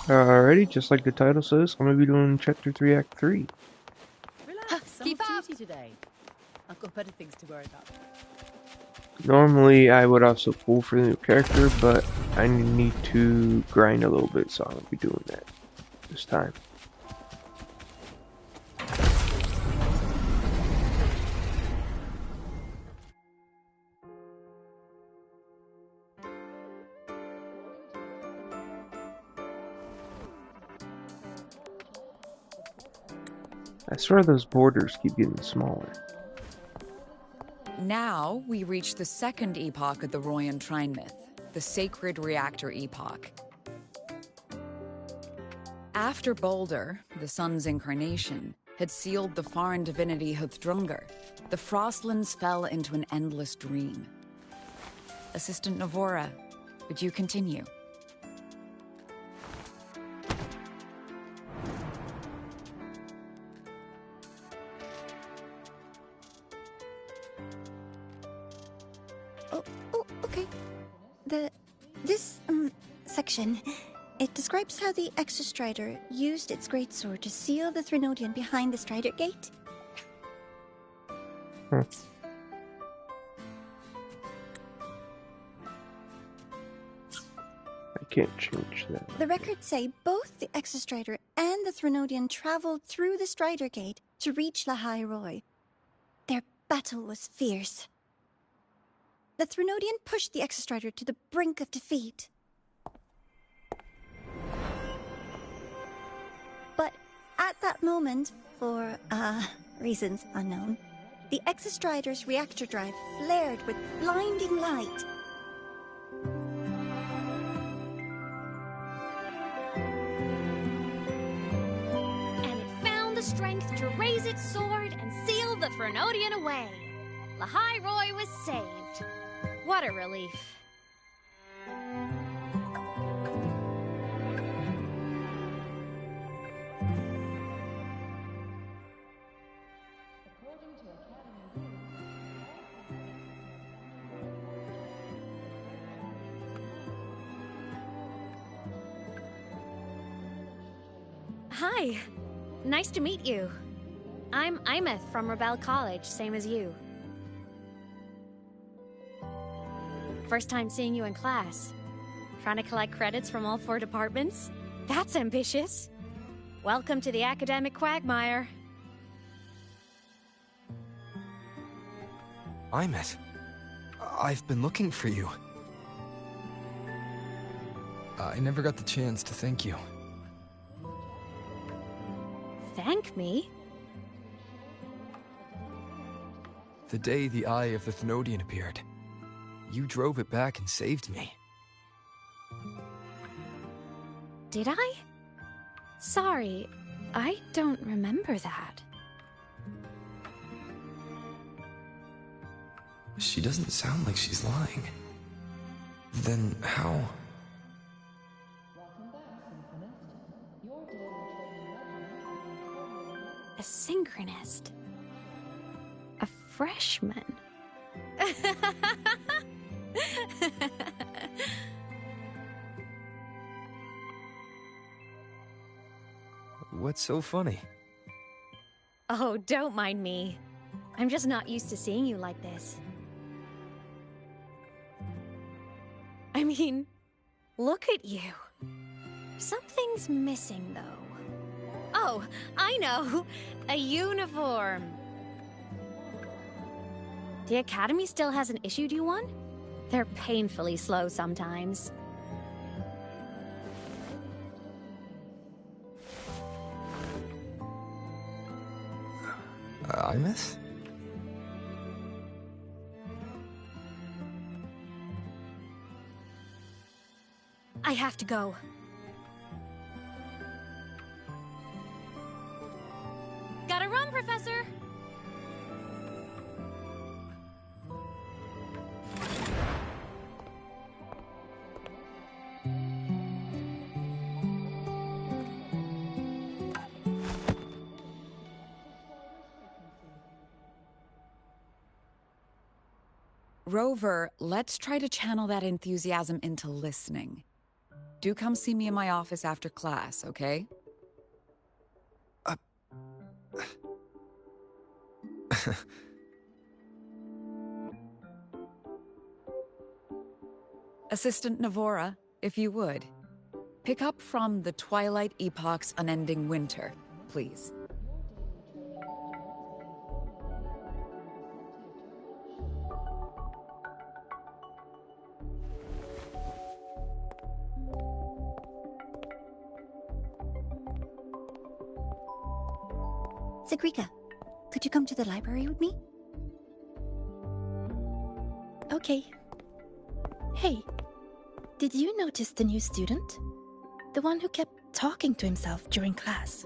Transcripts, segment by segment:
Alrighty, just like the title says, I'm gonna be doing Chapter 3, Act 3. Relax, I'm off duty today. I've got better things to worry about. Normally, I would also pull for the new character, but I need to grind a little bit, so I'm gonna be doing that this time. I swear those borders keep getting smaller. Now we reach the second epoch of the Royan Trine myth, the Sacred Reactor Epoch. After Balder, the sun's incarnation, had sealed the foreign divinity Huthrungur, the Frostlands fell into an endless dream. Assistant Navora, would you continue? Okay. This section, it describes how the Exostrider used its greatsword to seal the Threnodian behind the Strider Gate. I can't change that. The records say both the Exostrider and the Threnodian traveled through the Strider Gate to reach Lahai Roy. Their battle was fierce. The Threnodian pushed the Exostrider to the brink of defeat. But at that moment, for reasons unknown, the Exostrider's reactor drive flared with blinding light. And it found the strength to raise its sword and seal the Threnodian away. Lahai Roy was saved. What a relief. Hi. Nice to meet you. I'm Imeth from Rebel College, same as you. First time seeing you in class. Trying to collect credits from all 4 departments? That's ambitious. Welcome to the academic quagmire. Imeth, I've been looking for you. I never got the chance to thank you. Thank me? The day the Eye of the Thenodian appeared, you drove it back and saved me. Did I? Sorry, I don't remember that. She doesn't sound like she's lying. Then how? A synchronist. A freshman. What's so funny? Oh, don't mind me. I'm just not used to seeing you like this. I mean, look at you. Something's missing, though. Oh, I know! A uniform! The Academy still hasn't issued you one? They're painfully slow sometimes. Imeth? I have to go. Gotta run, Professor! Rover, let's try to channel that enthusiasm into listening. Do come see me in my office after class, okay? Assistant Navora, if you would. Pick up from the Twilight Epoch's Unending Winter, please. Sigrika, could you come to the library with me? Okay. Hey, did you notice the new student? The one who kept talking to himself during class.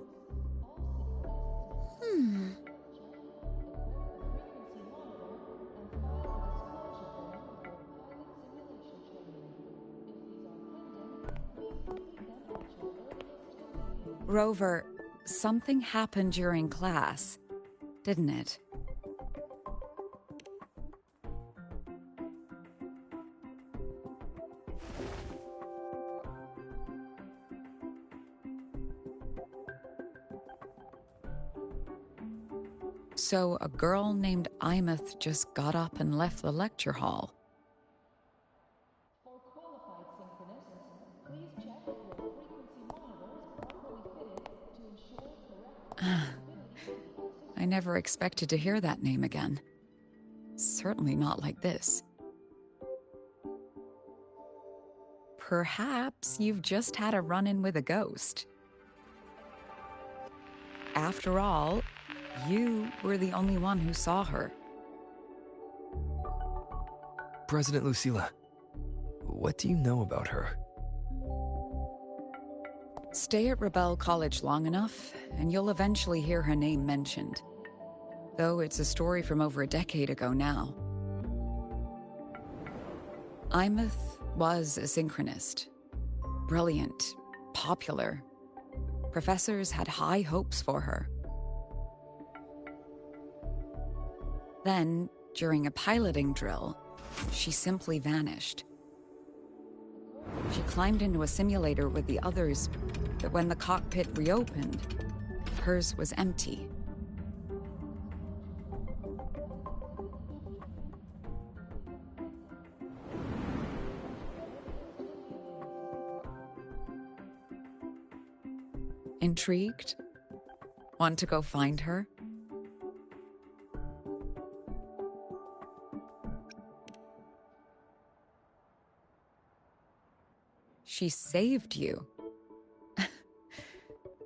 Rover, something happened during class, didn't it? So a girl named Imeth just got up and left the lecture hall. For qualified synchronists, please check if your frequency monitors are properly fitted to ensure correct. I never expected to hear that name again. Certainly not like this. Perhaps you've just had a run-in with a ghost. After all, you were the only one who saw her. President Lucilla, what do you know about her? Stay at Rebel College long enough, and you'll eventually hear her name mentioned. Though it's a story from over a decade ago now. Imeth was a synchronist. Brilliant, popular. Professors had high hopes for her. Then, during a piloting drill, she simply vanished. She climbed into a simulator with the others, but when the cockpit reopened, hers was empty. Intrigued? Want to go find her? She saved you.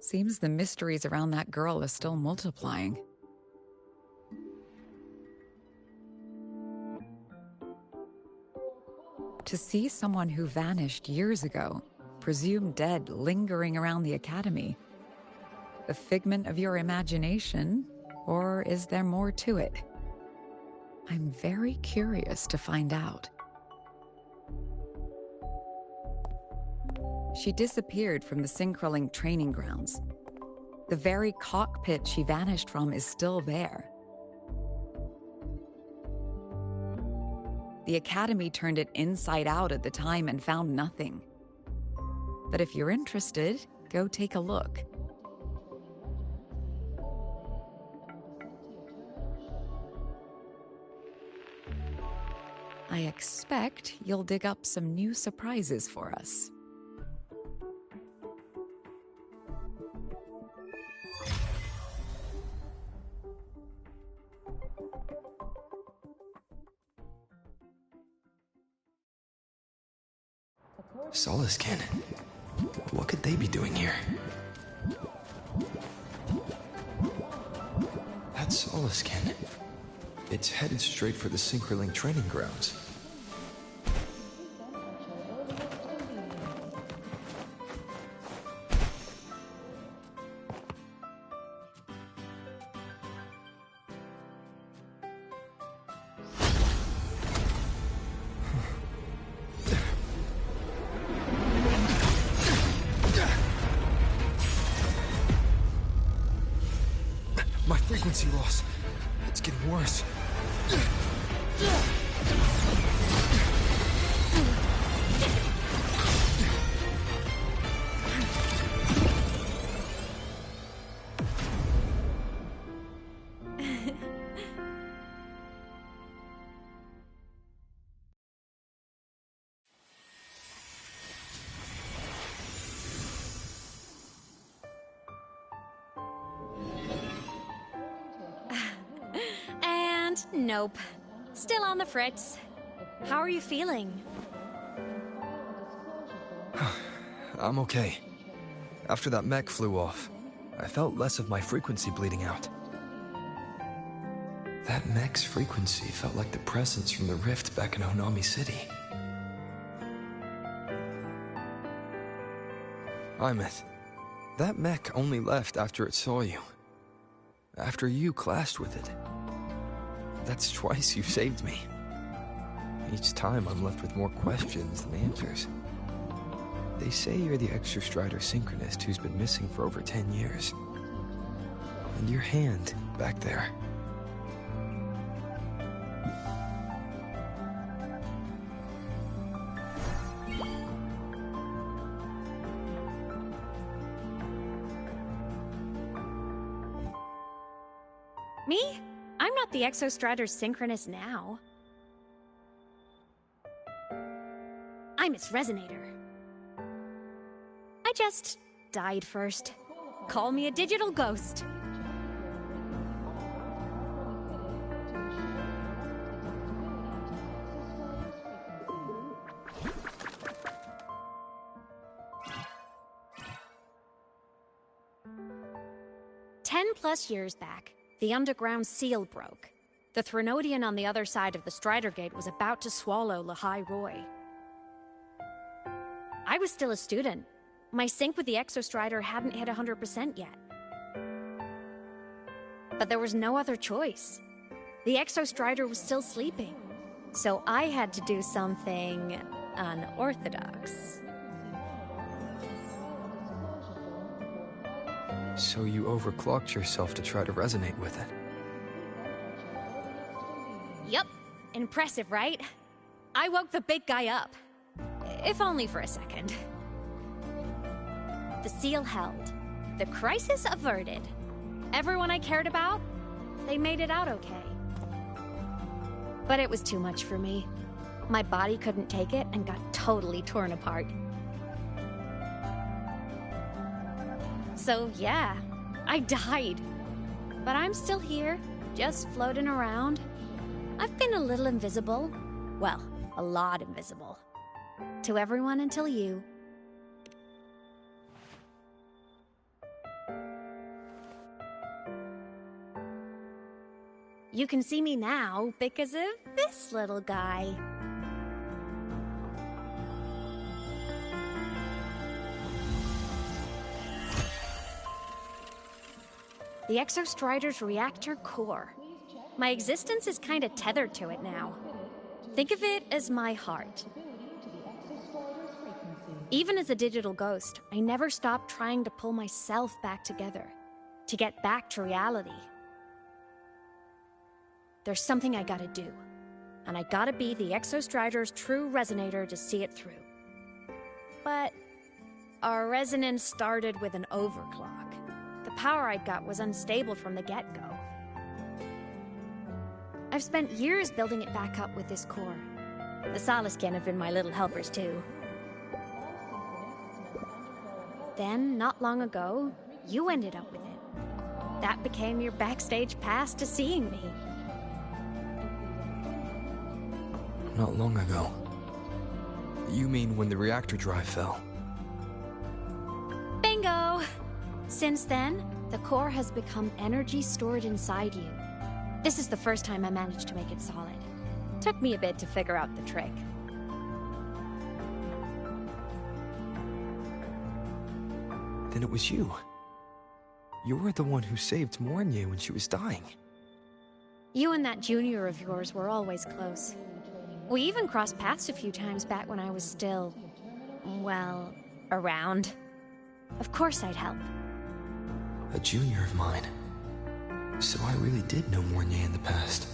Seems the mysteries around that girl are still multiplying. To see someone who vanished years ago, presumed dead, lingering around the academy, a figment of your imagination, or is there more to it? I'm very curious to find out. She disappeared from the Synchroling training grounds. The very cockpit she vanished from is still there. The Academy turned it inside out at the time and found nothing. But if you're interested, go take a look. I expect you'll dig up some new surprises for us. Solaskin. What could they be doing here? That's Solaskin. It's headed straight for the Synchroling training grounds. My frequency loss. It's getting worse. And nope. Still on the fritz. How are you feeling? I'm okay. After that mech flew off, I felt less of my frequency bleeding out. That mech's frequency felt like the presence from the rift back in Honami City. Imeth, that mech only left after it saw you. After you clashed with it. That's twice you've saved me. Each time I'm left with more questions than answers. They say you're the Exostrider synchronist who's been missing for over 10 years. And your hand, back there. Me? I'm not the Exostrider synchronist now. I'm its resonator. I just died first. Call me a digital ghost. +10 years back, the underground seal broke. The Threnodian on the other side of the Strider Gate was about to swallow Lahai Roy. I was still a student. My sync with the Exostrider hadn't hit 100% yet. But there was no other choice. The Exostrider was still sleeping. So I had to do something unorthodox. So you overclocked yourself to try to resonate with it. Yup. Impressive, right? I woke the big guy up. If only for a second. The seal held. The crisis averted. Everyone I cared about, they made it out okay. But it was too much for me. My body couldn't take it and got totally torn apart. So yeah, I died. But I'm still here, just floating around. I've been a little invisible. Well, a lot invisible. To everyone until you. You can see me now because of this little guy. The Exostrider's reactor core. My existence is kind of tethered to it now. Think of it as my heart. Even as a digital ghost, I never stopped trying to pull myself back together, to get back to reality. There's something I gotta do, and I gotta be the Exostrider's true resonator to see it through. But our resonance started with an overclock. The power I got was unstable from the get-go. I've spent years building it back up with this core. The Solaskin have been my little helpers too. Then, not long ago, you ended up with it. That became your backstage pass to seeing me. Not long ago. You mean when the reactor drive fell? Bingo! Since then, the core has become energy stored inside you. This is the first time I managed to make it solid. Took me a bit to figure out the trick. Then it was you. You were the one who saved Mornye when she was dying. You and that junior of yours were always close. We even crossed paths a few times back when I was still, well, around. Of course I'd help. A junior of mine. So I really did know Mornye in the past.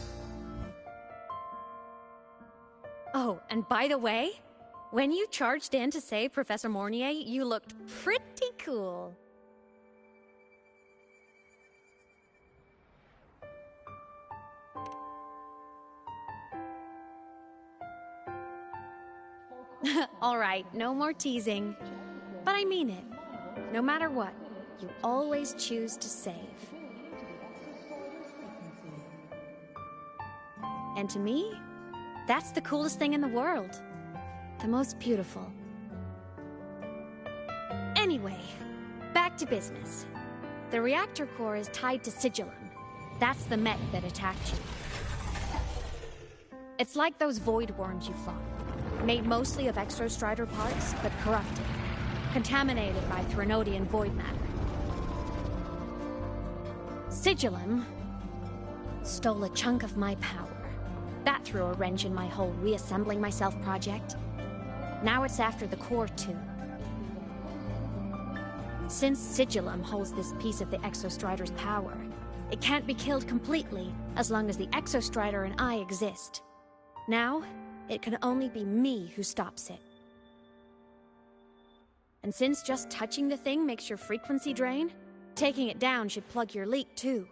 Oh, and by the way, when you charged in to save Professor Mornye, you looked pretty cool. All right, no more teasing. But I mean it. No matter what, you always choose to save. And to me, that's the coolest thing in the world. The most beautiful. Anyway, back to business. The reactor core is tied to Sigillum. That's the mech that attacked you. It's like those void worms you fought. Made mostly of exostrider parts, but corrupted. Contaminated by Threnodian void matter. Sigillum stole a chunk of my power. That threw a wrench in my whole reassembling myself project. Now it's after the core too. Since Sigillum holds this piece of the Exostrider's power, it can't be killed completely as long as the Exostrider and I exist. Now, it can only be me who stops it. And since just touching the thing makes your frequency drain, taking it down should plug your leak too.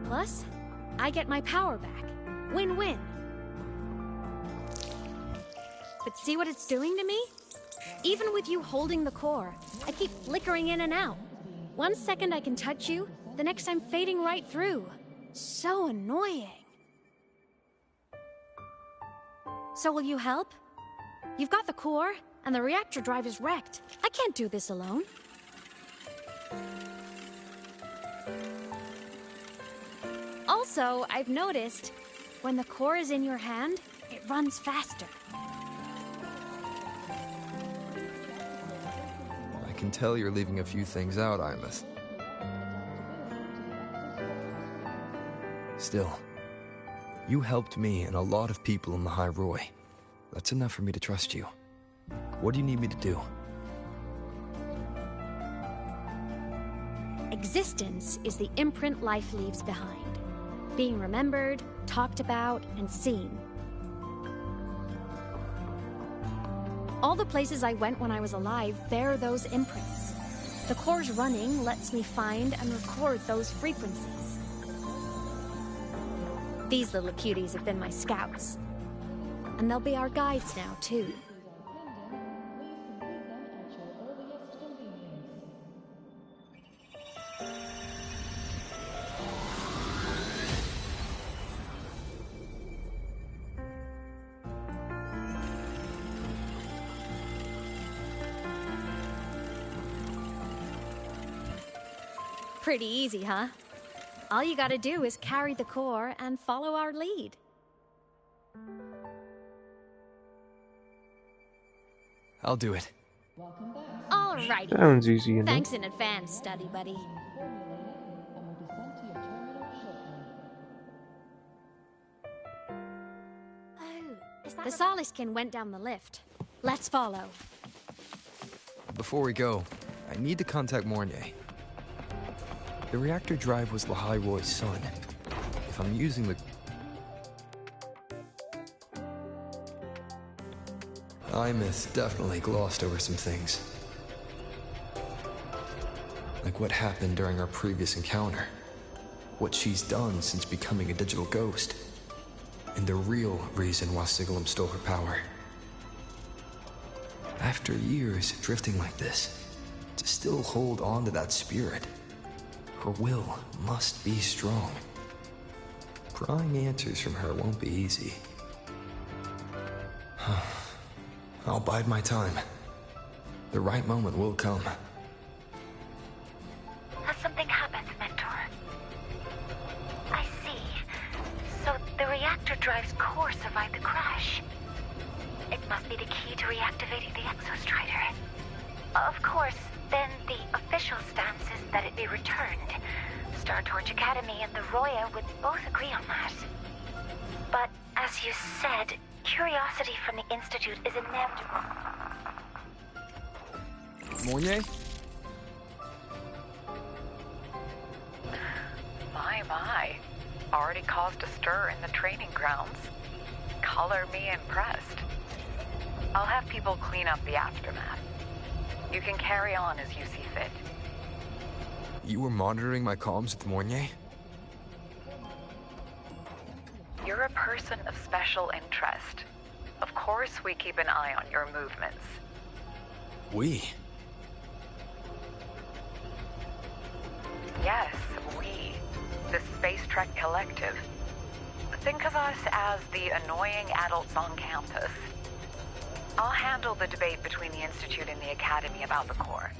Plus, I get my power back. Win-win. But see what it's doing to me? Even with you holding the core, I keep flickering in and out. 1 second I can touch you, the next I'm fading right through. So annoying. So will you help? You've got the core, and the reactor drive is wrecked. I can't do this alone. Also, I've noticed, when the core is in your hand, it runs faster. I can tell you're leaving a few things out, Imeth. Still, you helped me and a lot of people in the High Roy. That's enough for me to trust you. What do you need me to do? Existence is the imprint life leaves behind. Being remembered, talked about, and seen. All the places I went when I was alive bear those imprints. The core's running lets me find and record those frequencies. These little cuties have been my scouts. And they'll be our guides now, too. Pretty easy, huh? All you gotta do is carry the core and follow our lead. I'll do it. Alrighty. Sounds easy enough. Thanks in advance, study buddy. The Soliskin went down the lift. Let's follow. Before we go, I need to contact Mornier. The reactor drive was Lahai Roy's son. If I'm using the... Imeth definitely glossed over some things. Like what happened during our previous encounter. What she's done since becoming a digital ghost. And the real reason why Sigillum stole her power. After years drifting like this, to still hold on to that spirit, her will must be strong. Prying answers from her won't be easy. I'll bide my time. The right moment will come. Has something happened, Mentor? I see. So the reactor drive's core survived the crash. It must be the key to reactivating the Exostrider. Of course, then the official stance is that it be returned. Star Torch Academy and the Roya would both agree on that. But as you said, curiosity from the Institute is inevitable. Mornier? My. Already caused a stir in the training grounds. Color me impressed. I'll have people clean up the aftermath. You can carry on as you see fit. You were monitoring my comms with Mornier? You're a person person of special interest. Of course, we keep an eye on your movements. We? Yes, we. The Space Trek Collective. Think of us as the annoying adults on campus. I'll handle the debate between the Institute and the Academy about the Corps.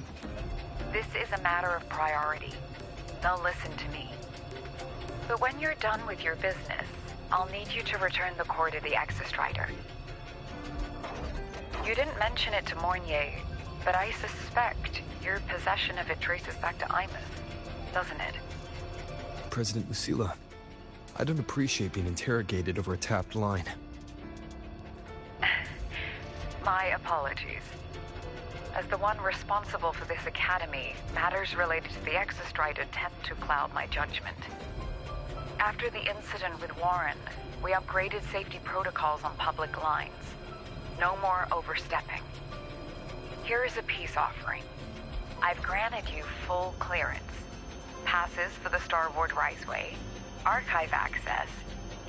This is a matter of priority. They'll listen to me. But when you're done with your business, I'll need you to return the core to the Exostrider. You didn't mention it to Mornier, but I suspect your possession of it traces back to Imus, doesn't it? President Lucilla, I don't appreciate being interrogated over a tapped line. My apologies. As the one responsible for this academy, matters related to the Exostrider tend to cloud my judgment. After the incident with Warren, we upgraded safety protocols on public lines. No more overstepping. Here is a peace offering. I've granted you full clearance. Passes for the Starboard Riseway, archive access,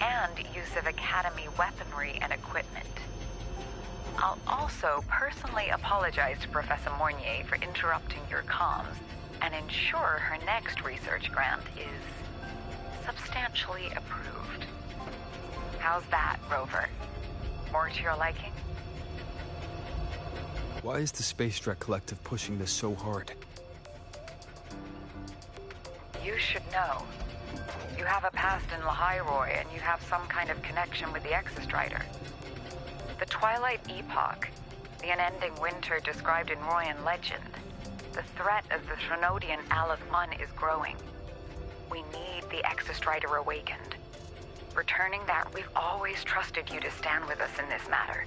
and use of Academy weaponry and equipment. I'll also personally apologize to Professor Mornier for interrupting your comms and ensure her next research grant is substantially approved. How's that, Rover? More to your liking? Why is the Space Trek Collective pushing this so hard? You should know. You have a past in Lahairoi, and you have some kind of connection with the Exostrider. The Twilight Epoch, the unending winter described in Royan legend, the threat of the Trinodian Aleph Mun is growing. We need the Exostrider awakened. Returning that, we've always trusted you to stand with us in this matter.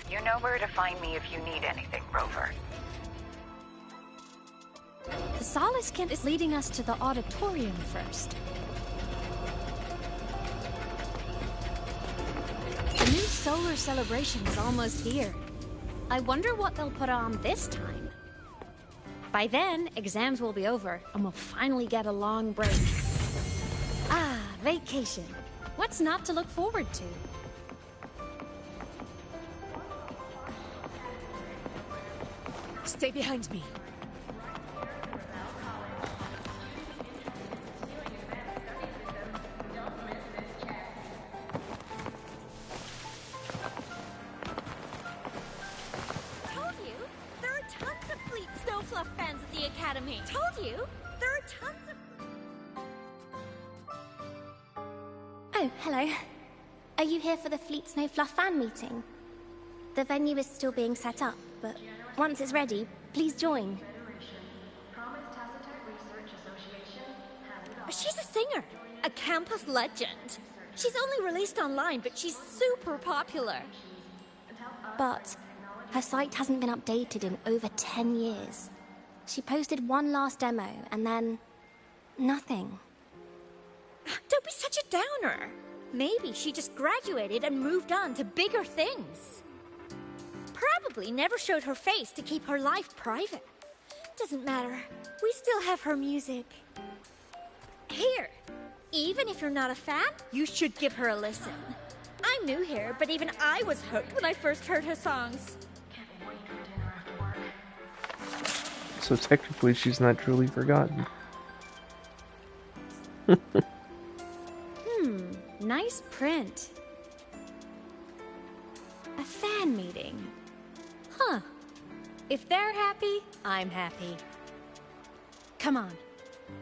You know where to find me if you need anything, Rover. The Solace Kent is leading us to the auditorium first. The new solar celebration is almost here. I wonder what they'll put on this time. By then, exams will be over, and we'll finally get a long break. Ah, vacation. What's not to look forward to? Stay behind me. Told you! There are tons of Fleet Snowfluff fans at the Academy! Told you! There are tons of... Oh, hello. Are you here for the Fleet Snowfluff fan meeting? The venue is still being set up, but once it's ready, please join. She's a singer, a campus legend. She's only released online, but she's super popular. But her site hasn't been updated in over 10 years. She posted one last demo, and then... nothing. Don't be such a downer. Maybe she just graduated and moved on to bigger things. Probably never showed her face to keep her life private. Doesn't matter. We still have her music. Here, even if you're not a fan, you should give her a listen. I'm new here, but even I was hooked when I first heard her songs. So technically she's not truly forgotten. Nice print. A fan meeting. Huh. If they're happy, I'm happy. Come on.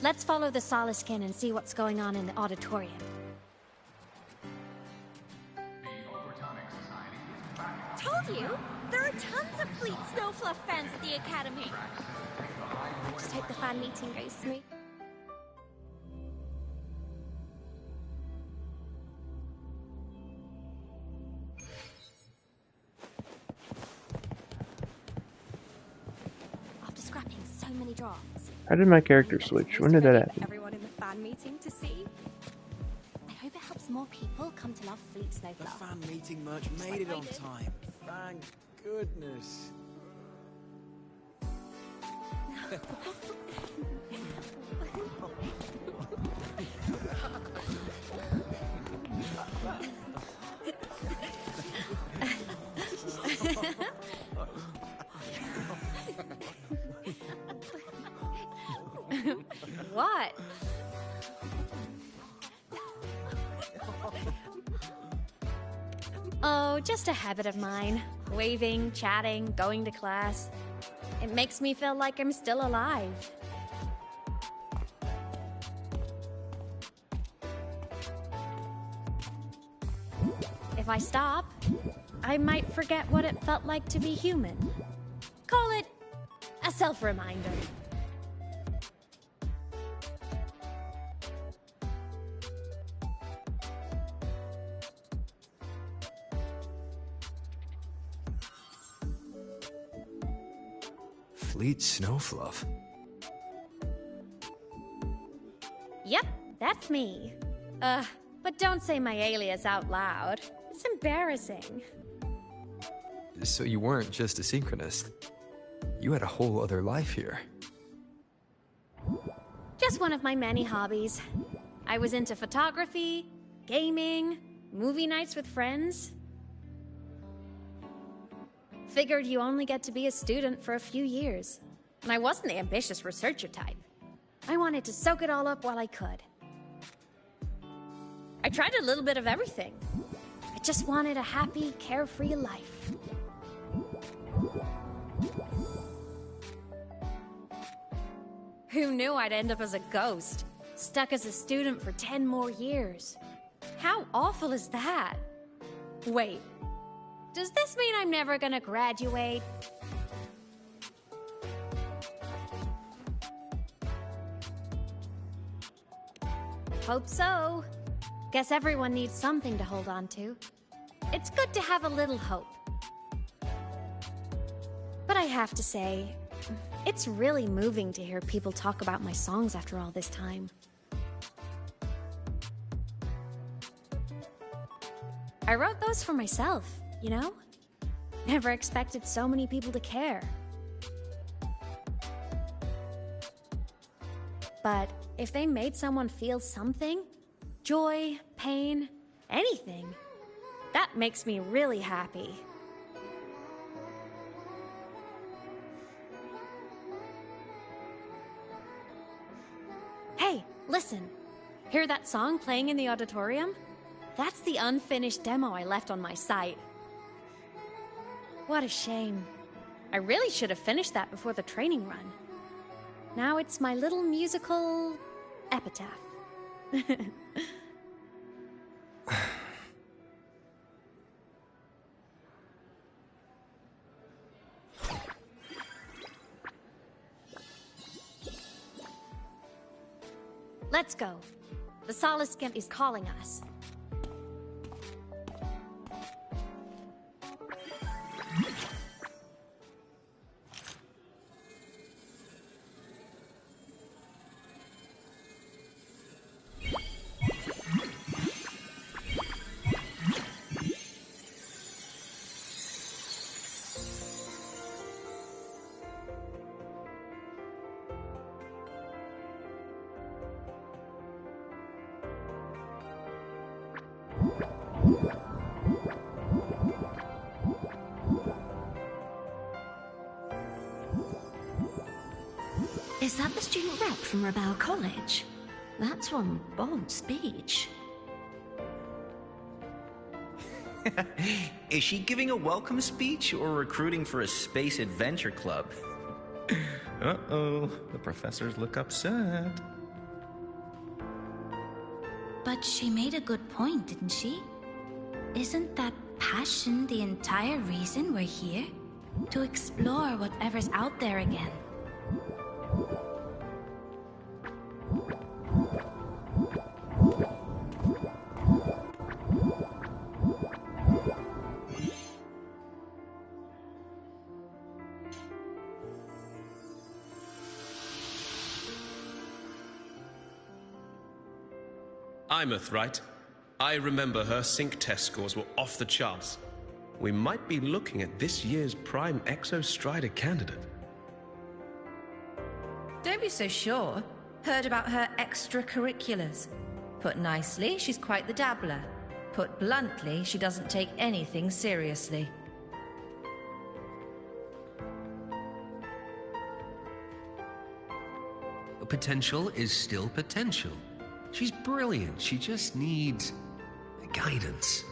Let's follow the Solaskin and see what's going on in the auditorium. Told you! There are tons of Fleet Snowfluff fans at the Academy. Just hope the fan meeting goes smooth. After scrapping so many drafts, How did my character switch? When did that happen? everyone in the fan meeting to see. I hope it helps more people come to love Fleet The Snowfluff. fan meeting merch made it on time. Thank goodness. Oh, just a habit of mine. Waving, chatting, going to class. It makes me feel like I'm still alive. If I stop, I might forget what it felt like to be human. Call it a self-reminder. Fleet Snowfluff. Yep, that's me. But don't say my alias out loud. It's embarrassing. So you weren't just a synchronist. You had a whole other life here. Just one of my many hobbies. I was into photography, gaming, movie nights with friends. Figured you only get to be a student for a few years. And I wasn't the ambitious researcher type. I wanted to soak it all up while I could. I tried a little bit of everything. I just wanted a happy, carefree life. Who knew I'd end up as a ghost, stuck as a student for 10 more years? How awful is that? Wait, does this mean I'm never gonna graduate? Hope so. Guess everyone needs something to hold on to. It's good to have a little hope. But I have to say, it's really moving to hear people talk about my songs after all this time. I wrote those for myself, you know? Never expected so many people to care. But if they made someone feel something, joy, pain, anything, that makes me really happy. Hey, listen. Hear that song playing in the auditorium? That's the unfinished demo I left on my site. What a shame. I really should have finished that before the training run. Now it's my little musical epitaph. Let's go. The Solace Skimp is calling us. Is that the student rep from Rebel College? That's one bold speech. Is she giving a welcome speech or recruiting for a space adventure club? Uh-oh, the professors look upset. But she made a good point, didn't she? Isn't that passion the entire reason we're here? To explore whatever's out there again. Imeth, right? I remember her sync test scores were off the charts. We might be looking at this year's prime Exo Strider candidate. Don't be so sure. Heard about her extracurriculars. Put nicely, she's quite the dabbler. Put bluntly, she doesn't take anything seriously. potential is still potential. She's brilliant. She just needs guidance.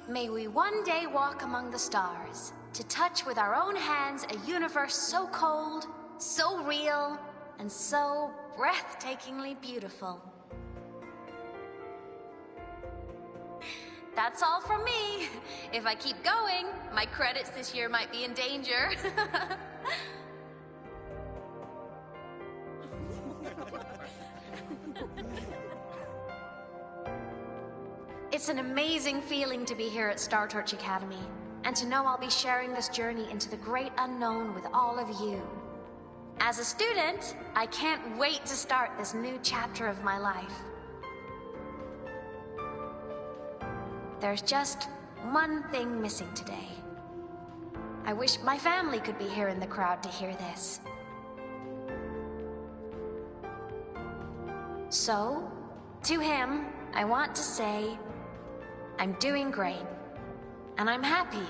May we one day walk among the stars, to touch with our own hands a universe so cold, so real, and so breathtakingly beautiful. That's all from me. If I keep going, my credits this year might be in danger. It's an amazing feeling to be here at Star Torch Academy, and to know I'll be sharing this journey into the great unknown with all of you. As a student, I can't wait to start this new chapter of my life. There's just one thing missing today. I wish my family could be here in the crowd to hear this. So, to him, I want to say, I'm doing great, and I'm happy.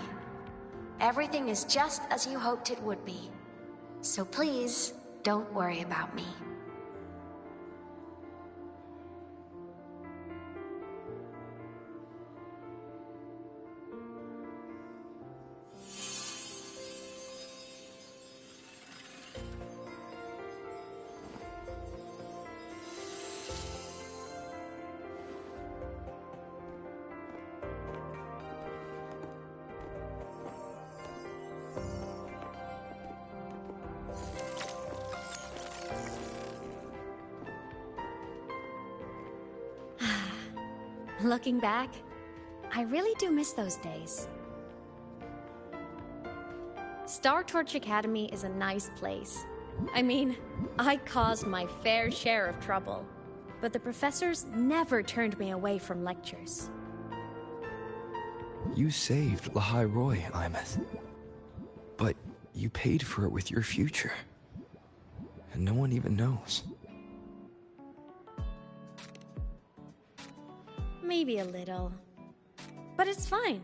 Everything is just as you hoped it would be. So please, don't worry about me. Looking back, I really do miss those days. Star Torch Academy is a nice place. I mean, I caused my fair share of trouble, but the professors never turned me away from lectures. You saved Lahai Roy, Imeth. But you paid for it with your future. And no one even knows. Maybe a little. But it's fine.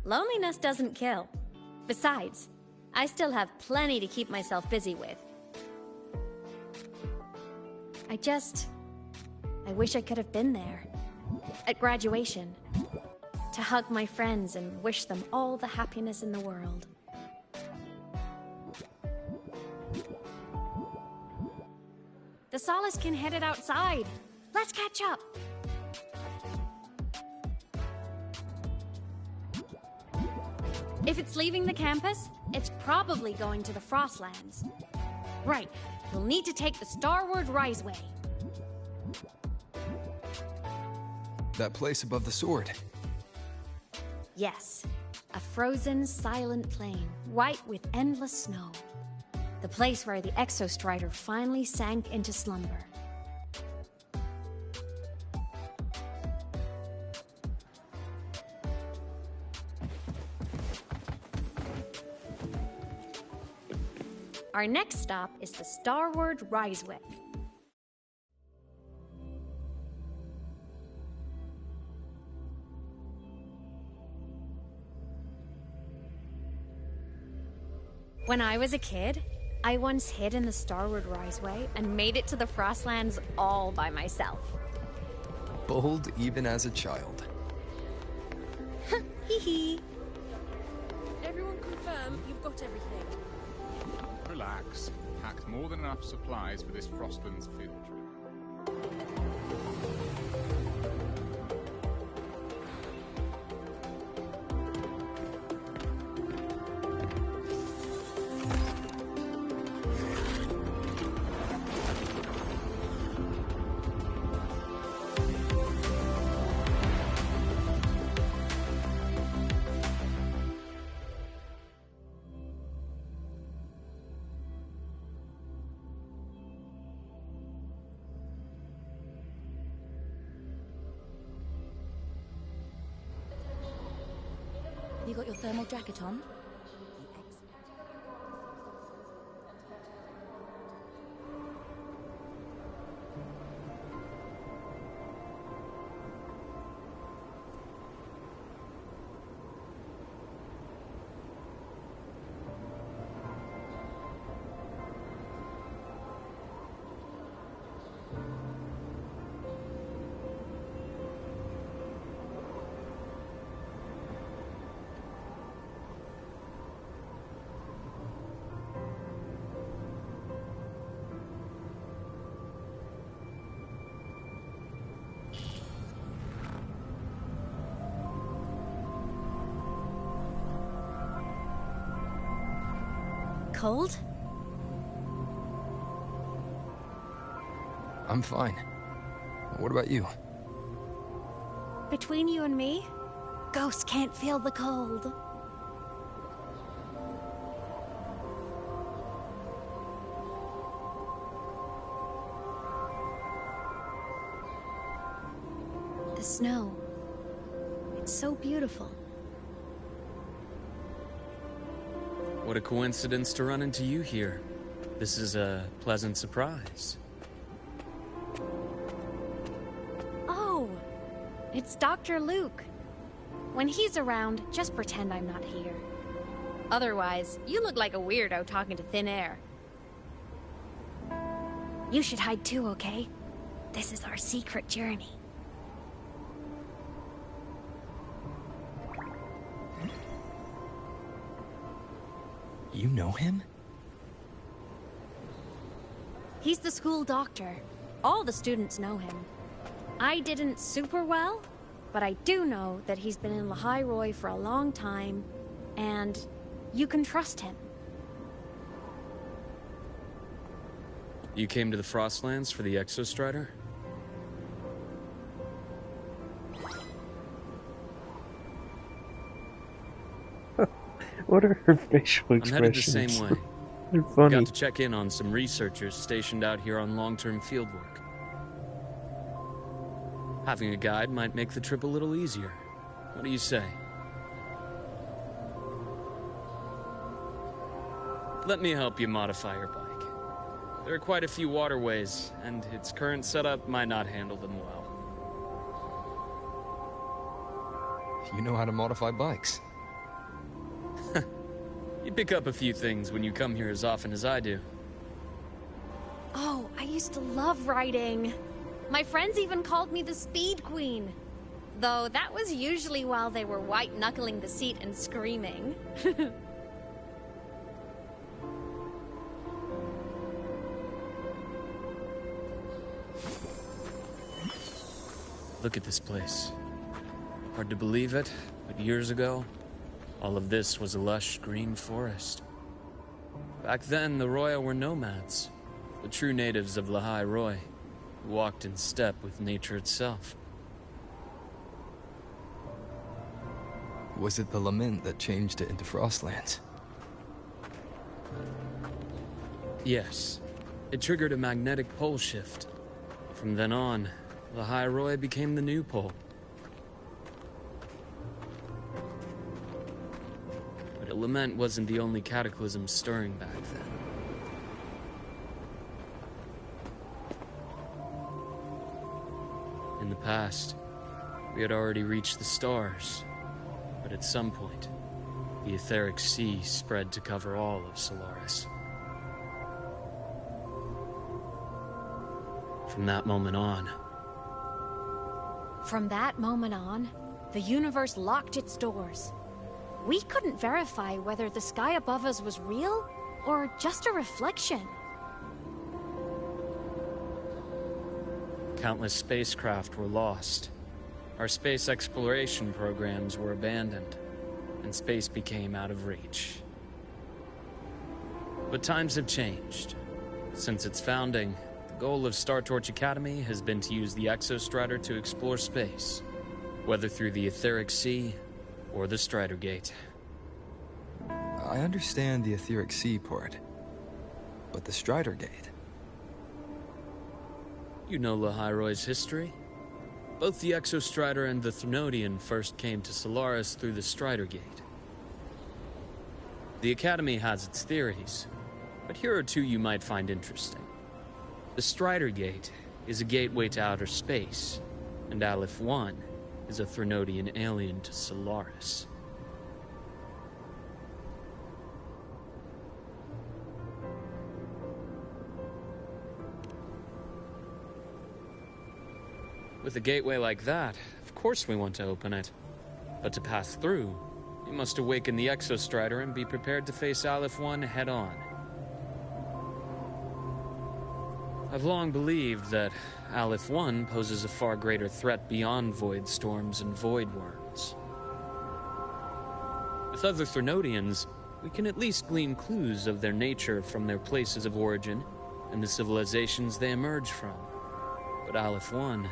Loneliness doesn't kill. Besides, I still have plenty to keep myself busy with. I wish I could have been there. At graduation. To hug my friends and wish them all the happiness in the world. The Solace can headed outside. Let's catch up. If it's leaving the campus, it's probably going to the Frostlands. Right, we'll need to take the Starward Riseway. That place above the sword. Yes, a frozen, silent plain, white with endless snow. The place where the Exostrider finally sank into slumber. Our next stop is the Starward Riseway. When I was a kid, I once hid in the Starward Riseway and made it to the Frostlands all by myself. Bold even as a child. Hee hee. Everyone confirm you've got everything. Relax. Packed more than enough supplies for this Frostlands field trip. you got your thermal jacket on? Cold? I'm fine. What about you? Between you and me, ghosts can't feel the cold. The snow. It's so beautiful. What a coincidence to run into you here. This is a pleasant surprise. Oh, it's Dr. Luke. When he's around, just pretend I'm not here. Otherwise, you look like a weirdo talking to thin air. You should hide too, okay? This is our secret journey. You know him? He's the school doctor. All the students know him. I didn't super well, but I do know that he's been in Lehigh Roy for a long time, and you can trust him. You came to the Frostlands for the Exostrider? What are her facial I'm headed the expressions? same way. They're funny. Got to check in on some researchers stationed out here on long-term fieldwork. Having a guide might make the trip a little easier. What do you say? Let me help you modify your bike. There are quite a few waterways, and its current setup might not handle them well. You know how to modify bikes. You pick up a few things when you come here as often as I do. Oh, I used to love riding. My friends even called me the Speed Queen. Though that was usually while they were white-knuckling the seat and screaming. Look at this place. Hard to believe it, but years ago, all of this was a lush green forest. Back then, the Royal were nomads, the true natives of Lehigh Roy, who walked in step with nature itself. Was it the lament that changed it into Frostlands? Yes, it triggered a magnetic pole shift. From then on, Lehigh Roy became the new pole. But a lament wasn't the only cataclysm stirring back then. In the past, we had already reached the stars, but at some point, the etheric sea spread to cover all of Solaris. From that moment on, the universe locked its doors. We couldn't verify whether the sky above us was real or just a reflection. countless spacecraft were lost. Our space exploration programs were abandoned, and space became out of reach. But times have changed. Since its founding, the goal of Star Torch Academy has been to use the Exostrider to explore space, whether through the Etheric Sea or the Strider Gate. I understand the Etheric Sea part, but the Strider Gate? You know Lehigh Roy's history? Both the Exostrider and the Threnodian first came to Solaris through the Strider Gate. The Academy has its theories, but here are two you might find interesting. The Strider Gate is a gateway to outer space, and Aleph 1 is a Threnodian alien to Solaris. With a gateway like that, of course we want to open it. But to pass through, you must awaken the Exostrider and be prepared to face Aleph 1 head-on. I've long believed that Aleph 1 poses a far greater threat beyond void storms and void worms. With other Threnodians, we can at least glean clues of their nature from their places of origin and the civilizations they emerge from. But Aleph 1...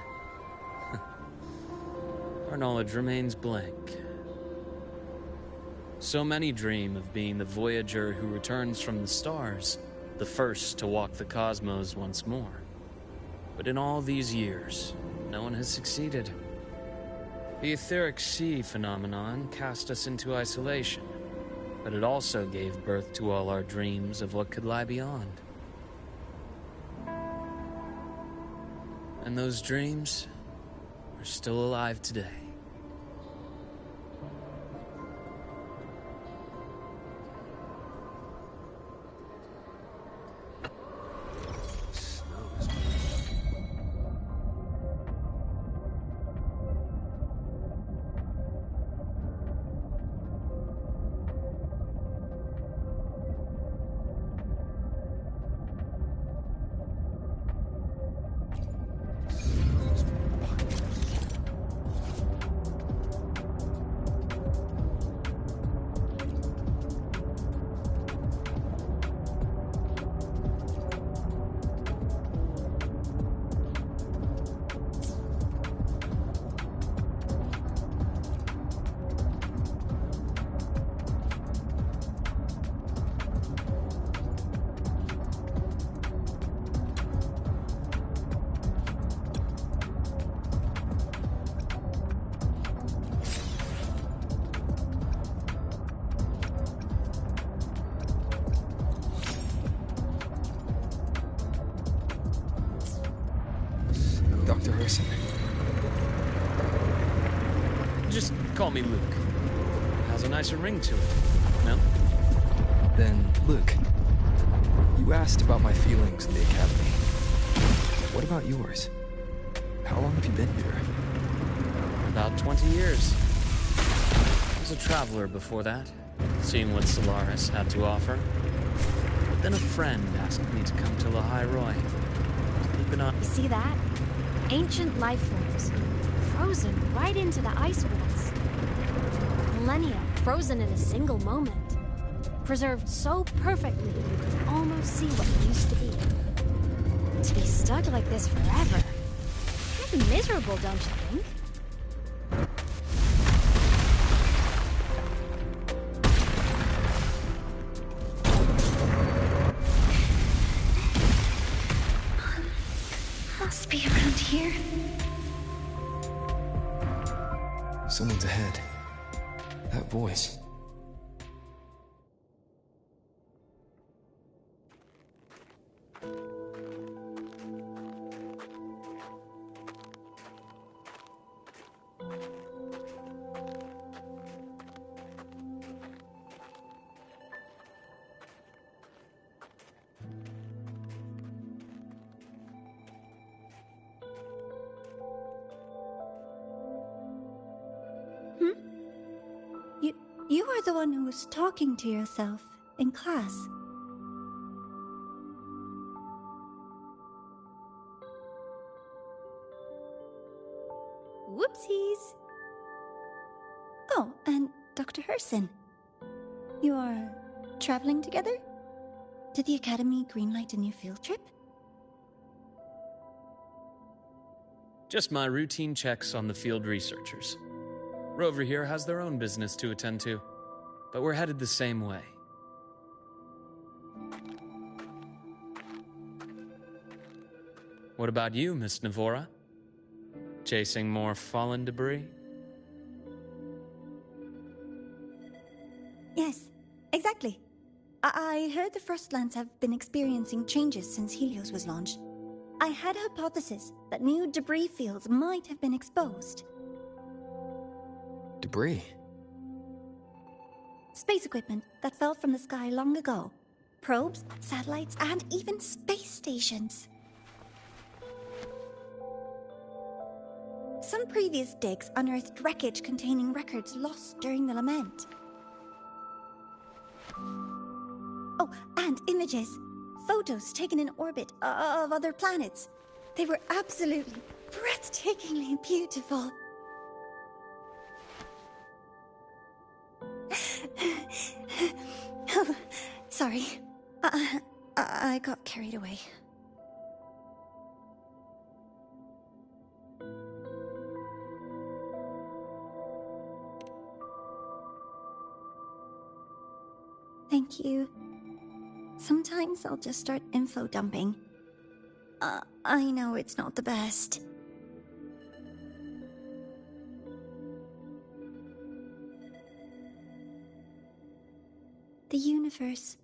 our knowledge remains blank. So many dream of being the Voyager who returns from the stars, the first to walk the cosmos once more. But in all these years, no one has succeeded. The etheric sea phenomenon cast us into isolation, but it also gave birth to all our dreams of what could lie beyond. And those dreams are still alive today. Dr. Harrison. Just call me Luke. Has a nicer ring to it, no? Then, Luke, you asked about my feelings in the Academy. What about yours? How long have you been here? About 20 years. I was a traveler before that, seeing what Solaris had to offer. But then a friend asked me to come to Lahairoi. You see that? Ancient life forms, frozen right into the ice walls. Millennia frozen in a single moment. Preserved so perfectly you could almost see what it used to be. To be stuck like this forever. Kind of miserable, don't you think? Must be around here. Someone's ahead. That voice. You are the one who was talking to yourself in class. Whoopsies! Oh, and Dr. Herson. You are traveling together? Did the Academy greenlight a new field trip? Just my routine checks on the field researchers. Rover here has their own business to attend to, but we're headed the same way. What about you, Miss Navora? Chasing more fallen debris? Yes, Exactly. I heard the Frostlands have been experiencing changes since Helios was launched. I had a hypothesis that new debris fields might have been exposed. Debris? Space equipment that fell from the sky long ago. Probes, satellites, and even space stations. Some previous digs unearthed wreckage containing records lost during the lament. Oh, and images. Photos taken in orbit of other planets. They were absolutely breathtakingly beautiful. Oh, sorry. I got carried away. Thank you. Sometimes I'll just start info dumping. I know it's not the best. The universe.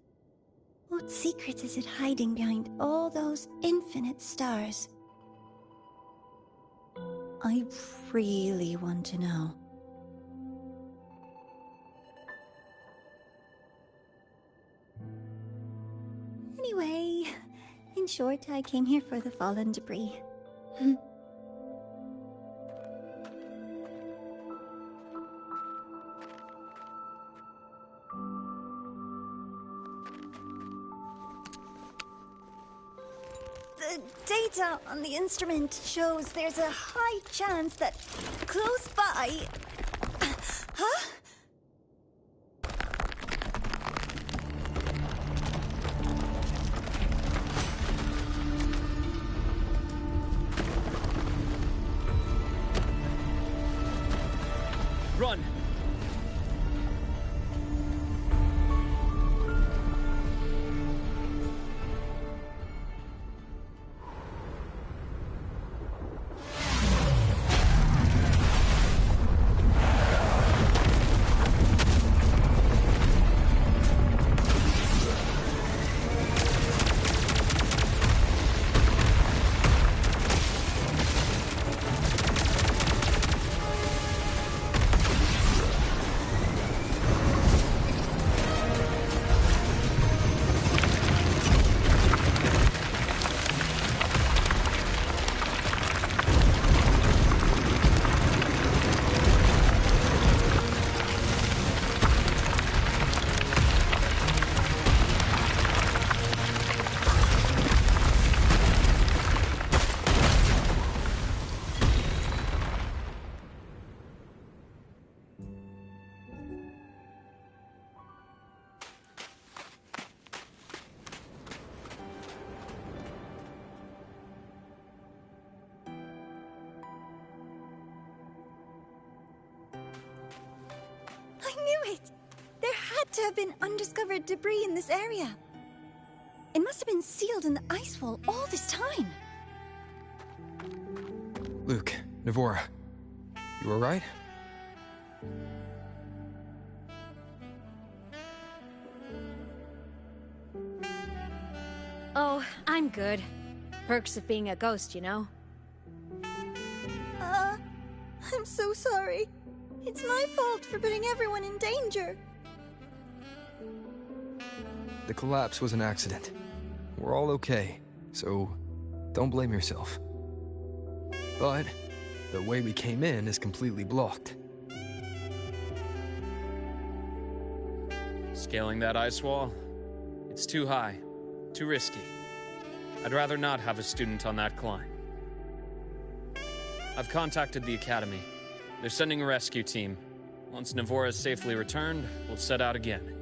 What secrets is it hiding behind all those infinite stars? I really want to know. Anyway, in short, I came here for the fallen debris. The data on the instrument shows there's a high chance that close by... Huh? Run! I knew it! There had to have been undiscovered debris in this area. It must have been sealed in the ice wall all this time. Luke, Navora, you alright? Oh, I'm good. Perks of being a ghost, you know? I'm so sorry. It's my fault for putting everyone in danger. The collapse was an accident. We're all okay, so don't blame yourself. But the way we came in is completely blocked. Scaling that ice wall? It's too high, too risky. I'd rather not have a student on that climb. I've contacted the Academy. They're sending a rescue team. Once Navora is safely returned, we'll set out again.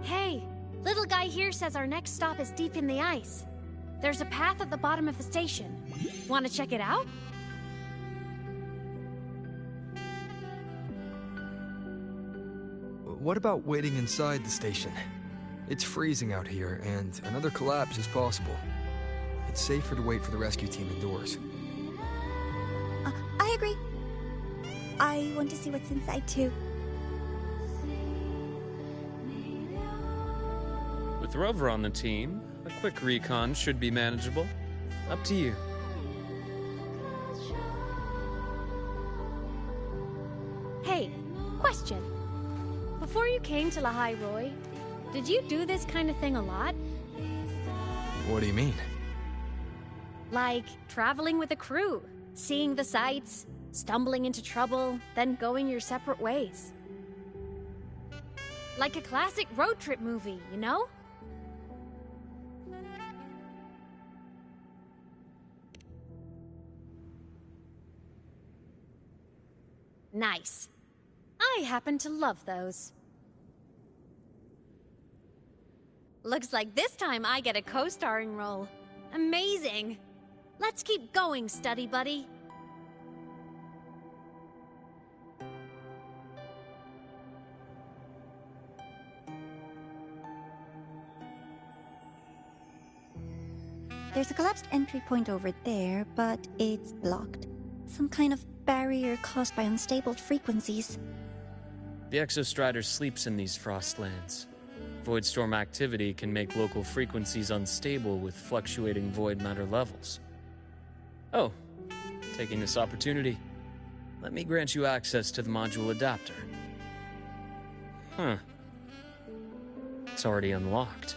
Hey, little guy here says our next stop is deep in the ice. There's a path at the bottom of the station. Want to check it out? What about waiting inside the station? It's freezing out here, and another collapse is possible. It's safer to wait for the rescue team indoors. I agree. I want to see what's inside too. With Rover on the team, a quick recon should be manageable. Up to you. Hey, question. Before you came to Lahai Roy, did you do this kind of thing a lot? What do you mean? Like traveling with a crew, seeing the sights, stumbling into trouble, then going your separate ways. Like a classic road trip movie, you know? Nice. I happen to love those. Looks like this time I get a co-starring role. Amazing! Let's keep going, study buddy. There's a collapsed entry point over there, but it's blocked. Some kind of barrier caused by unstable frequencies. The Exostrider sleeps in these frostlands. Void storm activity can make local frequencies unstable with fluctuating void matter levels. Oh, taking this opportunity, let me grant you access to the module adapter. Huh. It's already unlocked.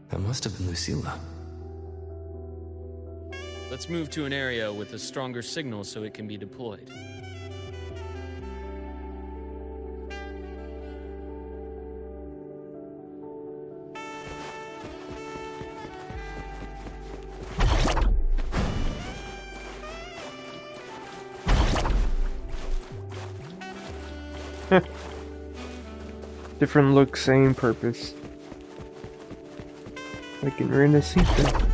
That must have been Lucilla. Let's move to an area with a stronger signal so it can be deployed. Different look, same purpose. Like in Renacita.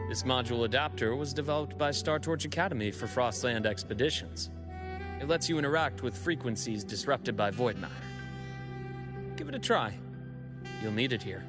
This module adapter was developed by Star Torch Academy for Frostland expeditions. It lets you interact with frequencies disrupted by void matter. Give it a try. You'll need it here.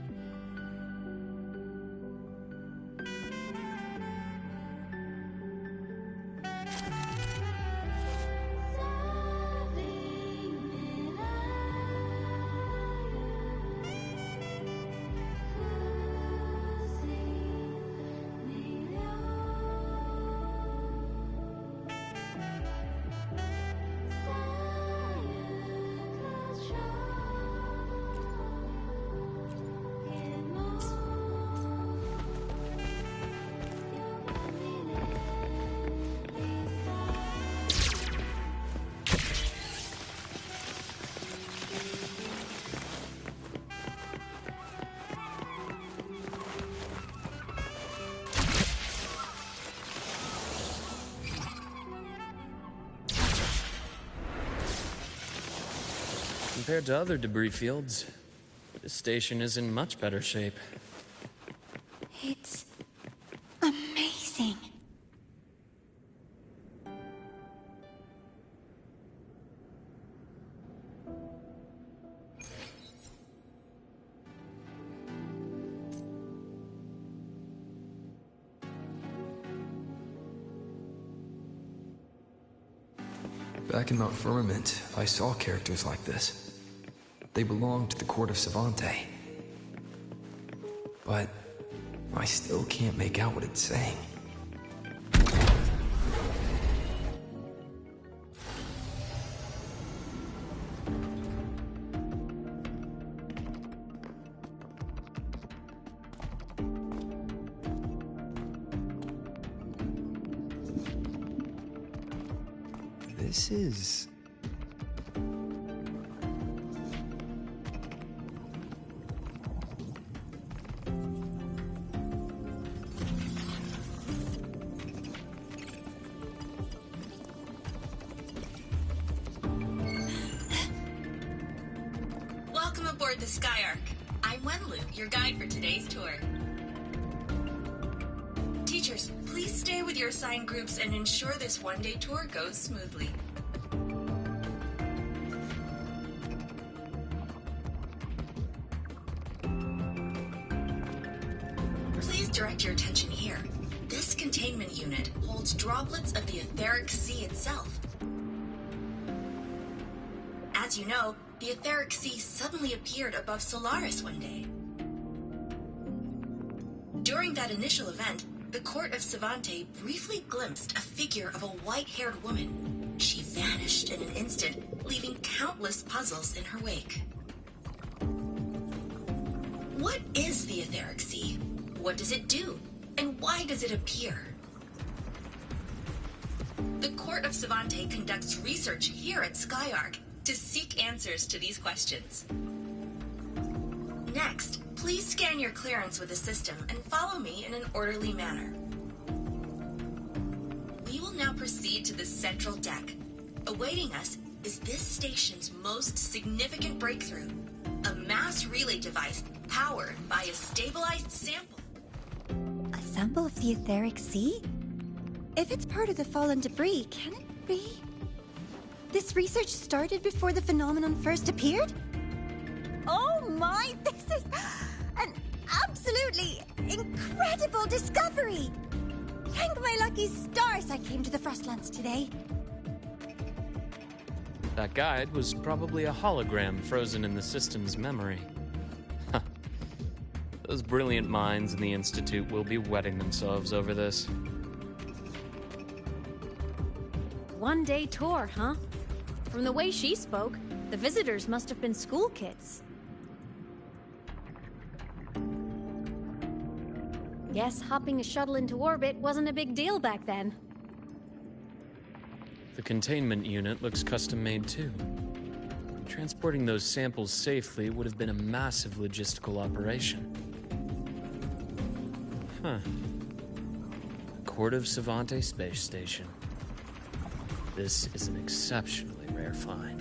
Compared to other debris fields, this station is in much better shape. It's amazing. Back in Mount Firmament, I saw characters like this. They belonged to the court of Savante. But I still can't make out what it's saying. This is... Welcome aboard the Skyark. I'm I'm Wenlu, your guide for today's tour. Teachers, please stay with your assigned groups and ensure this one-day tour goes smoothly. Please direct your attention here. This containment unit holds droplets of the etheric sea itself. As you know, the etheric sea suddenly appeared above Solaris one day. During that initial event, the court of Savante briefly glimpsed a figure of a white-haired woman. She vanished in an instant, leaving countless puzzles in her wake. What is the etheric sea? What does it do? And why does it appear? The court of Savante conducts research here at Skyark to seek answers to these questions. Next, please scan your clearance with the system and follow me in an orderly manner. We will now proceed to the central deck. Awaiting us is this station's most significant breakthrough, a mass relay device powered by a stabilized sample. A sample of the etheric sea? If it's part of the fallen debris, can it be? This research started before the phenomenon first appeared? Oh my, this is an absolutely incredible discovery! Thank my lucky stars I came to the Frostlands today. That guide was probably a hologram frozen in the system's memory. Huh. Those brilliant minds in the Institute will be wetting themselves over this. One-day tour, huh? From the way she spoke, the visitors must have been school kids. Guess hopping a shuttle into orbit wasn't a big deal back then. The containment unit looks custom-made too. Transporting those samples safely would have been a massive logistical operation. Huh. Court of Savante Space Station. This is an exceptionally rare find.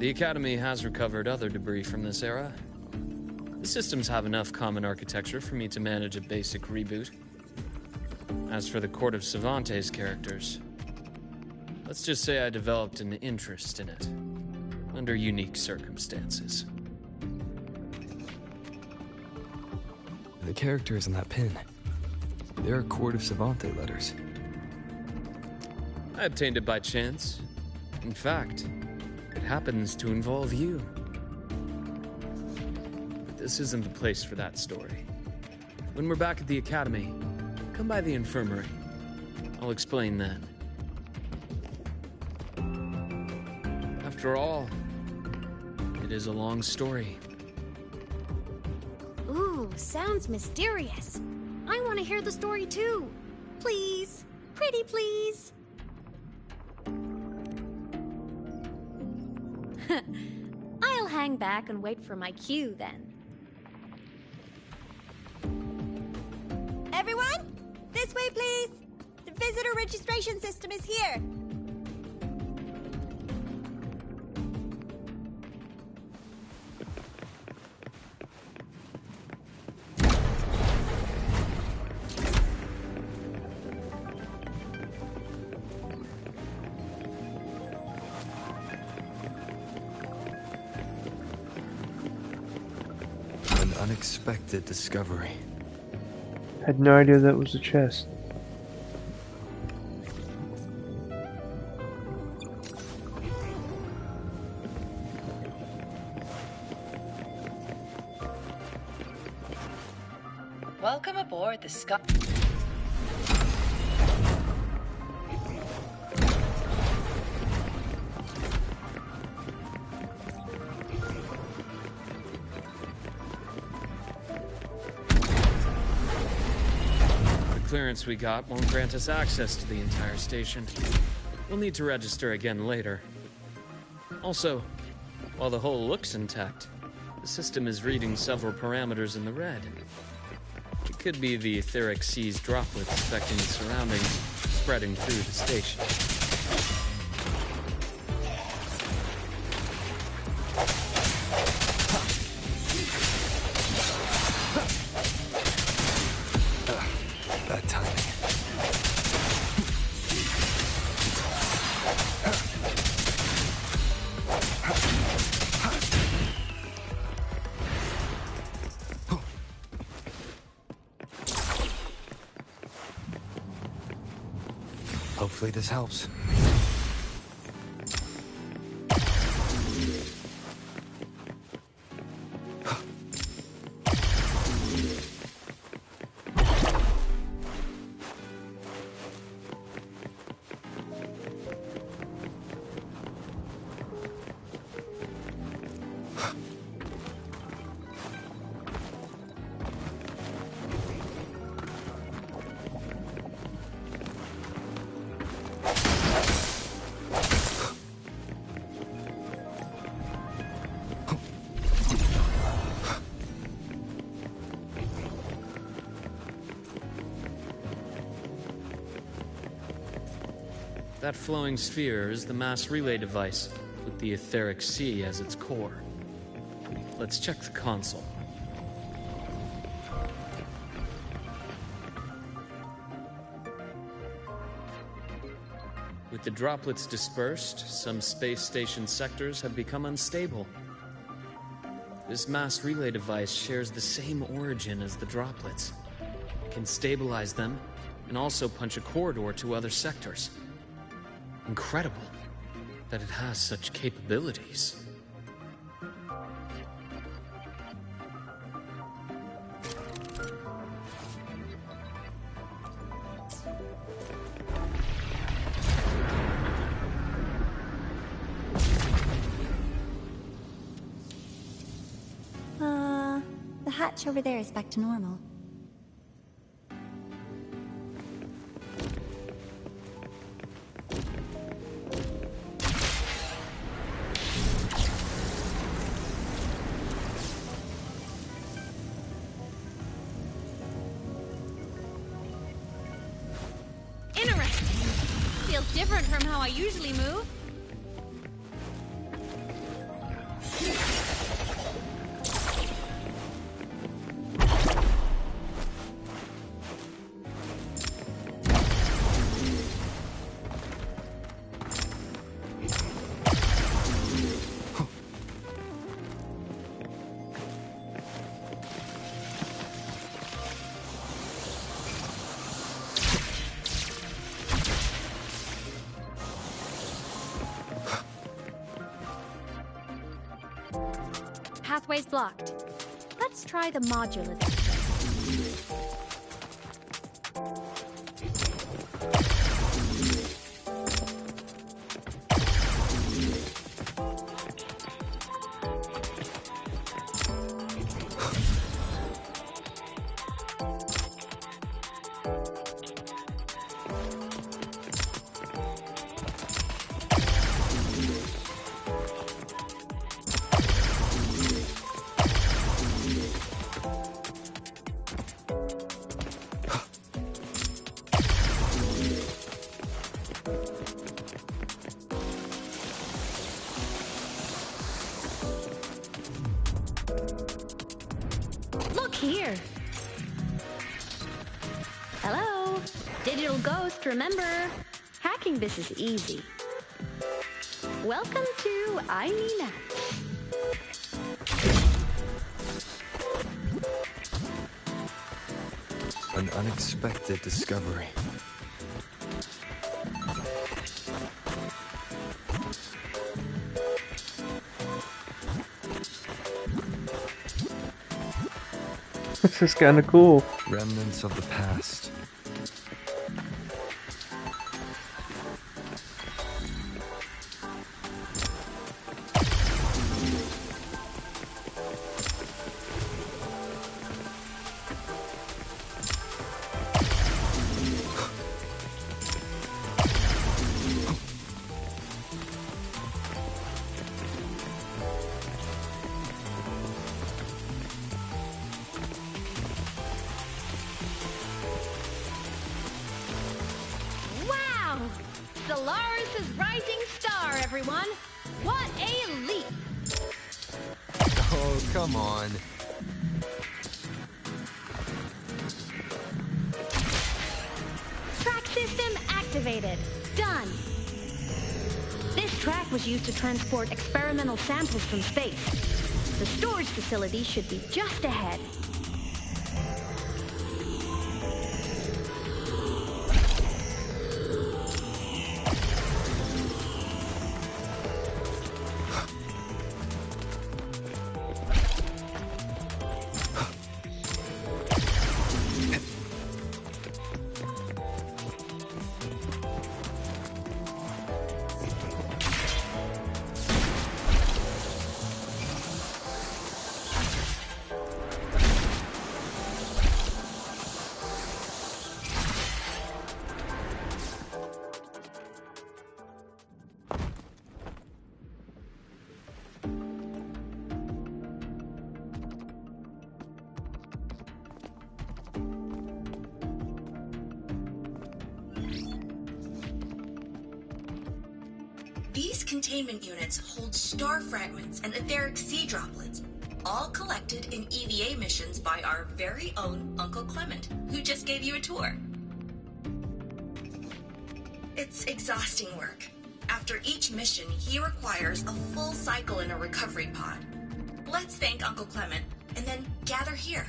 The Academy has recovered other debris from this era. The systems have enough common architecture for me to manage a basic reboot. As for the Court of Savante's characters, let's just say I developed an interest in it, under unique circumstances. The characters in that pin, they're Court of Savante letters. I obtained it by chance. In fact, it happens to involve you. But this isn't the place for that story. When we're back at the Academy, come by the infirmary. I'll explain then. After all, it is a long story. Ooh, sounds mysterious. I want to hear the story too. Please. Pretty please. I'll hang back and wait for my cue then. Everyone, this way please. The visitor registration system is here. Unexpected discovery. Had no idea that was a chest. Welcome aboard the Sky. Clearance we got won't grant us access to the entire station. We'll need to register again later. Also, while the hull looks intact, the system is reading several parameters in the red. It could be the etheric sea's droplets affecting its surroundings. spreading through the station. Bad timing. Hopefully this helps. That flowing sphere is the mass relay device, with the etheric sea as its core. Let's check the console. With the droplets dispersed, some space station sectors have become unstable. This mass relay device shares the same origin as the droplets. It can stabilize them, and also punch a corridor to other sectors. Incredible that it has such capabilities. The hatch over there is back to normal. Interesting. Feels different from how I usually move. Pathway's blocked. Let's try the modular system. Here. Hello, digital ghost, remember? Hacking this is easy. Welcome to I Mean That. An unexpected discovery. This is kind of cool. Remnants of the past. Solaris' rising star, everyone! What a leap! Oh, come on. Track system activated. Done. This track was used to transport experimental samples from space. The storage facility should be just ahead. These containment units hold star fragments and etheric sea droplets, all collected in EVA missions by our very own Uncle Clement, who just gave you a tour. It's exhausting work. After each mission, he requires a full cycle in a recovery pod. Let's thank Uncle Clement, and then gather here.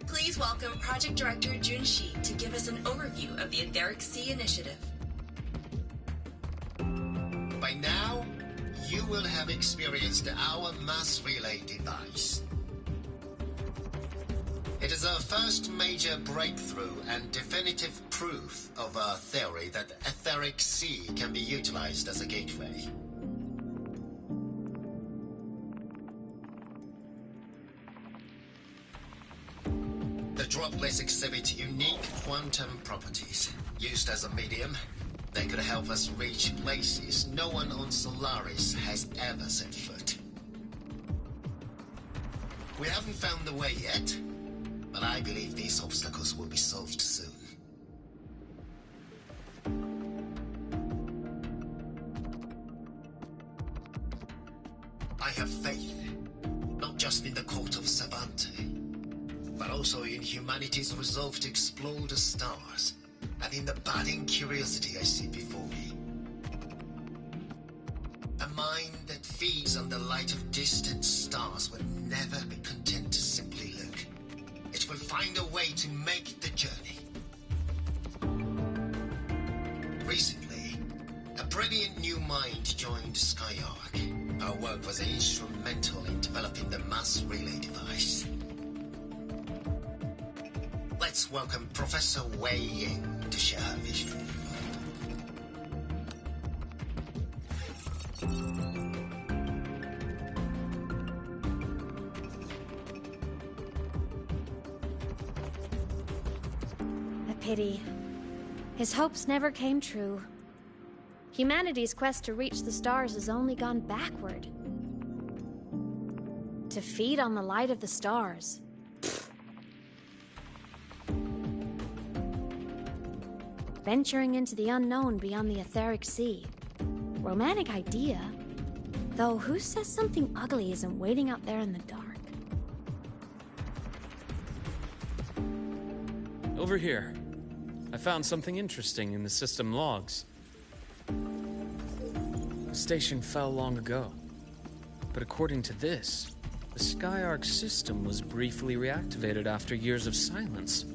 Please welcome Project Director Junshi to give us an overview of the Etheric Sea Initiative. By now, you will have experienced our mass relay device. It is our first major breakthrough and definitive proof of our theory that the Etheric Sea can be utilized as a gateway. The droplets exhibit unique quantum properties. Used as a medium, they could help us reach places no one on Solaris has ever set foot. We haven't found the way yet, but I believe these obstacles will be solved soon. I have faith, not just in the court of Savante, but also in humanity's resolve to explore the stars, and in the budding curiosity I see before me. A mind that feeds on the light of distant stars will never be content to simply look. It will find a way to make the journey. Recently, a brilliant new mind joined Skyark. Our work was instrumental in developing the mass relay device. Let's welcome Professor Wei Ying to share her vision. A pity. His hopes never came true. Humanity's quest to reach the stars has only gone backward. To feed on the light of the stars. Venturing into the unknown beyond the Etheric Sea. Romantic idea. Though who says something ugly isn't waiting out there in the dark? Over here. I found something interesting in the system logs. The station fell long ago. But according to this, the Skyark system was briefly reactivated after years of silence.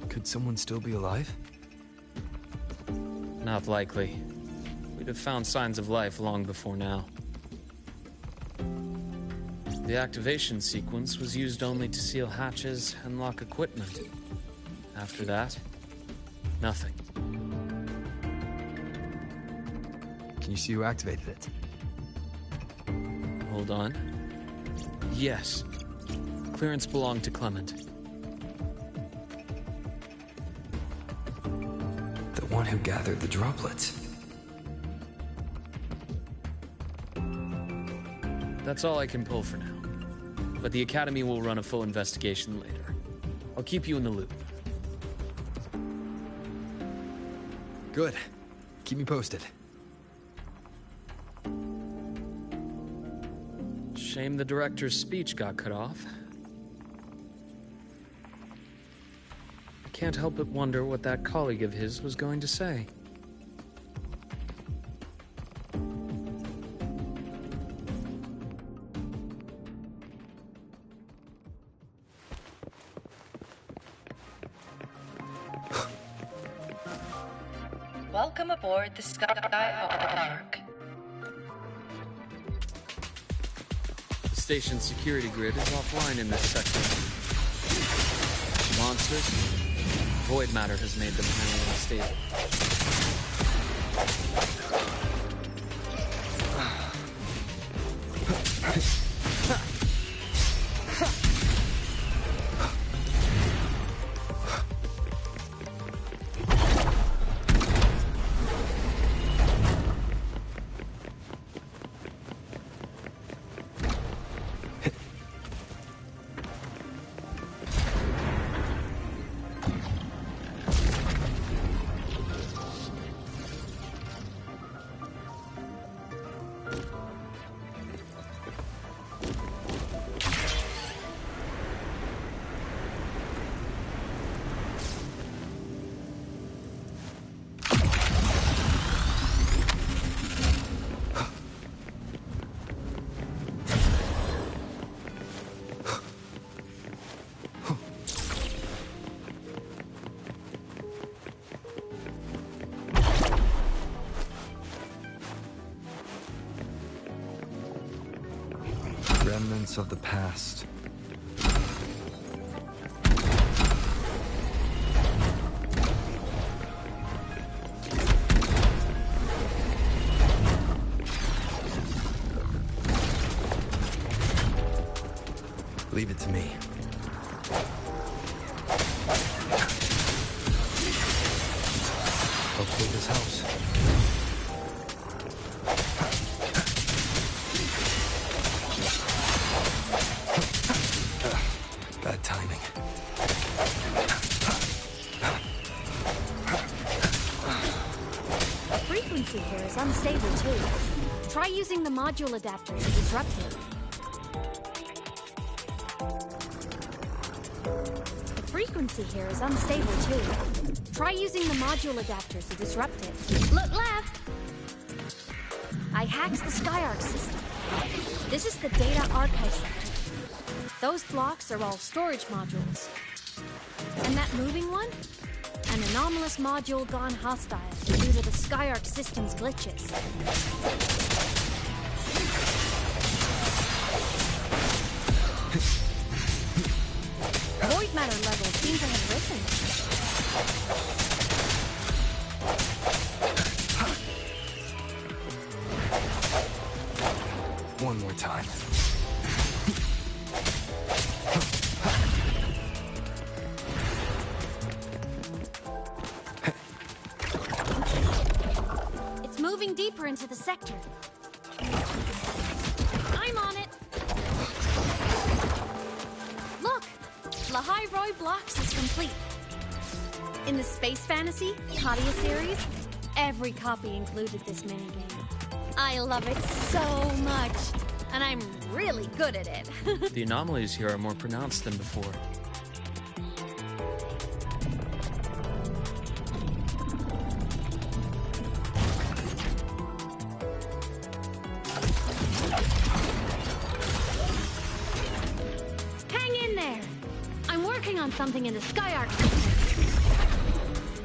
Could someone still be alive? Not likely. We'd have found signs of life long before now. The activation sequence was used only to seal hatches and lock equipment. After that, nothing. Can you see who activated it? Hold on. Yes. Clearance belonged to Clement. The one who gathered the droplets. That's all I can pull for now. but the Academy will run a full investigation later. I'll keep you in the loop. Good. Keep me posted. Shame the director's speech got cut off. I can't help but wonder what that colleague of his was going to say. Welcome aboard the Skylark. The station's security grid is offline in this sector. Monsters? Void matter has made them highly unstable. Remnants of the past. Leave it to me. Hopefully this helps. Bad timing. The frequency here is unstable too. Try using the module adapter to disrupt it. The frequency here is unstable too. Try using the module adapter to disrupt it. Look left! I hacked the Skyark system. This is the data archive sector. Those blocks are all storage modules. And that moving one? An anomalous module gone hostile due to the Skyark system's glitches. Void matter levels seem to have risen. One more time. It's moving deeper into the sector. I'm on it. Look! Lahai Roy Blocks is complete. In the Space Fantasy, Katia series, every copy included this minigame. I love it so much, and I'm really good at it. The anomalies here are more pronounced than before. Hang in there! I'm working on something in the Skyark system.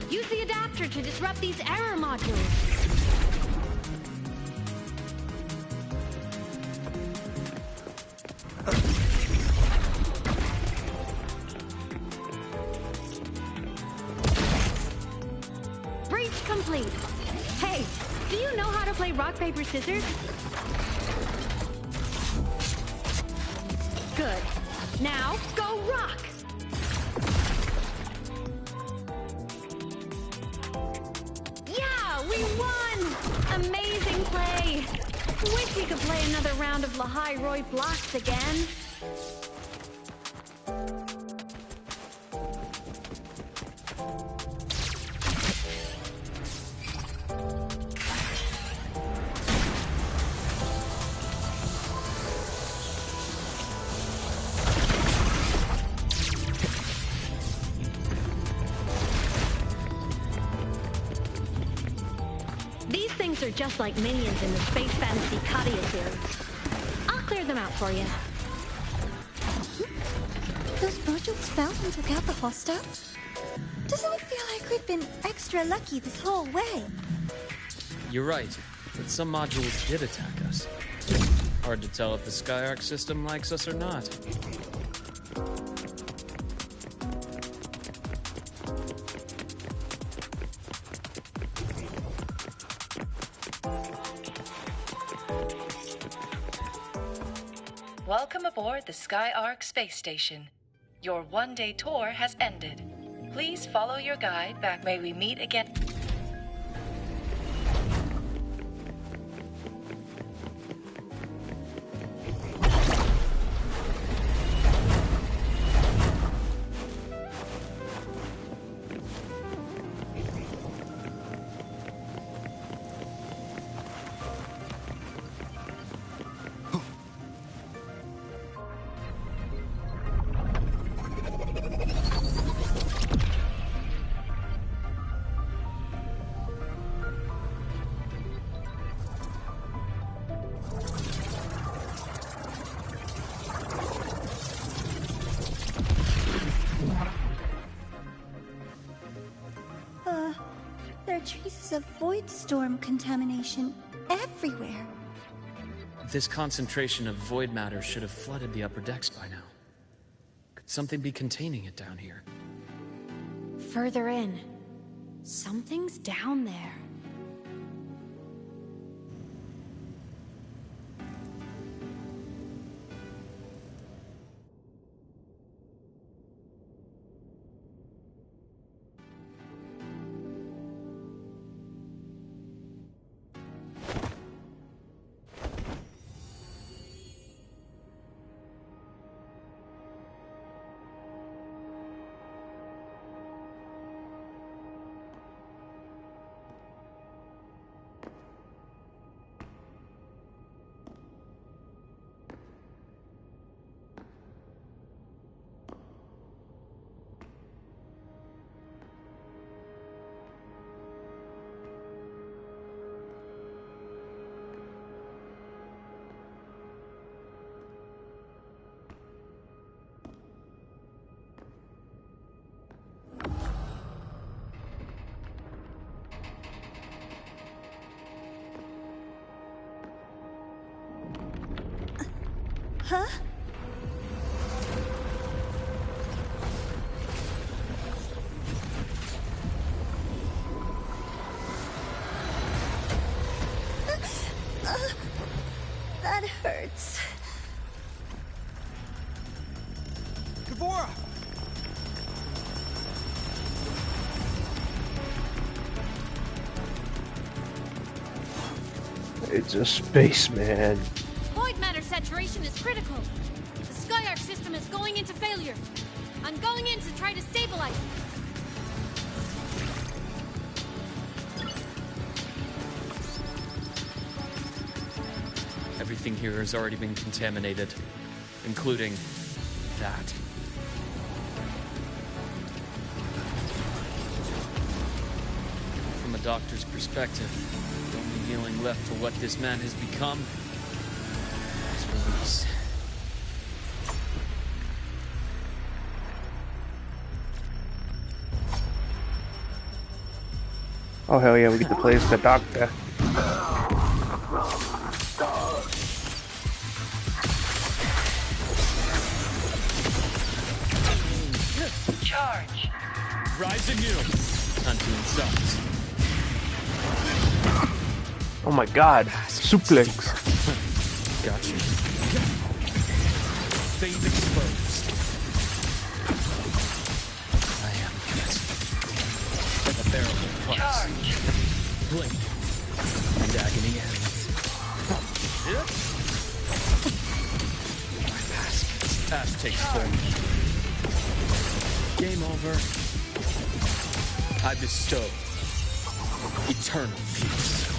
Use the adapter to disrupt these error modules. Breach complete. Hey, do you know how to play rock, paper, scissors? Good. Now, go rock! Yeah, we won! Amazing play! Wish we could play another round of Lahai Roy Blocks again. They're just like minions in the space fantasy Katia series. I'll clear them out for you. Those modules fell and took out the hostiles? Doesn't it feel like we've been extra lucky this whole way? You're right, but some modules did attack us. Hard to tell if the Skyark system likes us or not. Welcome aboard the Skyark space station. Your one-day tour has ended. Please follow your guide back. May we meet again. There are traces of void storm contamination everywhere. This concentration of void matter should have flooded the upper decks by now. Could something be containing it down here? Further in. Something's down there. Huh? That hurts. Devora! It's a spaceman. Void matter saturation is critical. The Skyark system is going into failure. I'm going in to try to stabilize it. Everything here has already been contaminated, including that. From a doctor's perspective, the only healing left for what this man has become is release. Oh hell yeah, we get to play as the doctor. Charge! Rise anew! Hunting sucks. Oh my god, suplex. Gotcha. Phase exposed. I am cut. Like a barrel of parts. Charge! Blink. And agony ends. My past takes form. Game over. I bestow eternal peace.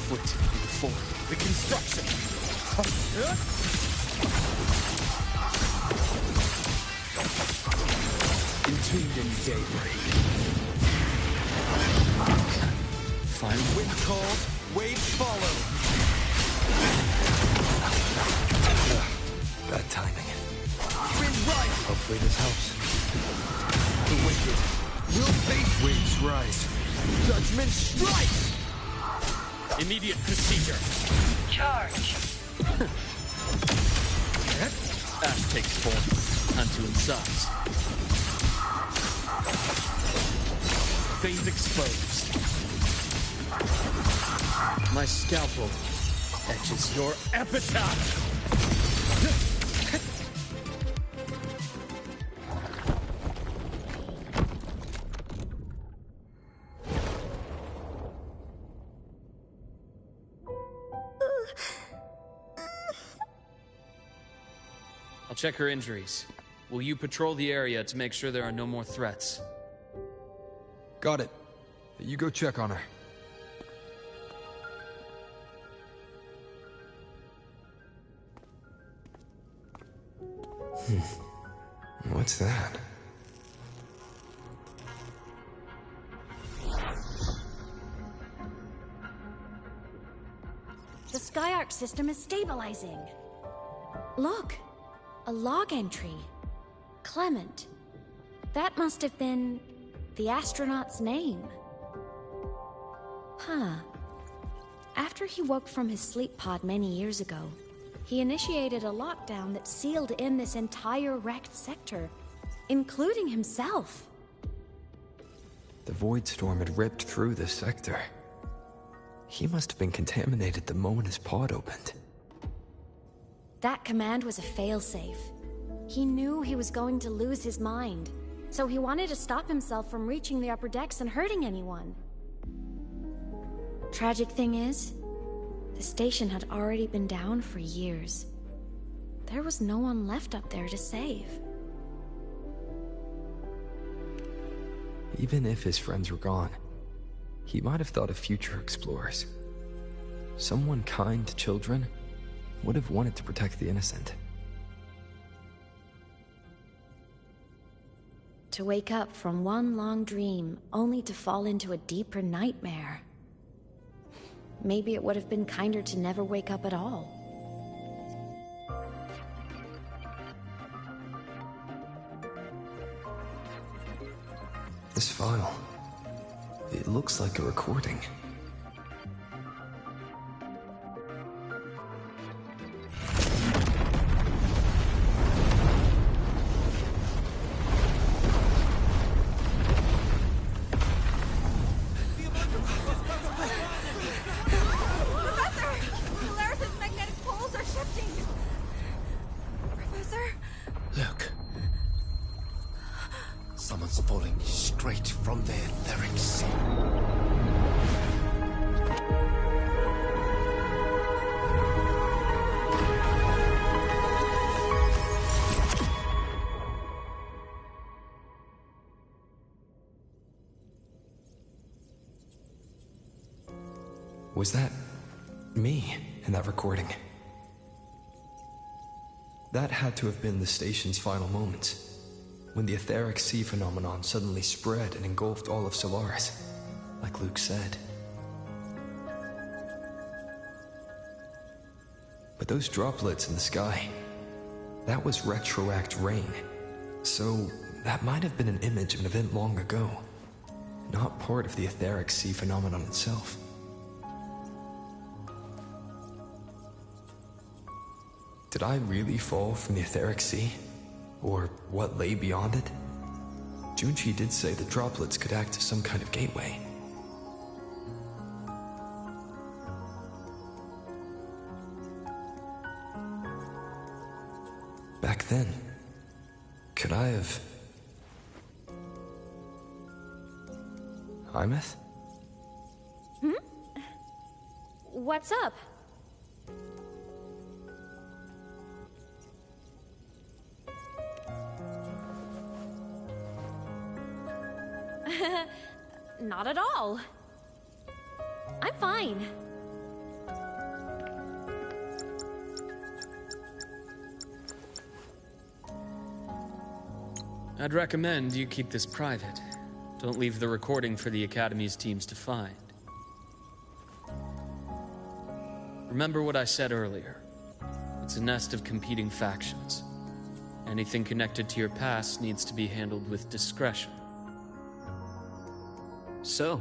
foot in the form. The construction! Entombed in daybreak. Find wind calls, waves follow. Bad timing. Wind rise! Hopefully this helps. The wicked will face Waves rise. judgment strikes! Immediate procedure. Charge. Ash takes form. Unto size. Phase exposed. My scalpel etches your epitaph! I'll check her injuries. Will you patrol the area to make sure there are no more threats? Got it. You go check on her. What's that? The Skyark system is stabilizing. Look, a log entry. Clement. That must have been the astronaut's name. Huh. After he woke from his sleep pod many years ago, he initiated a lockdown that sealed in this entire wrecked sector, including himself. The void storm had ripped through this sector. He must have been contaminated the moment his pod opened. That command was a failsafe. He knew he was going to lose his mind, so he wanted to stop himself from reaching the upper decks and hurting anyone. Tragic thing is, the station had already been down for years. There was no one left up there to save. Even if his friends were gone, he might have thought of future explorers. Someone kind to children would have wanted to protect the innocent. To wake up from one long dream, only to fall into a deeper nightmare. Maybe it would have been kinder to never wake up at all. This file, it looks like a recording. Someone's falling straight from the etheric sea. Was that me in that recording? That had to have been the station's final moments, when the etheric sea phenomenon suddenly spread and engulfed all of Solaris, like Luke said. But those droplets in the sky, that was retroact rain. So that might have been an image of an event long ago, not part of the etheric sea phenomenon itself. Did I really fall from the etheric sea? Or what lay beyond it? Junchi did say the droplets could act as some kind of gateway. Back then, could I have... Imeth? What's up? Not at all. I'm fine. I'd recommend you keep this private. Don't leave the recording for the Academy's teams to find. Remember what I said earlier. It's a nest of competing factions. Anything connected to your past needs to be handled with discretion. So,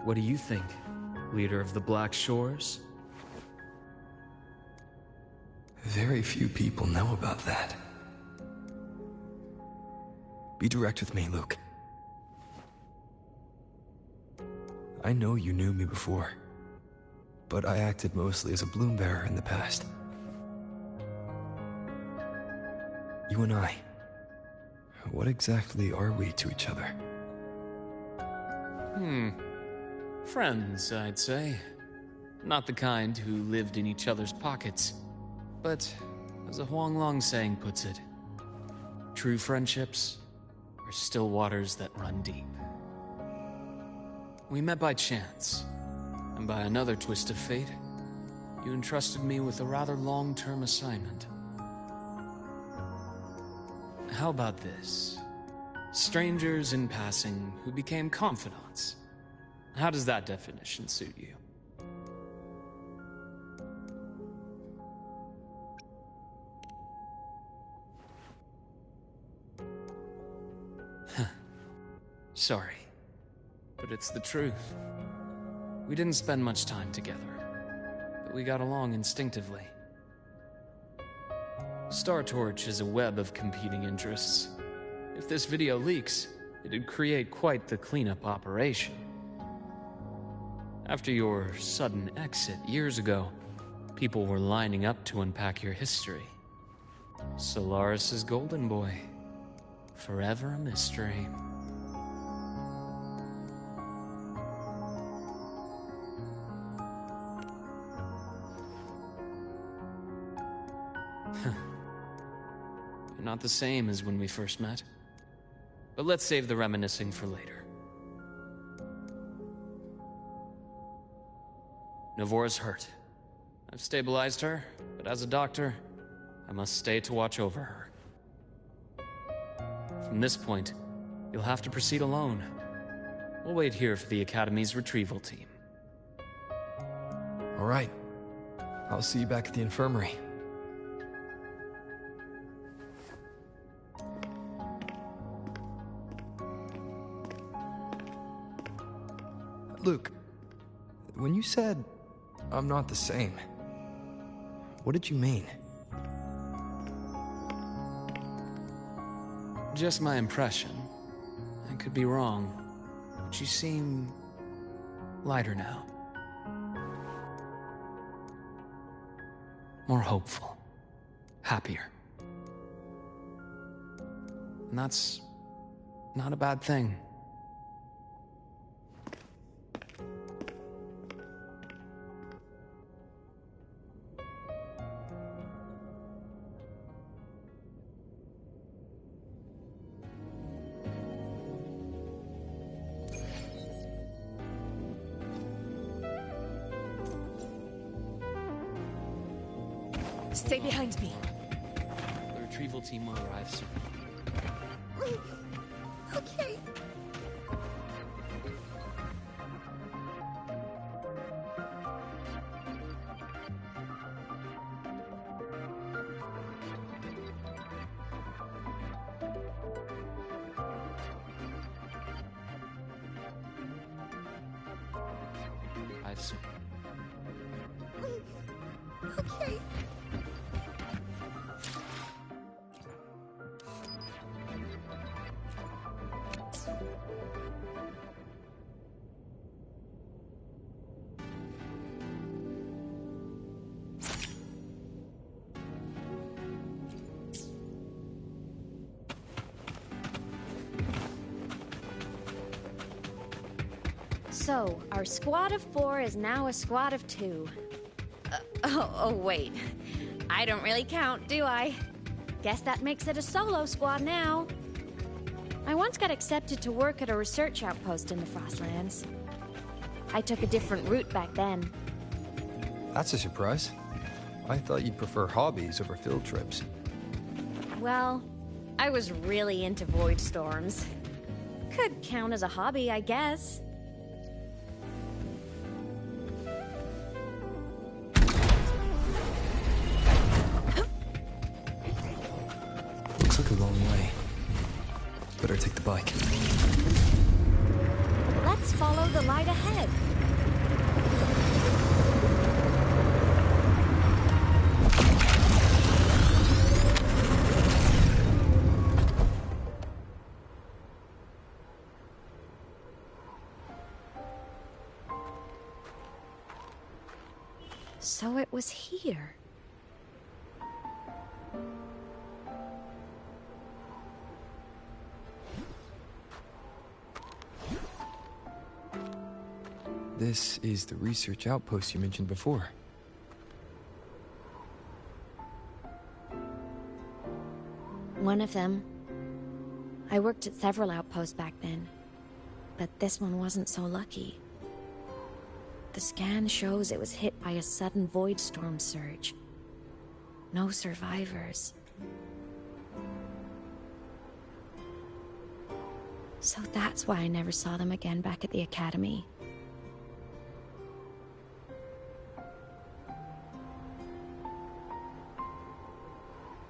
what do you think, leader of the Black Shores? Very few people know about that. Be direct with me, Luke. I know you knew me before, but I acted mostly as a bloom bearer in the past. You and I, what exactly are we to each other? Friends, I'd say. Not the kind who lived in each other's pockets. But, as a Huanglong saying puts it, true friendships are still waters that run deep. We met by chance, and by another twist of fate, you entrusted me with a rather long-term assignment. How about this? Strangers in passing who became confidants. How does that definition suit you? Sorry, but it's the truth. We didn't spend much time together, but we got along instinctively. Star Torch is a web of competing interests. If this video leaks, it'd create quite the cleanup operation. After your sudden exit years ago, people were lining up to unpack your history. Solaris's golden boy. Forever a mystery. You're not the same as when we first met. But let's save the reminiscing for later. Navora's hurt. I've stabilized her, but as a doctor, I must stay to watch over her. From this point, you'll have to proceed alone. We'll wait here for the Academy's retrieval team. All right. I'll see you back at the infirmary. Luke, when you said, I'm not the same, what did you mean? Just my impression. I could be wrong, but you seem lighter now. More hopeful. Happier. And that's not a bad thing. Stay behind me. The retrieval team will arrive soon. Okay. Arrive soon. Okay. So, our squad of 4 is now a squad of 2. Oh, wait. I don't really count, do I? Guess that makes it a solo squad now. I once got accepted to work at a research outpost in the Frostlands. I took a different route back then. That's a surprise. I thought you'd prefer hobbies over field trips. Well, I was really into void storms. Could count as a hobby, I guess. Looks like a long way. Better take the bike. Let's follow the light ahead. So it was here. This is the research outpost you mentioned before. One of them. I worked at several outposts back then, but this one wasn't so lucky. The scan shows it was hit by a sudden void storm surge. No survivors. So that's why I never saw them again back at the academy.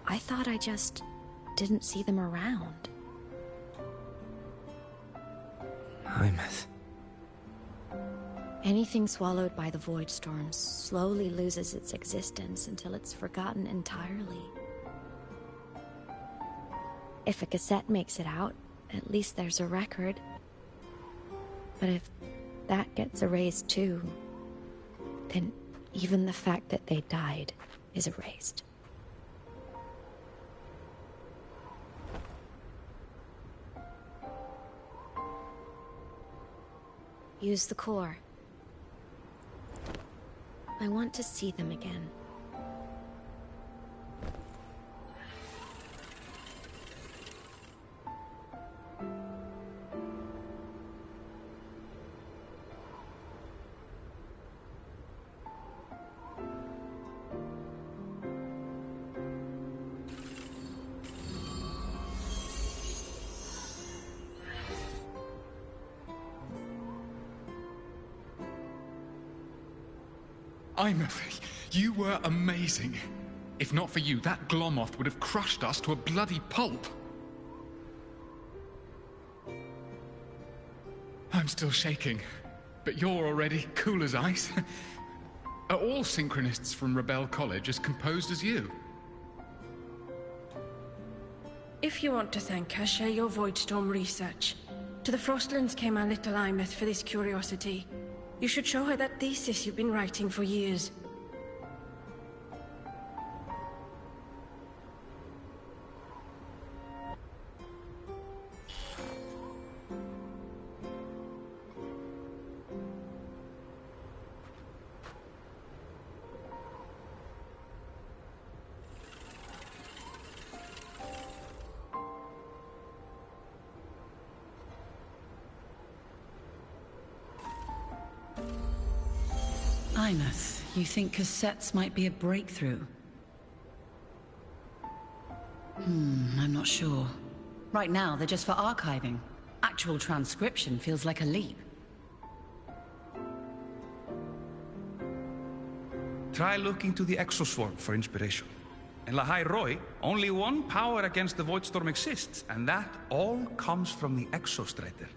I thought I just didn't see them around. Hymuth. Anything swallowed by the void storms slowly loses its existence until it's forgotten entirely. If a cassette makes it out, at least there's a record. But if that gets erased too, then even the fact that they died is erased. Use the core. I want to see them again. Imothy, you were amazing. If not for you, that Glomoth would have crushed us to a bloody pulp. I'm still shaking, but you're already cool as ice. Are all synchronists from Rebel College as composed as you? If you want to thank her, share your Voidstorm research. To the Frostlands came our little Imeth for this curiosity. You should show her that thesis you've been writing for years. Imeth, you think cassettes might be a breakthrough? I'm not sure. Right now, they're just for archiving. Actual transcription feels like a leap. Try looking to the Exoswarm for inspiration. In Lahai Roi, only one power against the Voidstorm exists, and that all comes from the Exostrider.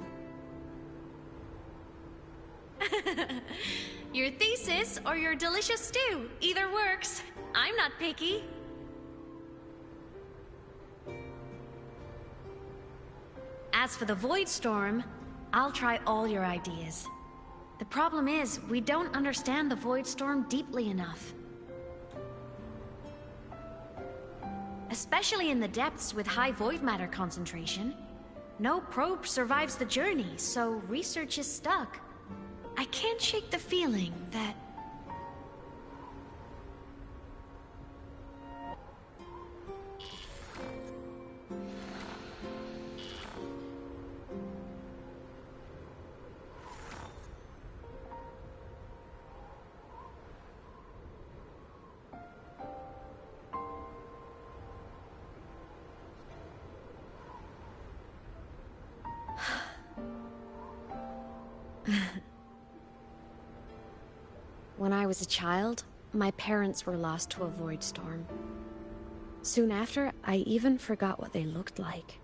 Your thesis or your delicious stew. Either works. I'm not picky. As for the Void Storm, I'll try all your ideas. The problem is, we don't understand the Void Storm deeply enough. Especially in the depths with high void matter concentration. No probe survives the journey, so research is stuck. I can't shake the feeling that... When I was a child, my parents were lost to a void storm. Soon after, I even forgot what they looked like.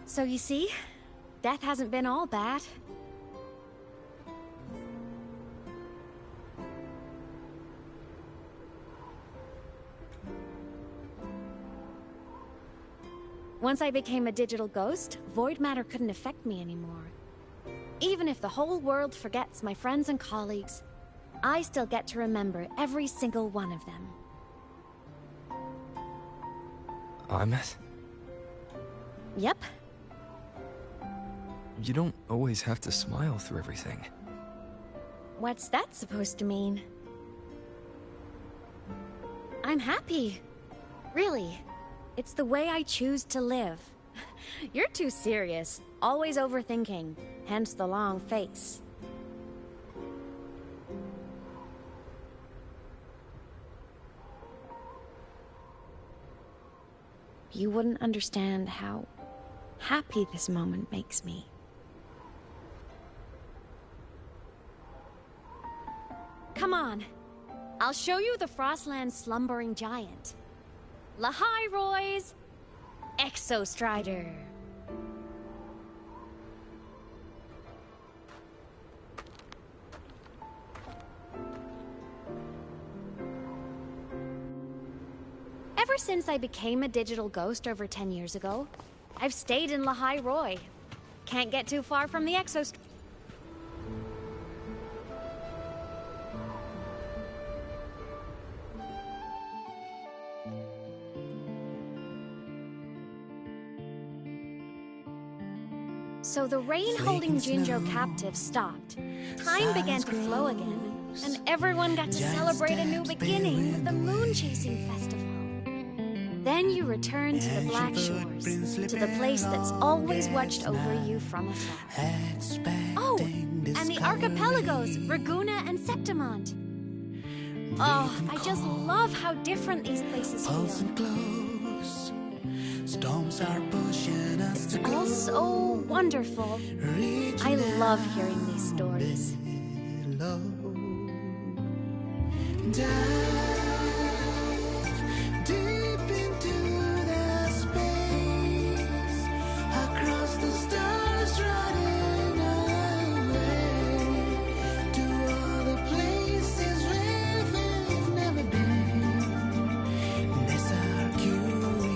So you see, death hasn't been all bad. Once I became a digital ghost, void matter couldn't affect me anymore. Even if the whole world forgets my friends and colleagues, I still get to remember every single one of them. Imeth? Yep. You don't always have to smile through everything. What's that supposed to mean? I'm happy. Really. It's the way I choose to live. You're too serious. Always overthinking. Hence the long face. You wouldn't understand how happy this moment makes me. Come on. I'll show you the Frostland's slumbering giant. Lahai Roy's Exostrider. Ever since I became a digital ghost over 10 years ago, I've stayed in Lahai Roy. Can't get too far from the Exostrider. So the rain holding Jinjo captive stopped. Time began to flow again, and everyone got to celebrate a new beginning with the Moon Chasing Festival. Then you return to the Black Shores, to the place that's always watched over you from afar. Oh, and the archipelagos, Raguna and Septimont. Oh, I just love how different these places feel. Storms are pushing us to go. All so wonderful. I love hearing these stories. Dive deep into the space, across the stars, running away to all the places where we've never been. That's our curiosity.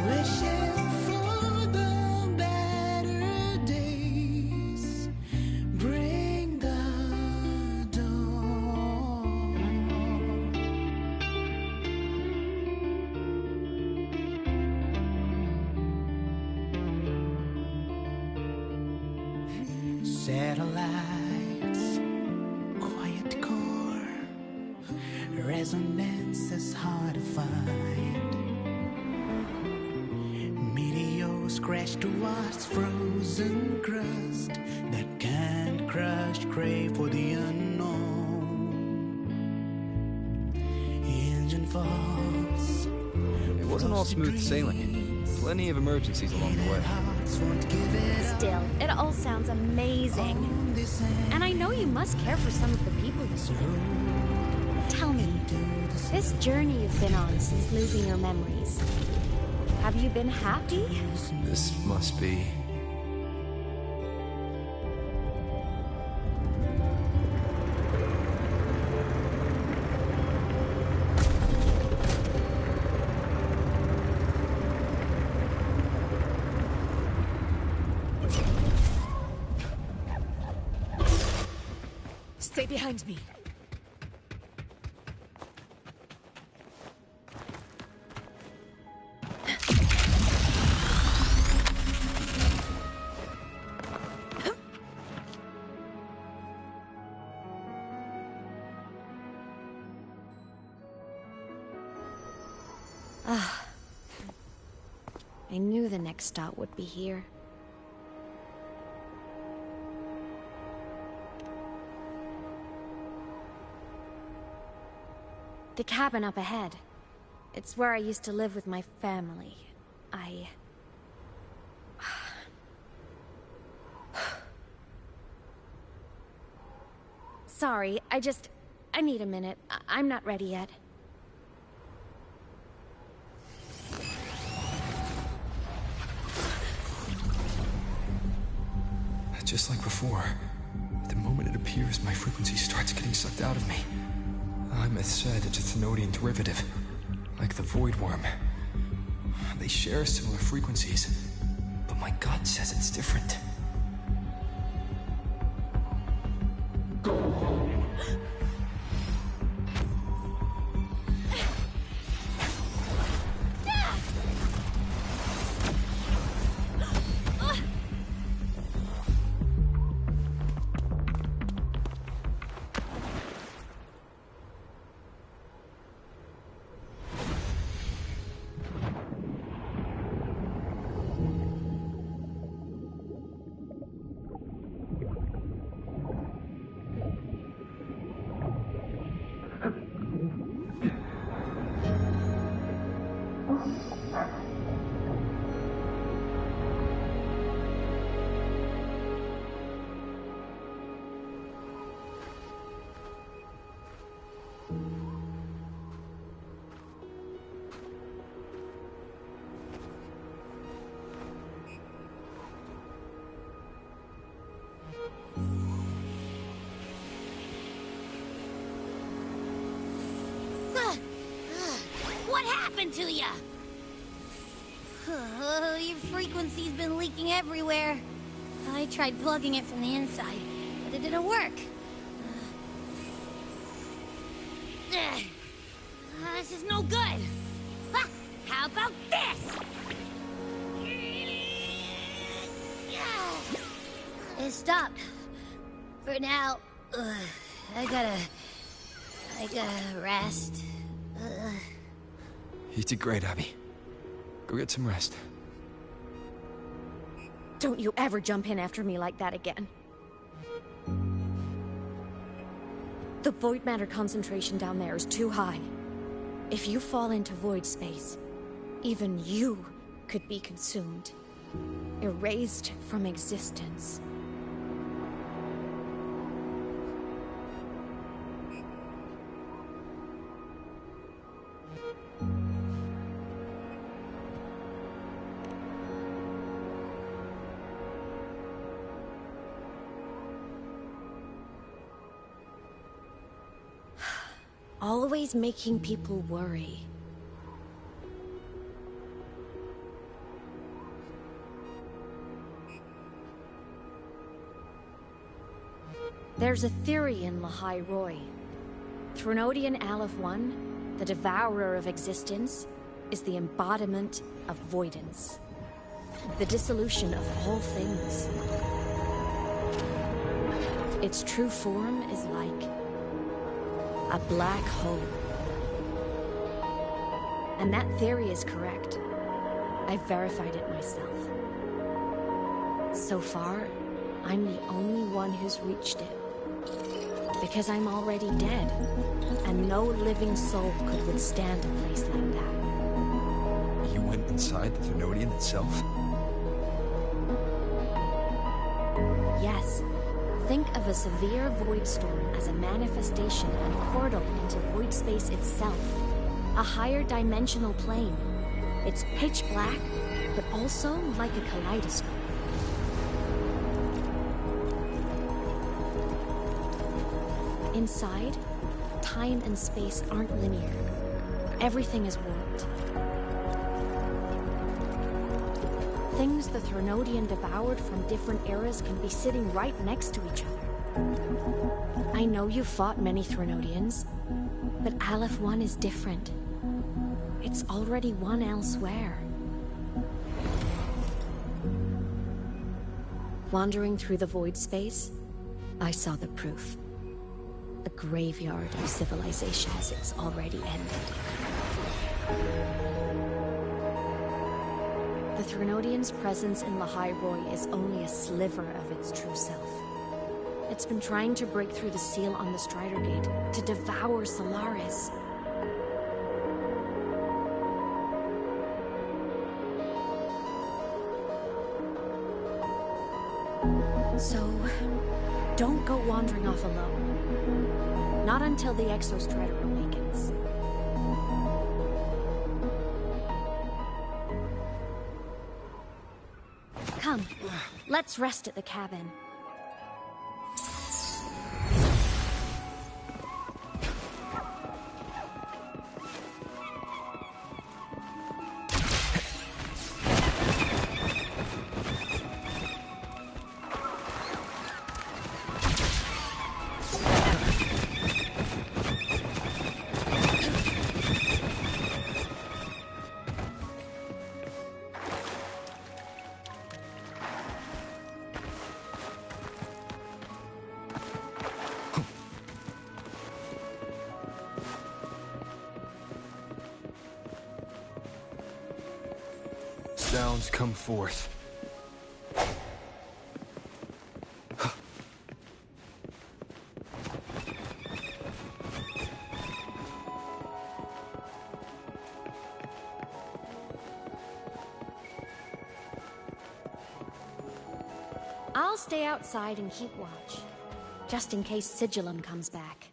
Wishing for the better days. Bring the dawn. Satellites, quiet core, resonance is hard to find. Meteors crash towards frozen crust that can't crush, crave for the unknown. Engine faults. It wasn't all smooth sailing. Plenty of emergencies along the way. Still, it all sounds amazing. And I know you must care for some of the people you serve. Tell me, this journey you've been on since losing your memories, have you been happy? This must be... Stay behind me. Ah, I knew the next stop would be here. The cabin up ahead. It's where I used to live with my family. Sorry, I need a minute. I'm not ready yet. Just like before, the moment it appears, my frequency starts getting sucked out of me. Imeth said it's a Thenodian derivative, like the Void Worm. They share similar frequencies, but my gut says it's different. What happened to ya? Your frequency's been leaking everywhere. I tried plugging it from the inside, but it didn't work. This is no good. How about this? It stopped. For now. I gotta rest. You did great, Abby. Go get some rest. Don't you ever jump in after me like that again. The void matter concentration down there is too high. If you fall into void space, even you could be consumed. Erased from existence. Always making people worry. There's a theory in Lahai Roy. Threnodian Aleph 1, the devourer of existence, is the embodiment of voidance. The dissolution of all things. Its true form is like a black hole. And that theory is correct. I've verified it myself. So far, I'm the only one who's reached it. Because I'm already dead, and no living soul could withstand a place like that. You went inside the Thenodian itself? Yes. Think of a severe void storm as a manifestation and portal into void space itself. A higher dimensional plane. It's pitch black, but also like a kaleidoscope. Inside, time and space aren't linear. Everything is warped. Things the Threnodian devoured from different eras can be sitting right next to each other. I know you fought many Threnodians, but Aleph 1 is different. It's already one elsewhere. Wandering through the void space, I saw the proof. A graveyard of civilizations it's already ended. The Threnodian's presence in Lahai Roy is only a sliver of its true self. It's been trying to break through the seal on the Strider Gate to devour Solaris. So, don't go wandering off alone. Not until the Exostrider awakens. Come, let's rest at the cabin. Sounds come forth. I'll stay outside and keep watch, just in case Sigillum comes back.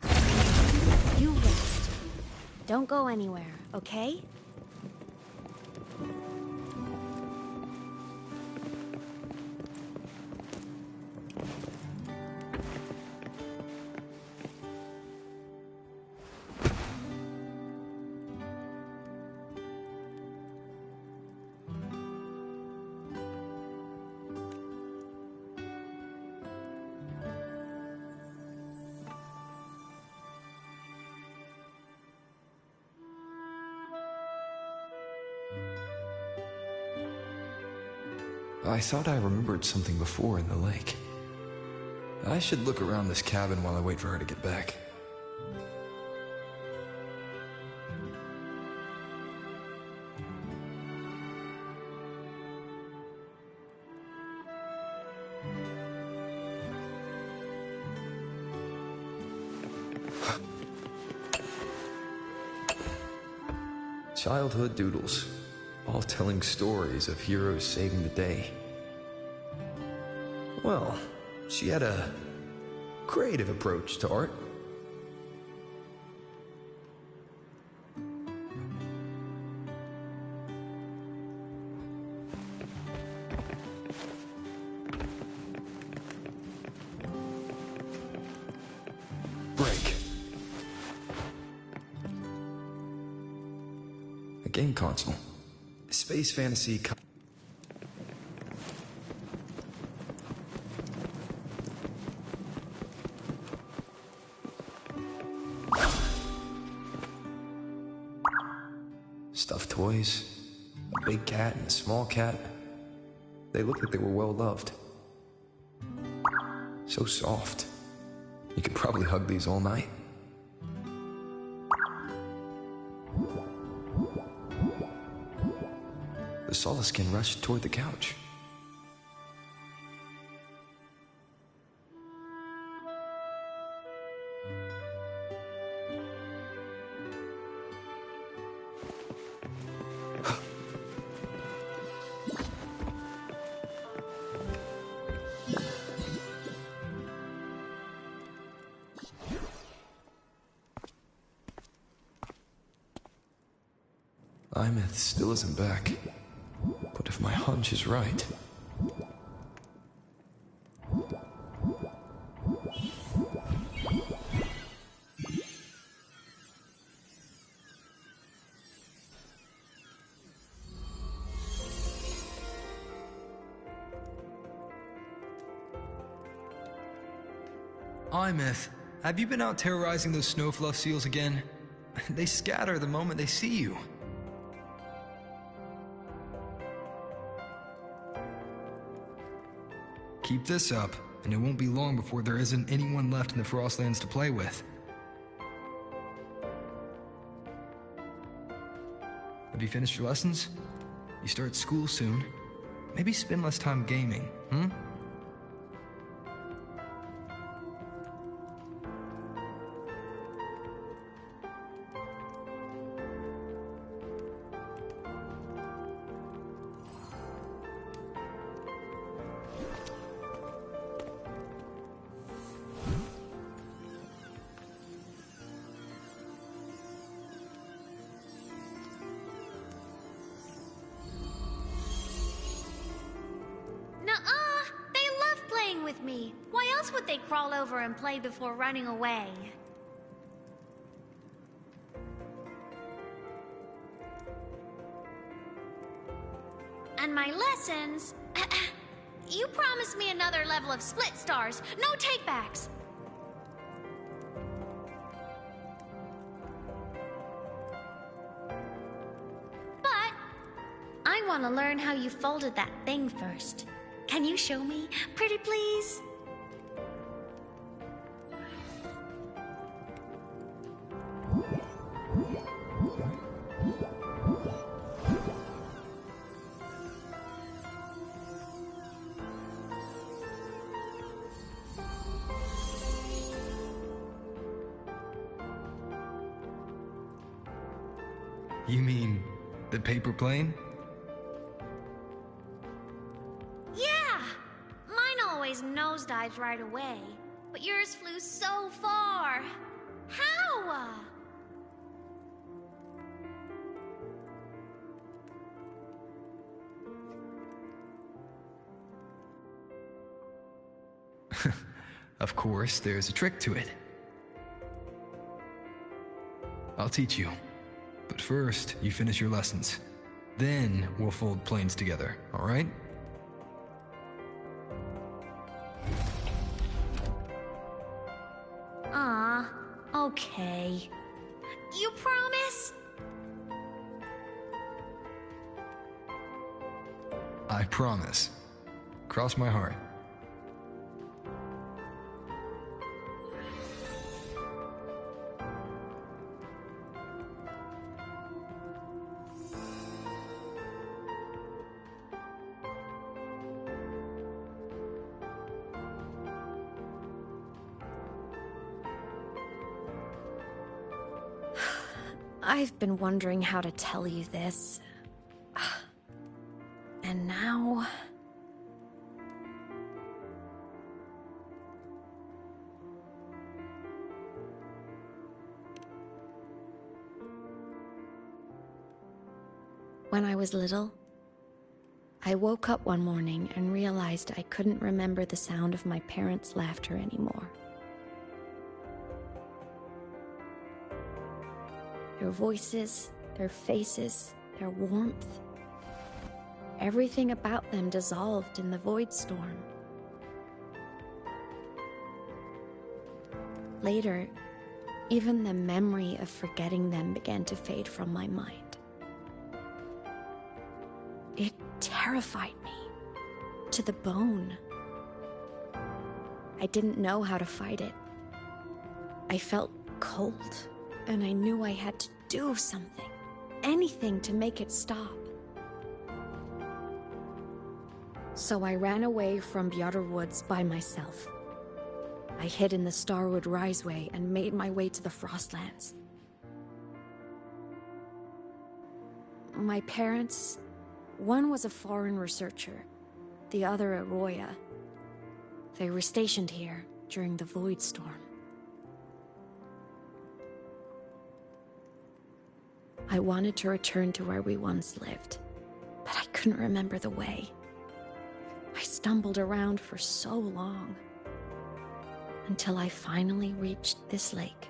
You rest. Don't go anywhere, okay? I thought I remembered something before in the lake. I should look around this cabin while I wait for her to get back. Childhood doodles, all telling stories of heroes saving the day. Well, she had a creative approach to art. Break. A game console. Space fantasy. Stuffed toys, a big cat and a small cat. They looked like they were well loved. So soft. You could probably hug these all night. The Solaskin rushed toward the couch. Imeth still isn't back. But if my hunch is right... Imeth, have you been out terrorizing those snowfluff seals again? They scatter the moment they see you. Keep this up, and it won't be long before there isn't anyone left in the Frostlands to play with. Have you finished your lessons? You start school soon. Maybe spend less time gaming, hmm? with me. Why else would they crawl over and play before running away? And my lessons... You promised me another level of split stars. No takebacks. But I want to learn how you folded that thing first. Can you show me, pretty please? You mean the paper plane? Yeah! Mine always nosedives right away, but yours flew so far. How? Of course, there's a trick to it. I'll teach you. But first, you finish your lessons. Then we'll fold planes together, all right? Okay. You promise? I promise. Cross my heart. I've been wondering how to tell you this. And now... When I was little, I woke up one morning and realized I couldn't remember the sound of my parents' laughter anymore. Their voices, their faces, their warmth. Everything about them dissolved in the void storm. Later, even the memory of forgetting them began to fade from my mind. It terrified me to the bone. I didn't know how to fight it. I felt cold, and I knew I had to do something, anything to make it stop. So I ran away from the Outer Woods by myself. I hid in the Starwood Riseway and made my way to the Frostlands. My parents, one was a foreign researcher, the other a Roya. They were stationed here during the Void Storm. I wanted to return to where we once lived, but I couldn't remember the way. I stumbled around for so long, until I finally reached this lake.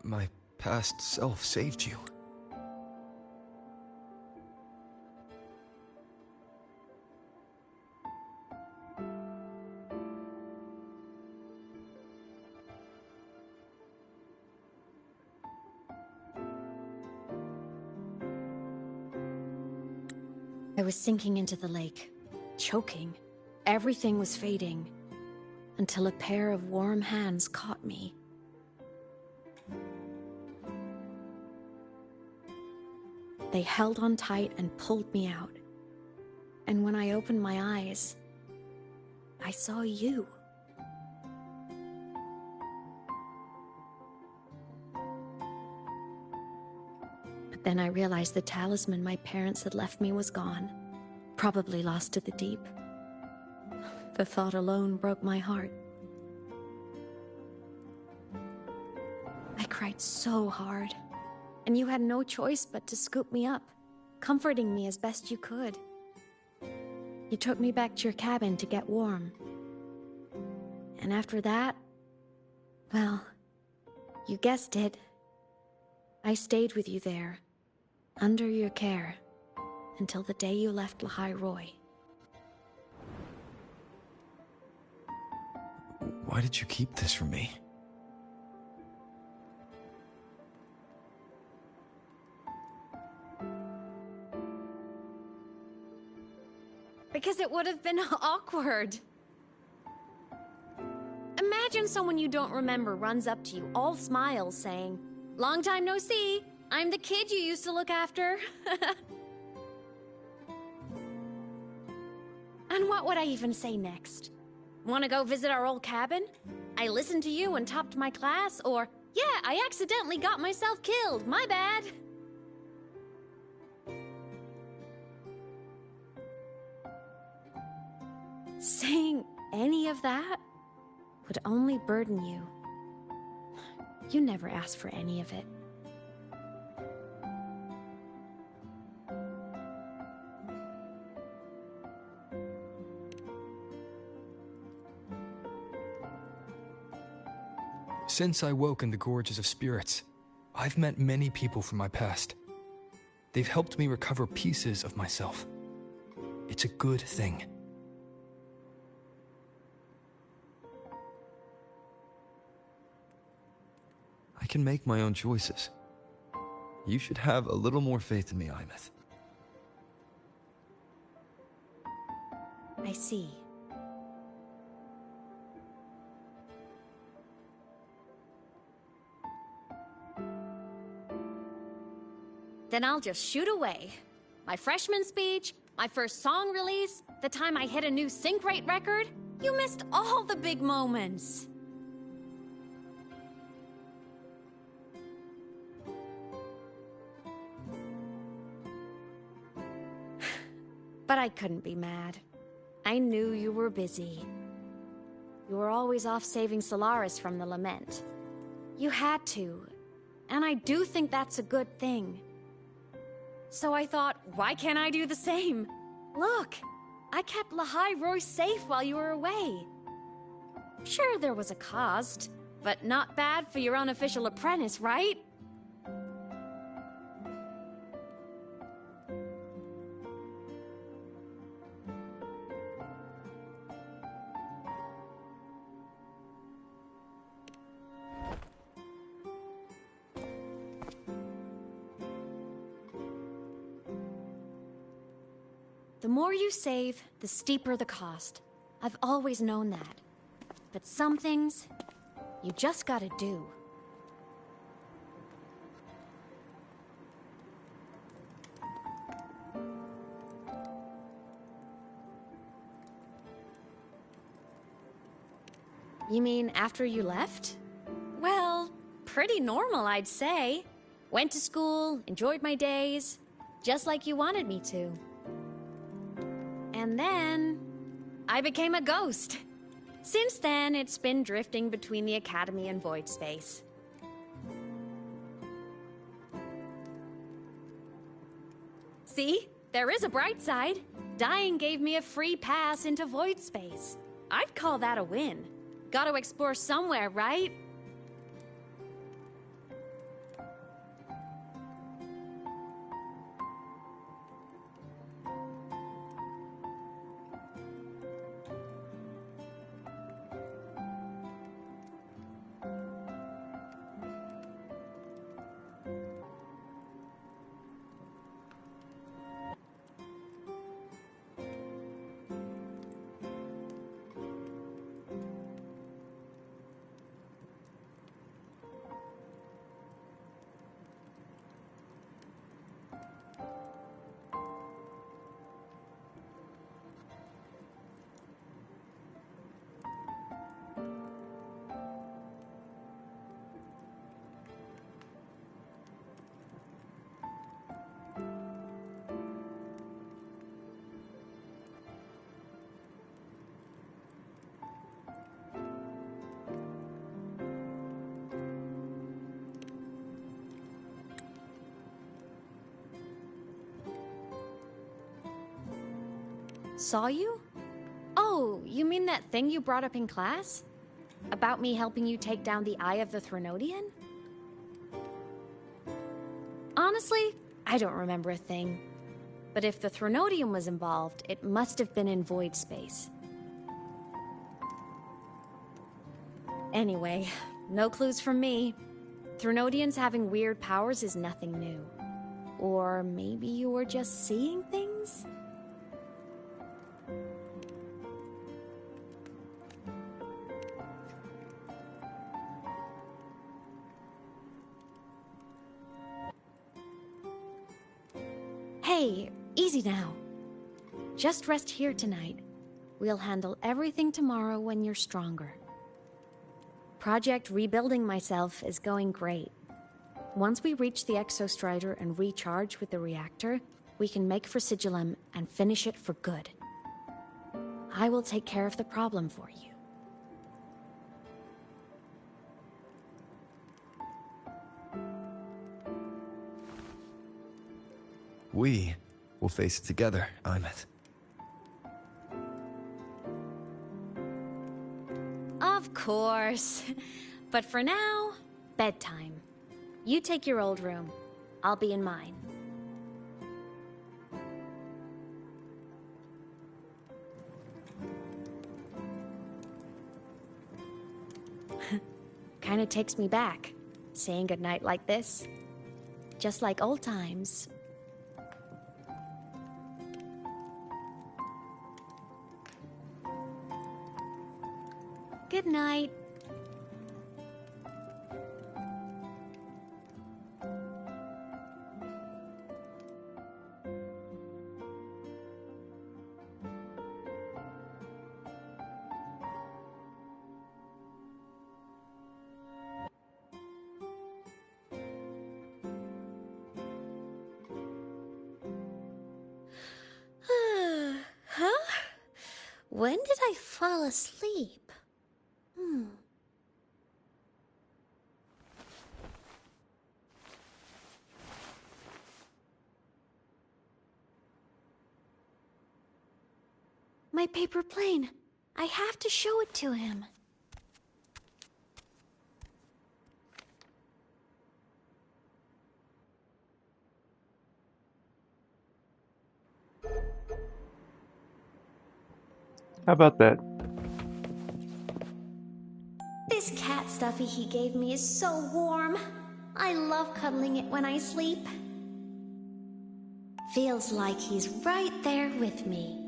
my past self saved you. I was sinking into the lake, choking. Everything was fading, until a pair of warm hands caught me. They held on tight and pulled me out. And when I opened my eyes, I saw you. But then I realized the talisman my parents had left me was gone, probably lost to the deep. The thought alone broke my heart. I cried so hard, and you had no choice but to scoop me up, comforting me as best you could. You took me back to your cabin to get warm. And after that, well, you guessed it. I stayed with you there, under your care, until the day you left Lahai Roy. Why did you keep this from me? Because it would have been awkward. Imagine someone you don't remember runs up to you, all smiles, saying, "Long time no see. I'm the kid you used to look after." And what would I even say next? Want to go visit our old cabin? I listened to you and topped my class, or, "Yeah, I accidentally got myself killed. My bad." Saying any of that would only burden you. You never asked for any of it. Since I woke in the Gorges of Spirits, I've met many people from my past. They've helped me recover pieces of myself. It's a good thing. I can make my own choices. You should have a little more faith in me, Imeth. I see. Then I'll just shoot away. My freshman speech, my first song release, the time I hit a new sync rate record. You missed all the big moments. But I couldn't be mad. I knew you were busy. You were always off saving Solaris from the lament. You had to, and I do think that's a good thing. So I thought, why can't I do the same? Look, I kept Lahai Roy safe while you were away. Sure, there was a cost, but not bad for your unofficial apprentice, right? The more you save, the steeper the cost. I've always known that. But some things, you just gotta do. You mean after you left? Well, pretty normal, I'd say. Went to school, enjoyed my days, just like you wanted me to. And then, I became a ghost. Since then, it's been drifting between the Academy and Void Space. See? There is a bright side. Dying gave me a free pass into Void Space. I'd call that a win. Gotta explore somewhere, right? Saw you? Oh, you mean that thing you brought up in class? About me helping you take down the Eye of the Threnodian? Honestly, I don't remember a thing. But if the Threnodian was involved, it must have been in void space. Anyway, no clues from me. Threnodians having weird powers is nothing new. Or maybe you were just seeing things? Hey, easy now. Just rest here tonight. We'll handle everything tomorrow when you're stronger. Project Rebuilding Myself is going great. Once we reach the Exostrider and recharge with the reactor, we can make for Sigillum and finish it for good. I will take care of the problem for you. We will face it together, Imet. Of course. But for now, bedtime. You take your old room. I'll be in mine. Kinda takes me back, saying goodnight like this. Just like old times. Good night. Huh? When did I fall asleep? My paper plane. I have to show it to him. How about that? This cat stuffy he gave me is so warm. I love cuddling it when I sleep. Feels like he's right there with me.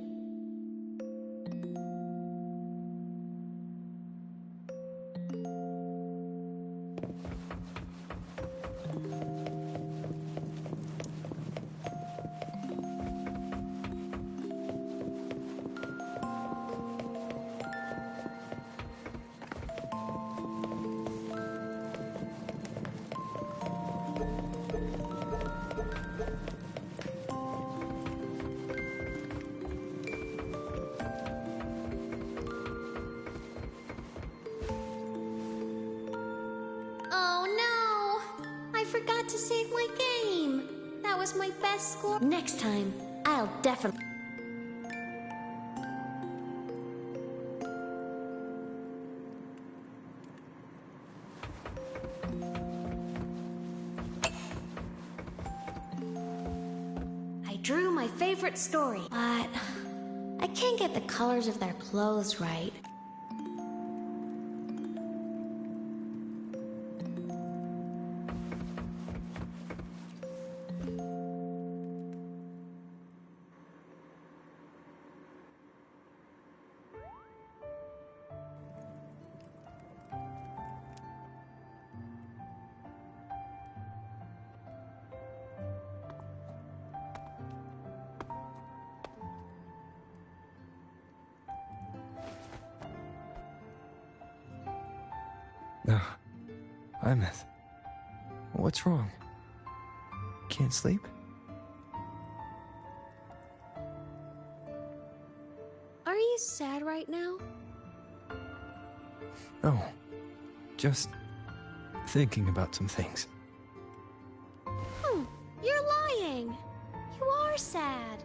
Forgot to save my game. That was my best score. Next time, I'll definitely... I drew my favorite story, but I can't get the colors of their clothes right. No. Imet. What's wrong? Can't sleep? Are you sad right now? No. Just thinking about some things. You're lying. You are sad.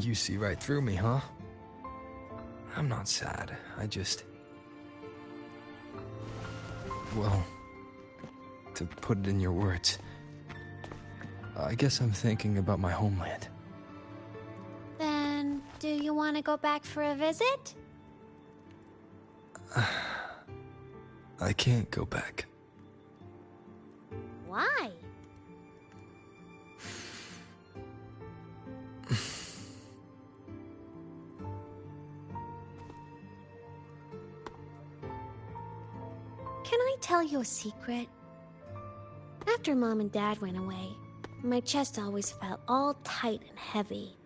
You see right through me, huh? I'm not sad. I just... Well, to put it in your words, I guess I'm thinking about my homeland. Then, do you want to go back for a visit? I can't go back. Why? Can I tell you a secret? After Mom and Dad went away, my chest always felt all tight and heavy.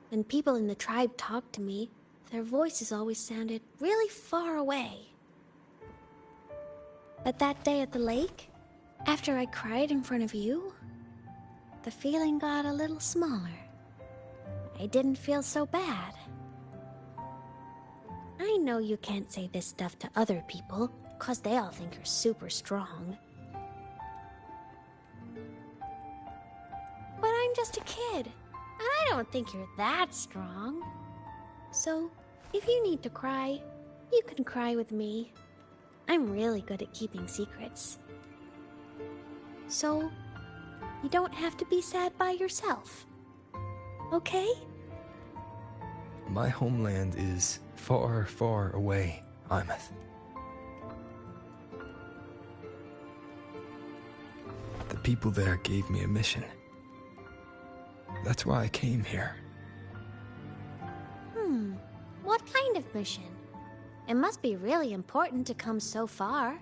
When people in the tribe talked to me, their voices always sounded really far away. But that day at the lake, after I cried in front of you, the feeling got a little smaller. I didn't feel so bad. I know you can't say this stuff to other people, 'cause they all think you're super strong. But I'm just a kid, and I don't think you're that strong. So, if you need to cry, you can cry with me. I'm really good at keeping secrets. So, you don't have to be sad by yourself. Okay? My homeland is far, far away, Imeth. The people there gave me a mission. That's why I came here. What kind of mission? It must be really important to come so far.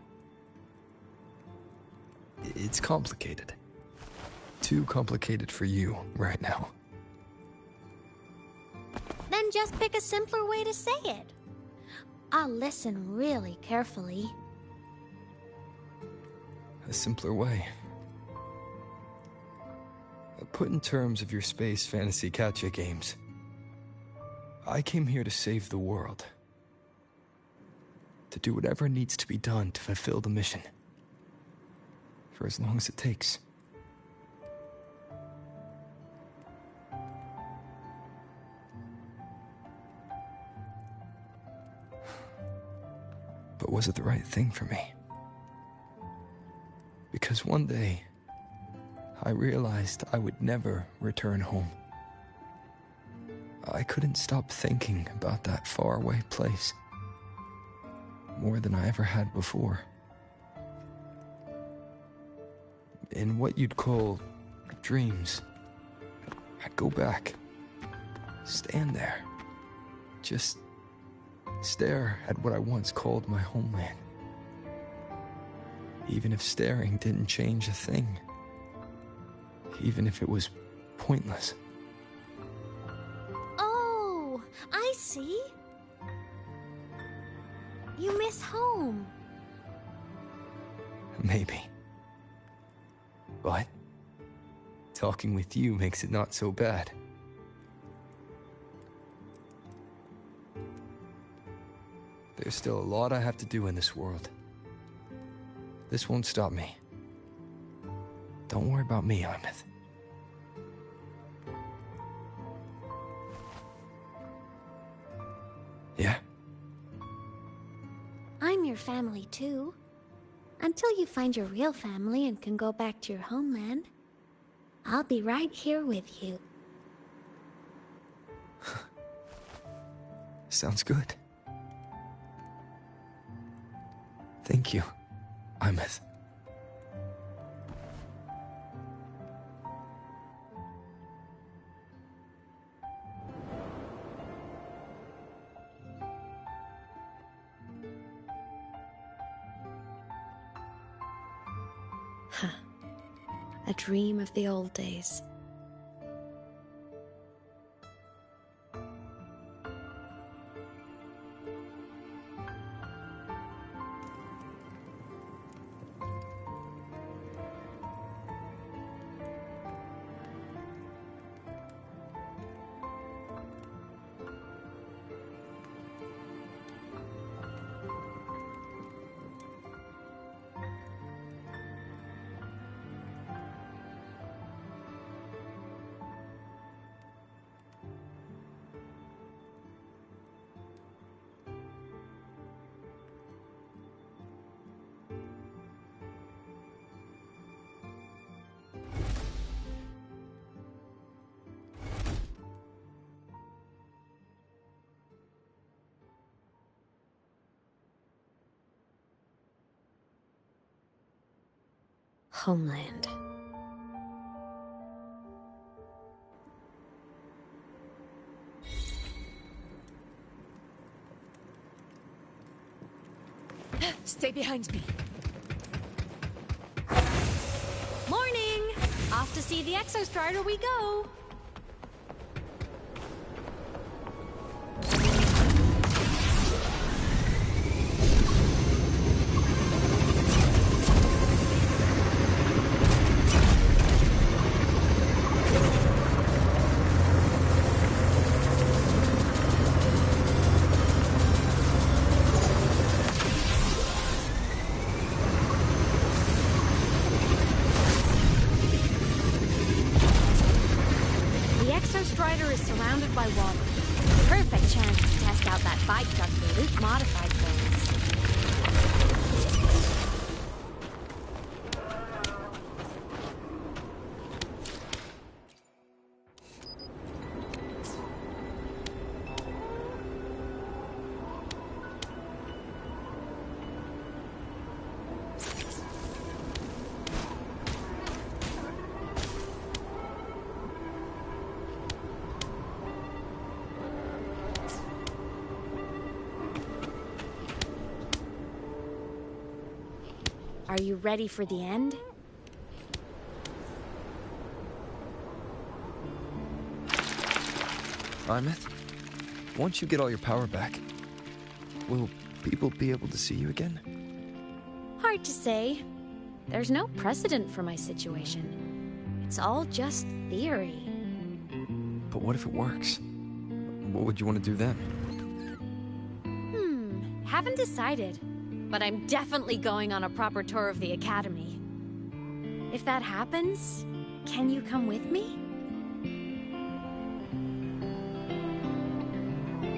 It's complicated. Too complicated for you right now. Then just pick a simpler way to say it. I'll listen really carefully. A simpler way. Put in terms of your space fantasy gacha games. I came here to save the world. To do whatever needs to be done to fulfill the mission. For as long as it takes. But was it the right thing for me? Because one day, I realized I would never return home. I couldn't stop thinking about that faraway place. More than I ever had before. In what you'd call dreams, I'd go back, stand there, just stare at what I once called my homeland. Even if staring didn't change a thing. Even if it was pointless. Oh, I see. You miss home. Maybe. But talking with you makes it not so bad. There's still a lot I have to do in this world. This won't stop me. Don't worry about me, Imeth. Yeah? I'm your family too. Until you find your real family and can go back to your homeland, I'll be right here with you. Sounds good. Thank you, Imeth. A dream of the old days. homeland. Stay behind me. Morning! Off to see the Exostrider we go! Exostrider is surrounded by water. Perfect chance to test out that bike truck the Luke modified for us. Are you ready for the end? Imeth, once you get all your power back, will people be able to see you again? Hard to say. There's no precedent for my situation. It's all just theory. But what if it works? What would you want to do then? Haven't decided. But I'm definitely going on a proper tour of the Academy. If that happens, can you come with me?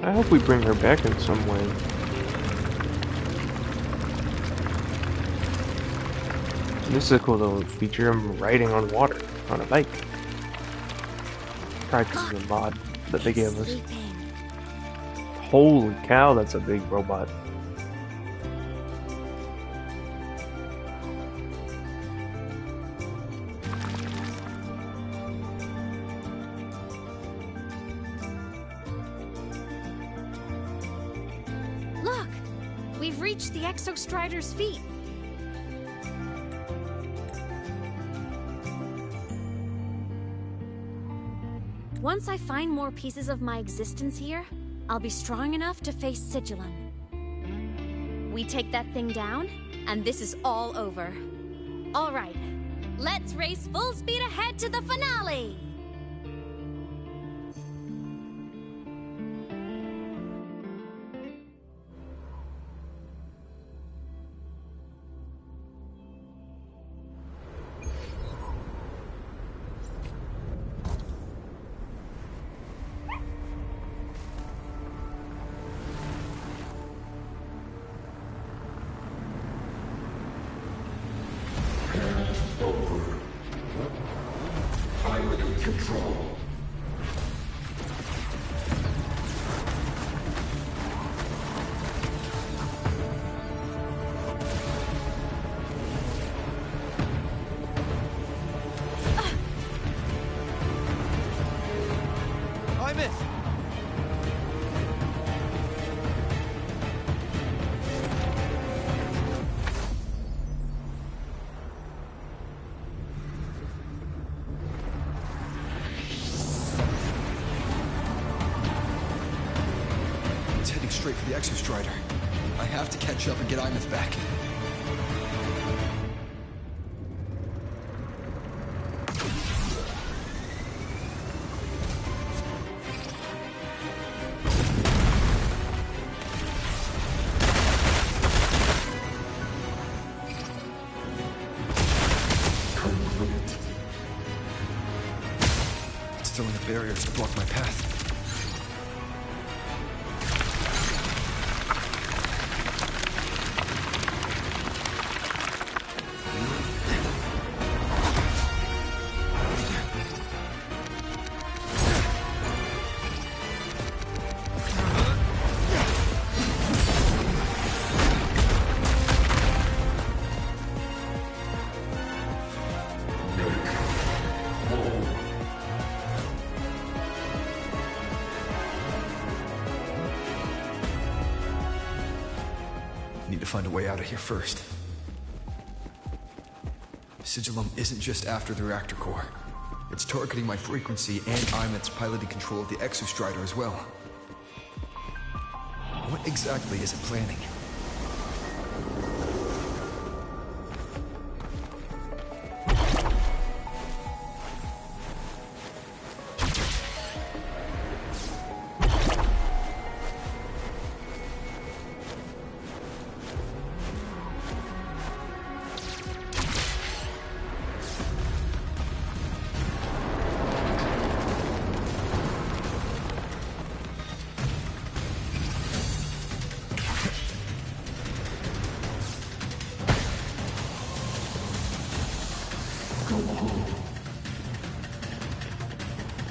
I hope we bring her back in some way. This is a cool little feature. I'm riding on water on a bike. Probably because of the mod that they gave us. Holy cow, that's a big robot. We've reached the Exostrider's feet. Once I find more pieces of my existence here, I'll be strong enough to face Sigilum. We take that thing down, and this is all over. All right, let's race full speed ahead to the finale! Straight for the Exostrider. I have to catch up and get Imeth back. It's throwing up barriers to block my path. find a way out of here first. Sigillum isn't just after the reactor core. It's targeting my frequency and Imet's piloting control of the Exostrider as well. What exactly is it planning?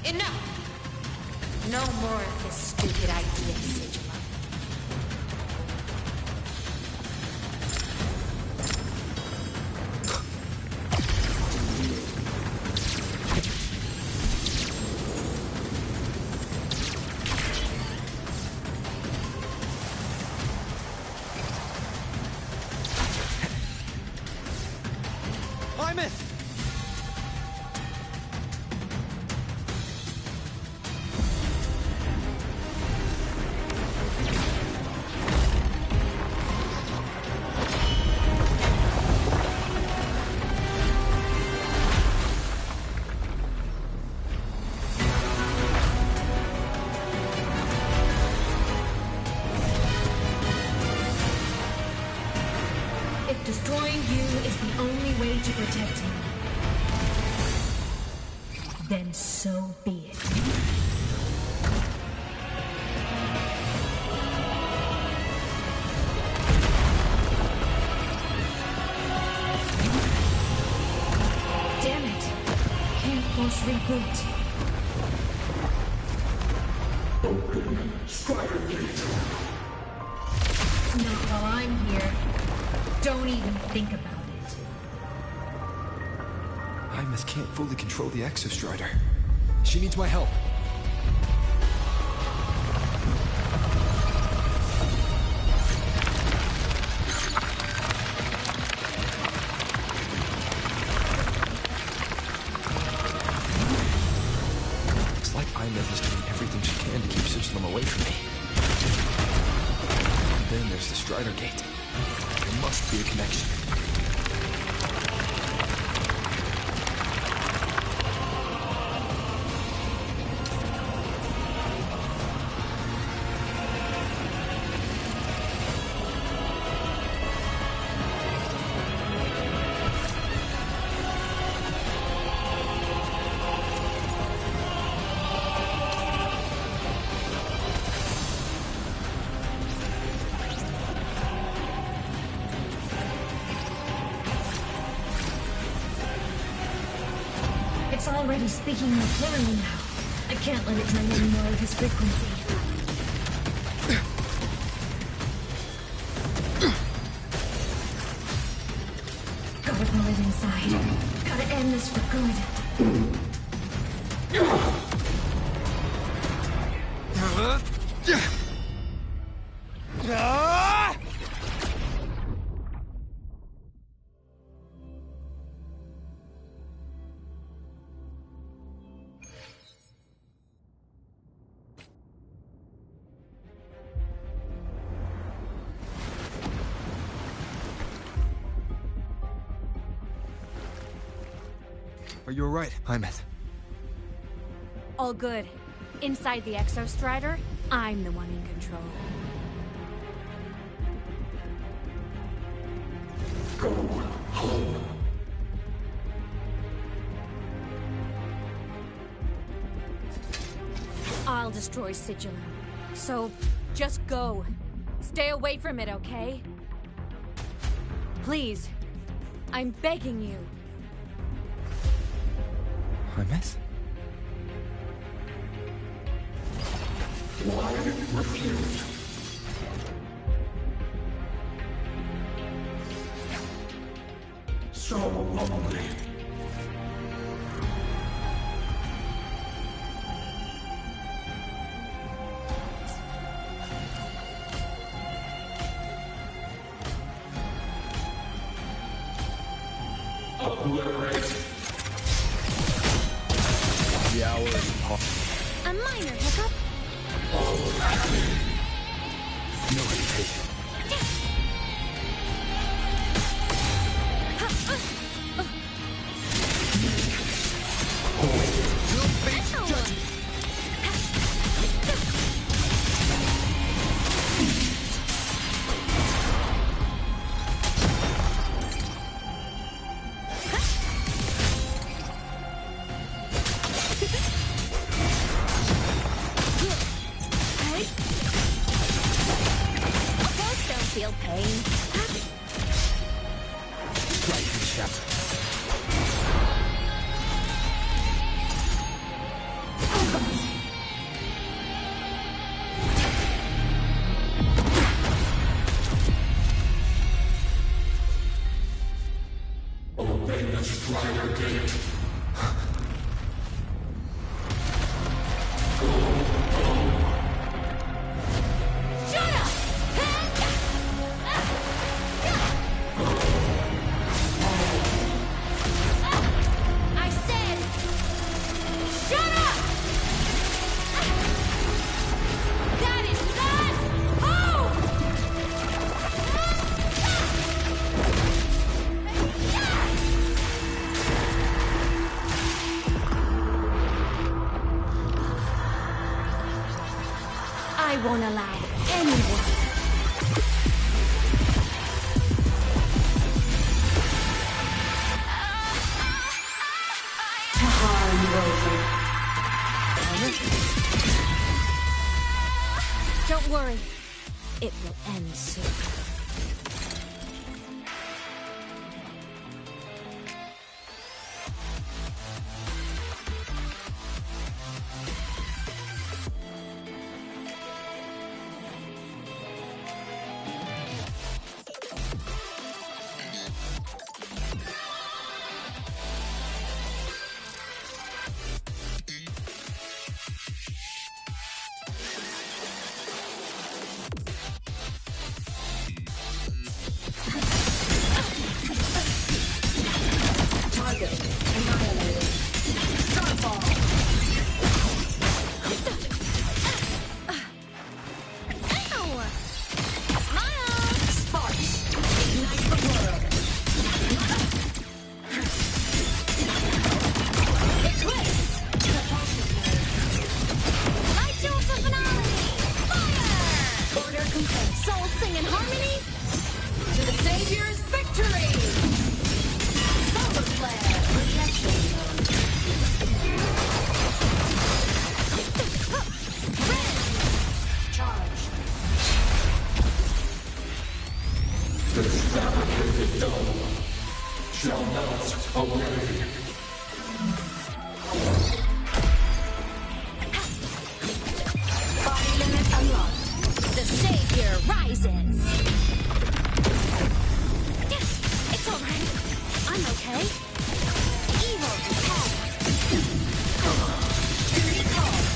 Enough! No more of this stupid idea, Sigillum. Imeth! If destroying you is the only way to protect him, then so be it. Damn it! Can't force reboot. Open Strider Gate. Not while I'm here. Don't even think about it. Imeth can't fully control the Exostrider. She needs my help. Looks like Imeth is doing everything she can to keep Sigillum away from me. And then there's the Strider Gate. There must be a connection. It's already speaking more clearly now. I can't let it drain any more of his frequency. Gotta pull it inside. Gotta end this for good. Are you alright, Imeth? All good. Inside the Exostrider, I'm the one in control. Go home. I'll destroy Sigillum. So, just go. Stay away from it, okay? Please. I'm begging you. Imeth? Why refused? So lonely. Obliterate. The hour is upon. A minor hiccup. No hesitation. You'll face judgment. Feel pain. Lightning shatter. Obey the Strider Gate. I won't allow anyone. To harm Rover. Don't worry. It will end soon. Shall melt away. Body limit unlocked. The Savior rises. It's alright. I'm okay. Evil repelled. Duty called.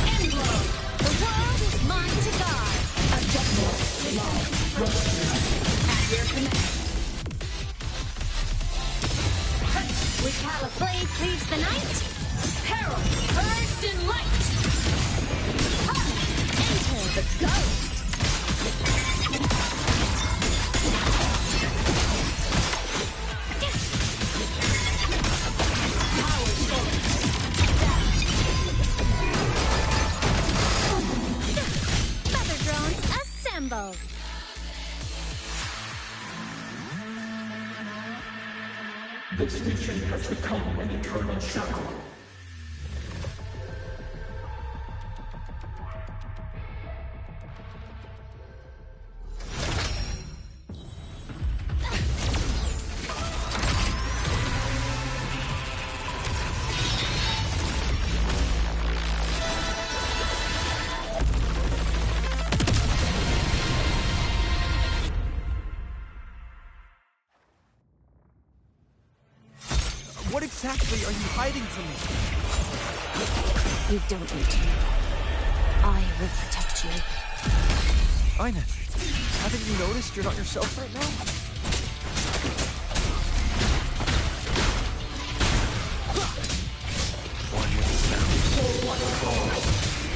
Emblem. The world is mine to guard. Objective lost. At your command. Recalibrate leads the night. Herald, purged in light. Enter the ghost. Power source. Feather drones assemble. This mission has become an eternal shackle. What exactly are you hiding from me? You don't need to know. I will protect you. Ina, haven't you noticed you're not yourself right now?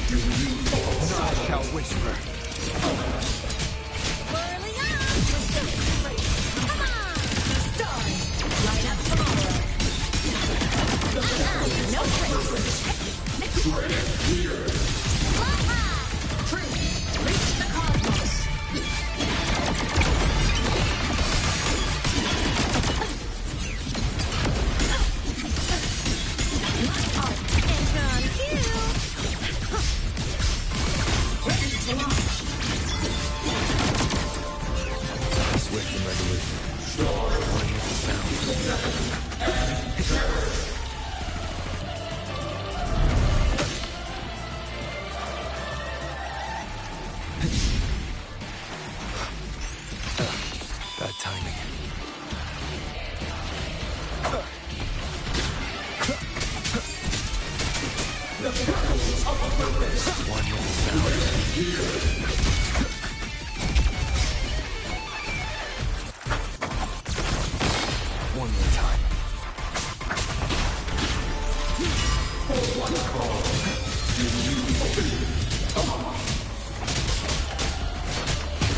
I shall whisper. Whirling up! Come on! Stars, light up tomorrow. No place. Fly high! Truth, reach the cosmos. My art is on cue. Ready to launch. Swift and resolute. Playing with the sound. Bad timing. One with the sound. One more time.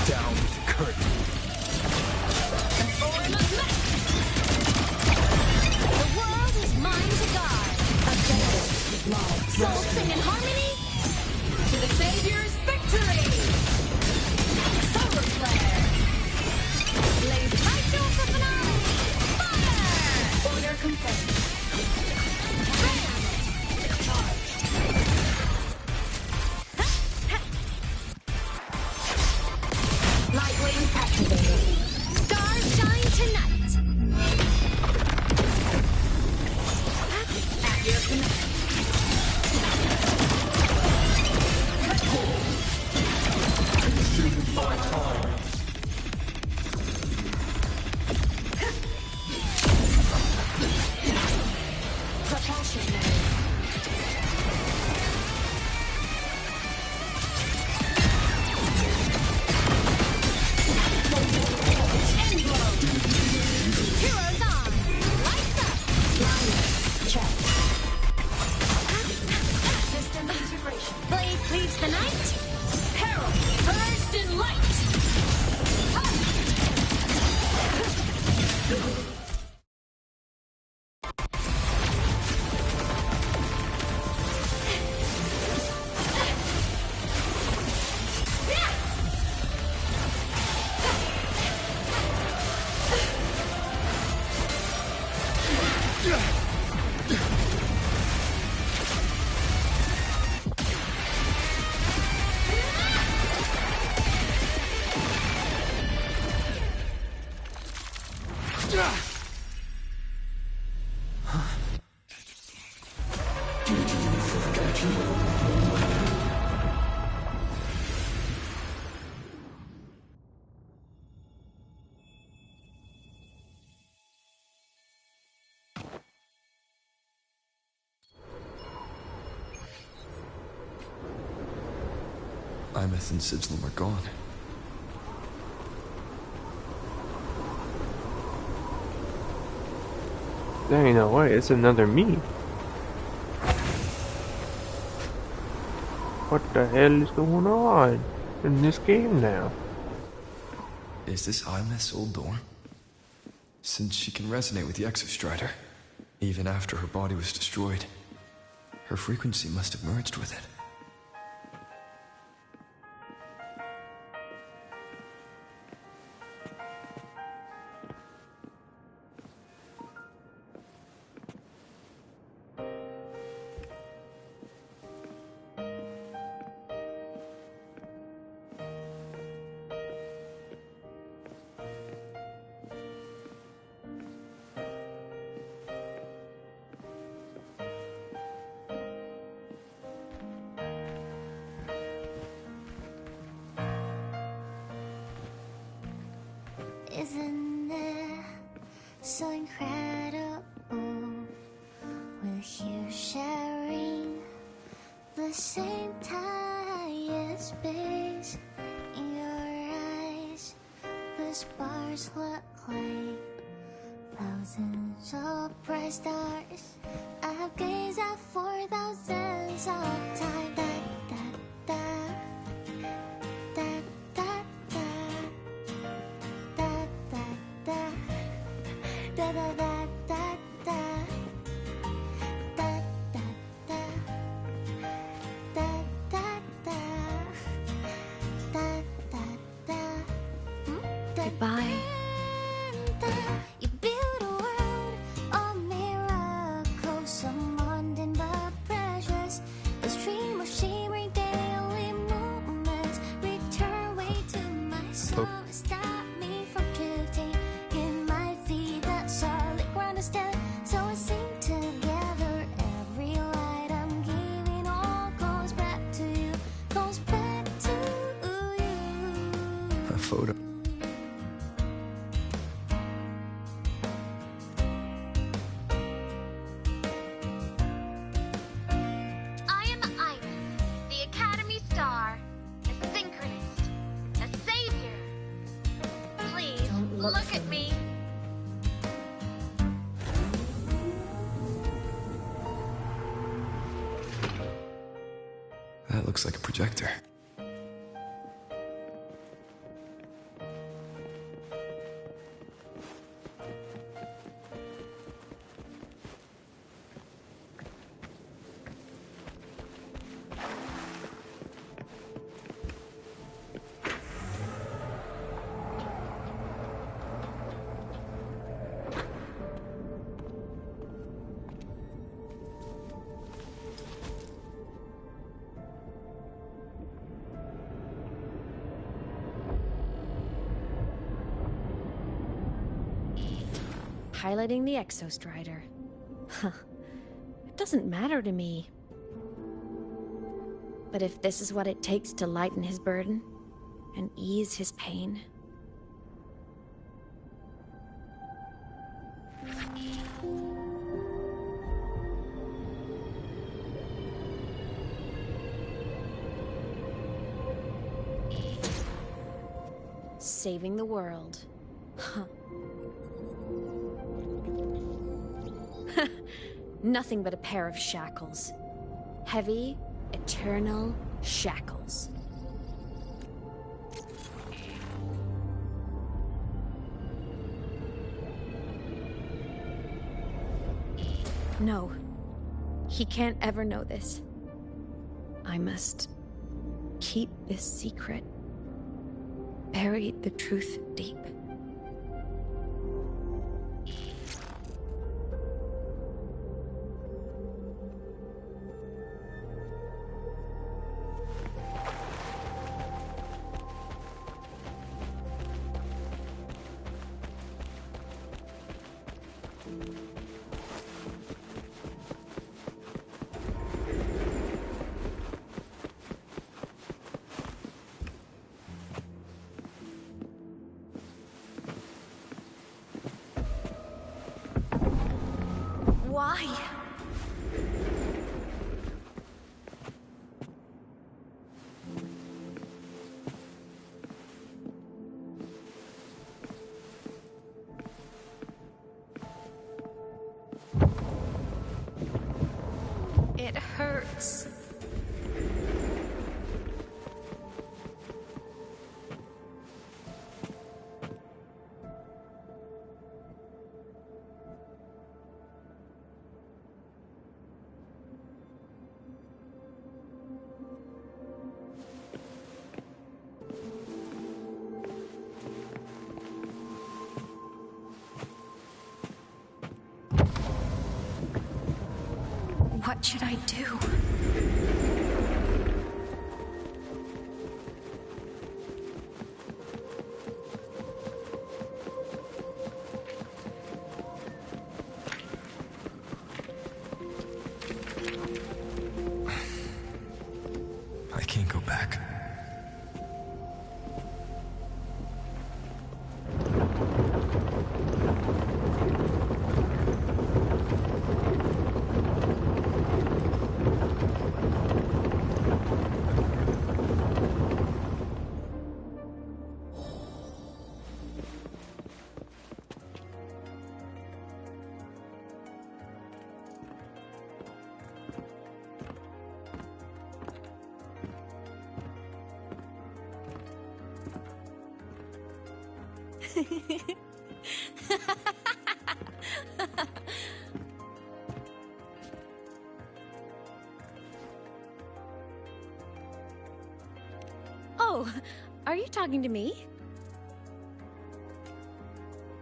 Down with the curtain. The world is mine to guard. Objective, soul sing in harmony. To the Savior's victory. Solar flare. Blaze vital for finale. Fire. Order confirmed. Bam. Charge. Light wings activated. Stars shine tonight. At your command. Propulsion mode. End blow. Heroes on. Lights up. Liners. Check. System integration. Blade leads the night. Peril. Burst in light. Imeth and Sidslam are gone. There ain't no way, it's another me. What the hell is going on in this game now? Is this Imeth's old door? Since she can resonate with the Exostrider, even after her body was destroyed, her frequency must have merged with it. Isn't it so incredible? We're here sharing the same time and space. In your eyes, the stars look like thousands of bright stars. I've gazed at for thousands of times. That Da da da da da. Da da da. Da da da. Da da da. Goodbye. You build a world of miracles, some mundane but precious. The stream of shimmering daily moments return way to my soul. Stop me from drifting. Give my feet that solid ground to stand. So we sing together. Every light I'm giving all goes back to you. Goes back to you. A photo. I am Ivan, the Academy Star, a synchronist, a savior. Please look at me. That looks like a projector. Piloting the Exostrider. Huh. It doesn't matter to me. But if this is what it takes to lighten his burden and ease his pain... Saving the world. Huh. Nothing but a pair of shackles. Heavy, eternal shackles. No. He can't ever know this. I must keep this secret. Bury the truth deep. Why? It hurts. What should I do? I can't go back. Oh, are you talking to me?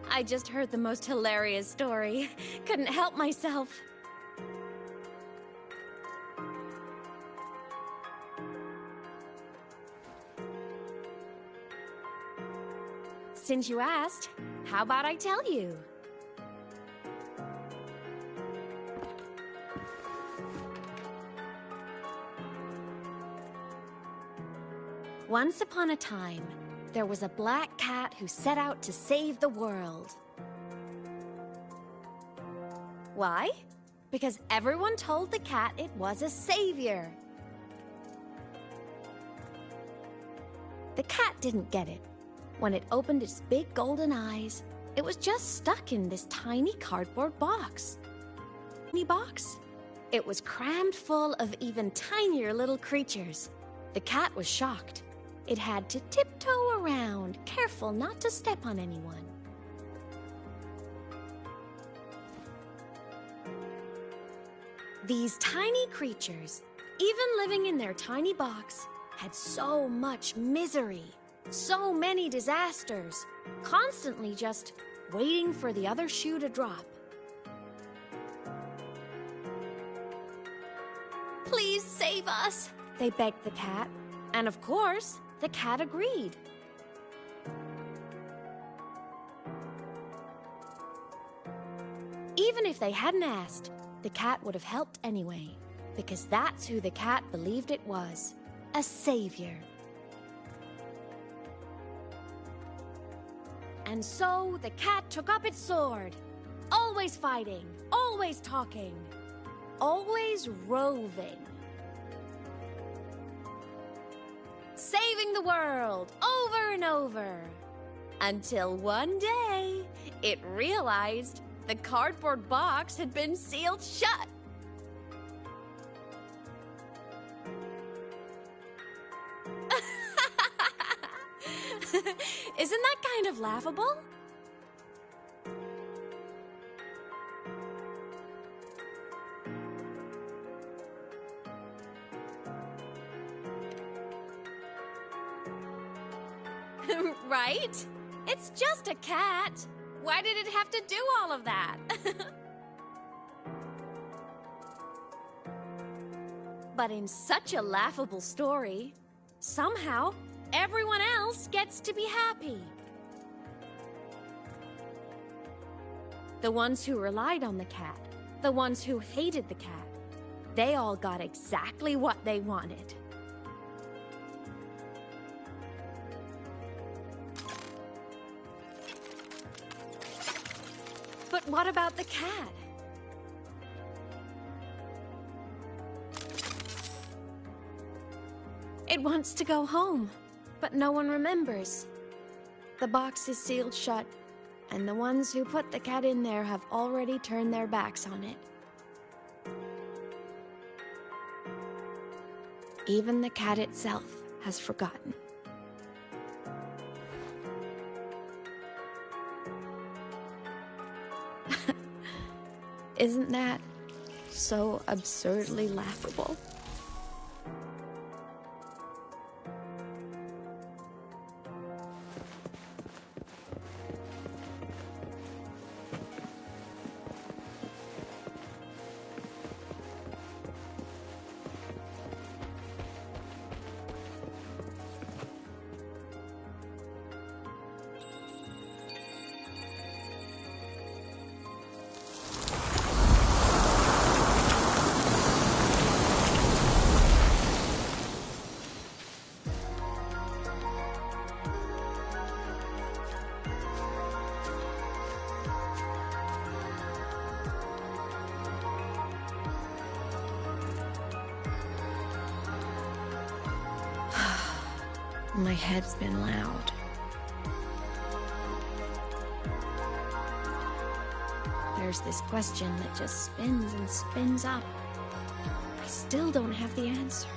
I just heard the most hilarious story. Couldn't help myself. Since you asked, how about I tell you? Once upon a time, there was a black cat who set out to save the world. Why? Because everyone told the cat it was a savior. The cat didn't get it. When it opened its big golden eyes, it was just stuck in this tiny cardboard box. Tiny box? It was crammed full of even tinier little creatures. The cat was shocked. It had to tiptoe around, careful not to step on anyone. These tiny creatures, even living in their tiny box, had so much misery, so many disasters, constantly just waiting for the other shoe to drop. Please save us, they begged the cat. And of course, the cat agreed. Even if they hadn't asked, the cat would have helped anyway, because that's who the cat believed it was, a savior. And so the cat took up its sword, always fighting, always talking, always roving. Saving the world over and over. Until one day, it realized the cardboard box had been sealed shut. Isn't that kind of laughable? Right? It's just a cat. Why did it have to do all of that? But in such a laughable story, somehow everyone else gets to be happy. The ones who relied on the cat, the ones who hated the cat, they all got exactly what they wanted. But what about the cat? It wants to go home, but no one remembers. The box is sealed shut, and the ones who put the cat in there have already turned their backs on it. Even the cat itself has forgotten. Isn't that so absurdly laughable? My head's been loud. There's this question that just spins and spins up. I still don't have the answer.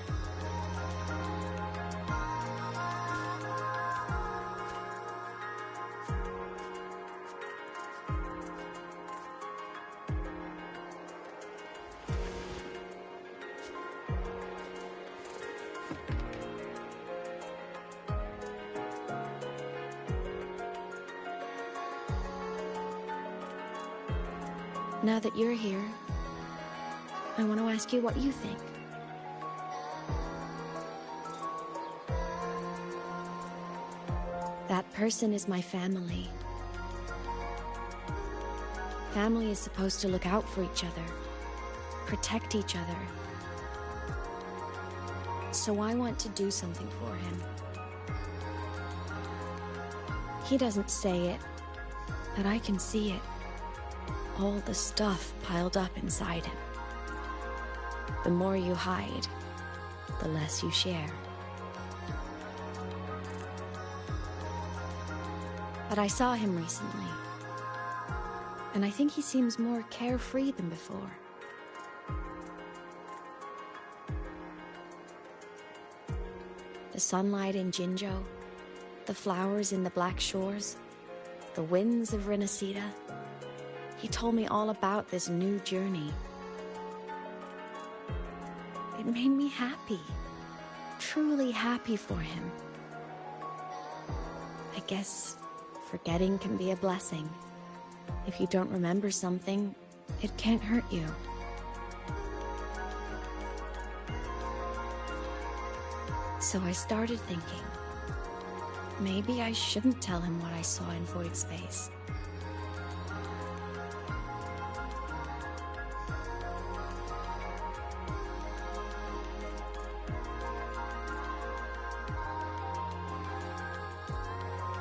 Now that you're here, I want to ask you what you think. That person is my family. Family is supposed to look out for each other, protect each other. So I want to do something for him. He doesn't say it, but I can see it. All the stuff piled up inside him. The more you hide, the less you share. But I saw him recently, and I think he seems more carefree than before. The sunlight in Jinzhou, the flowers in the Black Shores, the winds of Renacida. He told me all about this new journey. It made me happy, truly happy for him. I guess forgetting can be a blessing. If you don't remember something, it can't hurt you. So I started thinking, maybe I shouldn't tell him what I saw in void space.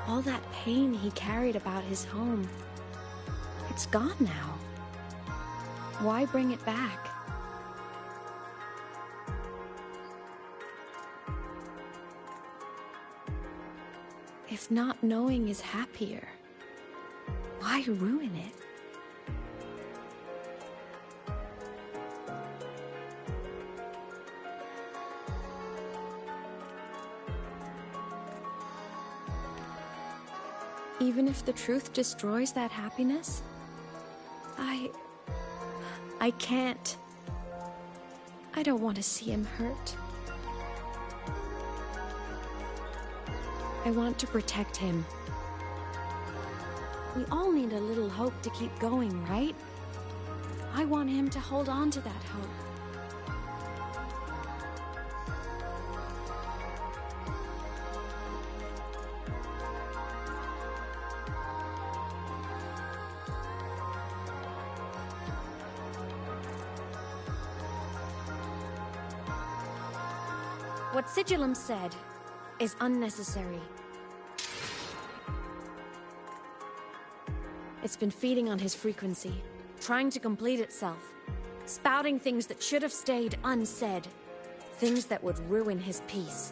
All that pain he carried about his home, it's gone now. Why bring it back? If not knowing is happier, why ruin it? Even if the truth destroys that happiness, I can't. I don't want to see him hurt. I want to protect him. We all need a little hope to keep going, right? I want him to hold on to that hope. What Sigillum said is unnecessary. It's been feeding on his frequency, trying to complete itself, spouting things that should have stayed unsaid, things that would ruin his peace.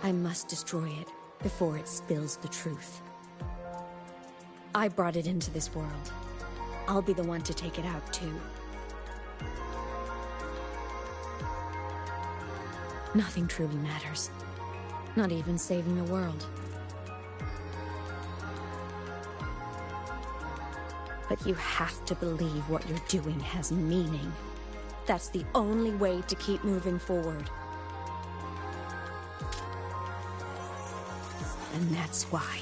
I must destroy it before it spills the truth. I brought it into this world. I'll be the one to take it out, too. Nothing truly matters. Not even saving the world. But you have to believe what you're doing has meaning. That's the only way to keep moving forward. And that's why.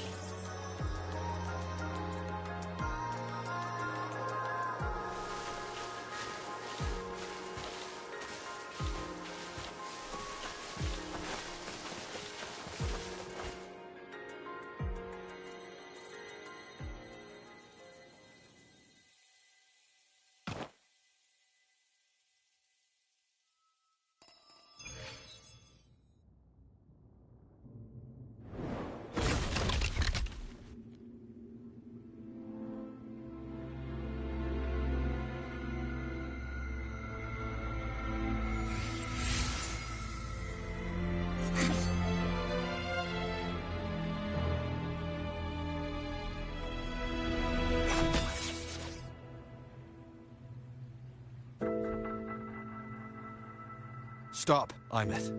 Stop, Imeth.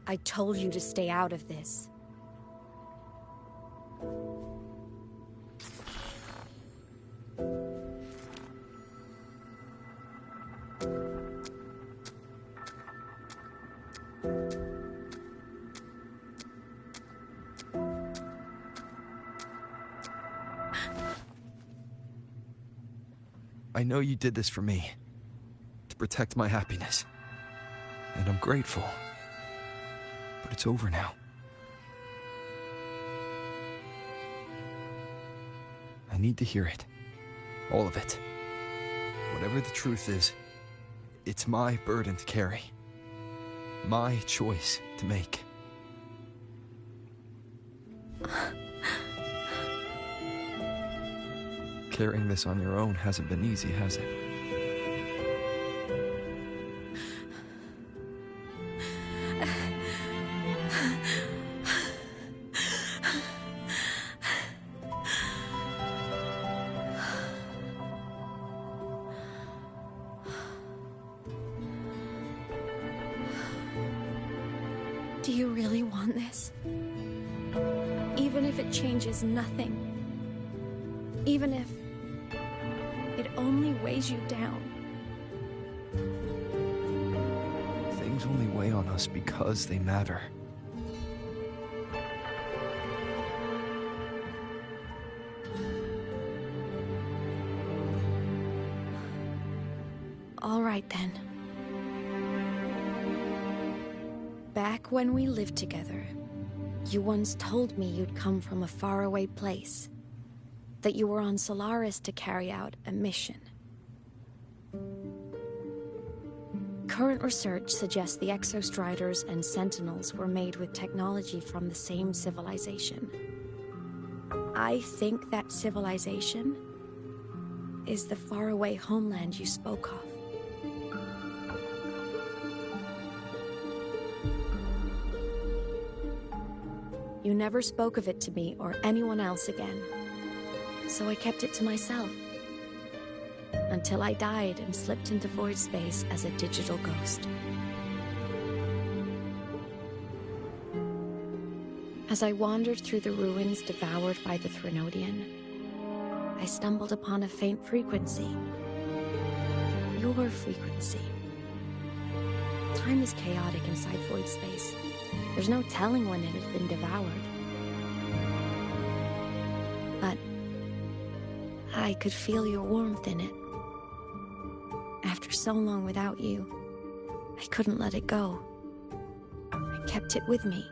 I told you to stay out of this. I know you did this for me, to protect my happiness. And I'm grateful. But it's over now. I need to hear it. All of it. Whatever the truth is, it's my burden to carry. My choice to make. Carrying this on your own hasn't been easy, has it? Do you really want this? Even if it changes nothing? Even if it only weighs you down? Things only weigh on us because they matter. All right then. Back when we lived together, you once told me you'd come from a faraway place. That you were on Solaris to carry out a mission. Current research suggests the Exostriders and Sentinels were made with technology from the same civilization. I think that civilization is the faraway homeland you spoke of. You never spoke of it to me or anyone else again. So I kept it to myself. Until I died and slipped into void space as a digital ghost. As I wandered through the ruins devoured by the Threnodian, I stumbled upon a faint frequency. Your frequency. Time is chaotic inside void space. There's no telling when it has been devoured. But I could feel your warmth in it. After so long without you, I couldn't let it go. I kept it with me.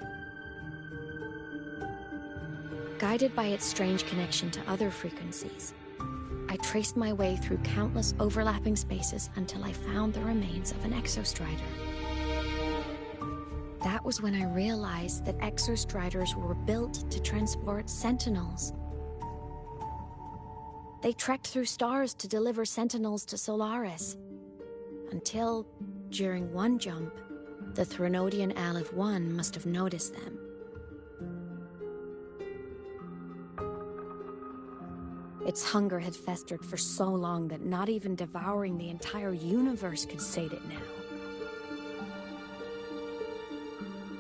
Guided by its strange connection to other frequencies, I traced my way through countless overlapping spaces until I found the remains of an Exostrider. That was when I realized that Exostriders were built to transport Sentinels. They trekked through stars to deliver Sentinels to Solaris. Until, during one jump, the Threnodian Aleph 1 must have noticed them. Its hunger had festered for so long that not even devouring the entire universe could sate it now.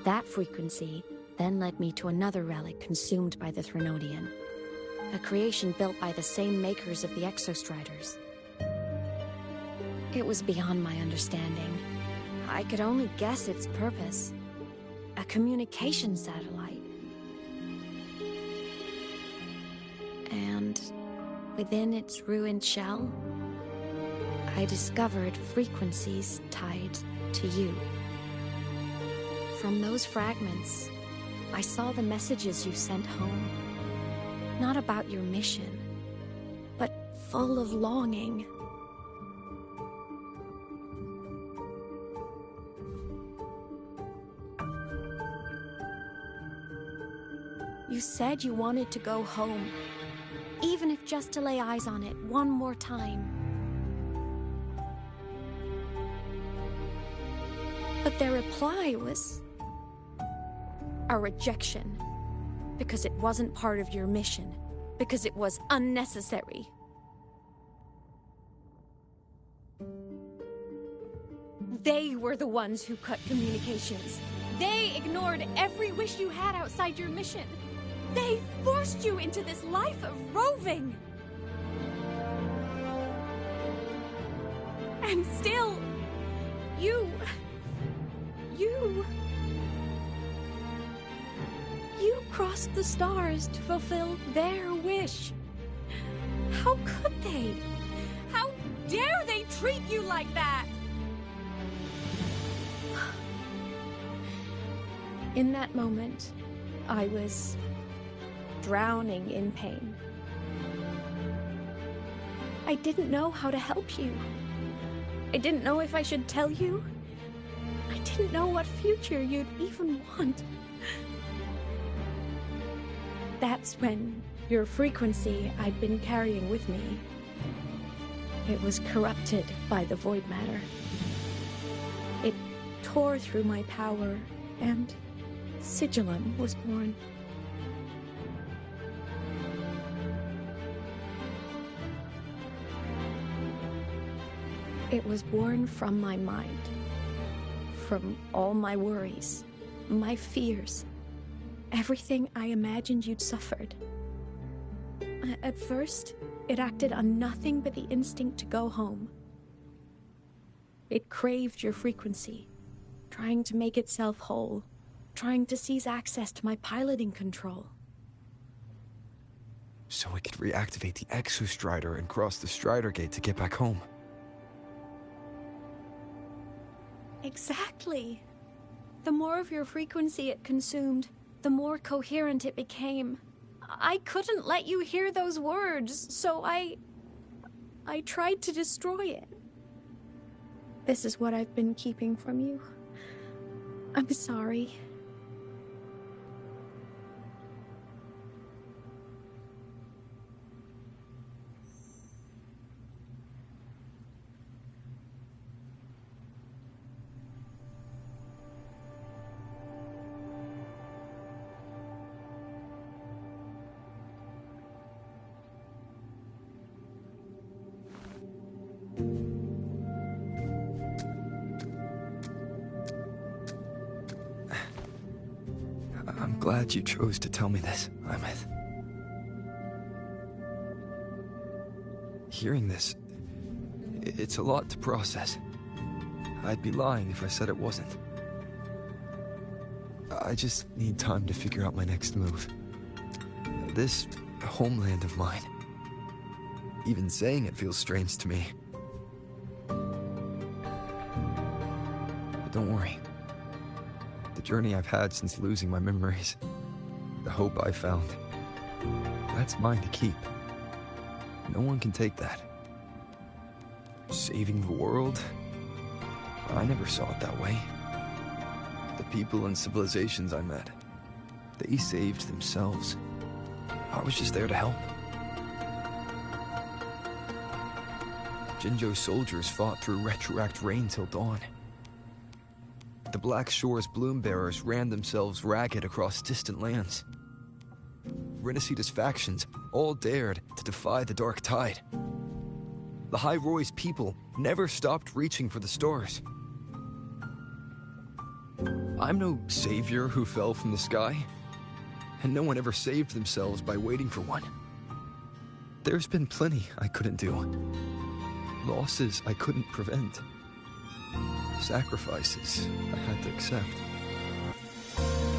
That frequency then led me to another relic consumed by the Threnodian. A creation built by the same makers of the Exostriders. It was beyond my understanding. I could only guess its purpose. A communication satellite. And within its ruined shell, I discovered frequencies tied to you. From those fragments, I saw the messages you sent home. Not about your mission, but full of longing. You said you wanted to go home, even if just to lay eyes on it one more time. But their reply was a rejection, because it wasn't part of your mission, because it was unnecessary. They were the ones who cut communications. They ignored every wish you had outside your mission. They forced you into this life of roving. And still, you crossed the stars to fulfill their wish. How could they? How treat you like that! In that moment, I was drowning in pain. I didn't know how to help you. I didn't know if I should tell you. I didn't know what future you'd even want. That's when your frequency I'd been carrying with me, it was corrupted by the void matter. It tore through my power, and Sigillum was born. It was born from my mind, from all my worries, my fears, everything I imagined you'd suffered. At first, it acted on nothing but the instinct to go home. It craved your frequency, trying to make itself whole, trying to seize access to my piloting control. So it could reactivate the Exostrider and cross the Strider Gate to get back home. Exactly. The more of your frequency it consumed, the more coherent it became. I couldn't let you hear those words, so I tried to destroy it. This is what I've been keeping from you. I'm sorry. I'm glad you chose to tell me this, Imeth. Hearing this, it's a lot to process. I'd be lying if I said it wasn't. I just need time to figure out my next move. This homeland of mine, even saying it feels strange to me. But don't worry. The journey I've had since losing my memories, the hope I found, that's mine to keep. No one can take that. Saving the world? I never saw it that way. The people and civilizations I met, they saved themselves. I was just there to help. Jinjo's soldiers fought through retroact rain till dawn. The Black Shore's bloom bearers ran themselves ragged across distant lands. Rinasita's factions all dared to defy the dark tide. The High Roy's people never stopped reaching for the stars. I'm no savior who fell from the sky, and no one ever saved themselves by waiting for one. There's been plenty I couldn't do. Losses I couldn't prevent. Sacrifices I had to accept.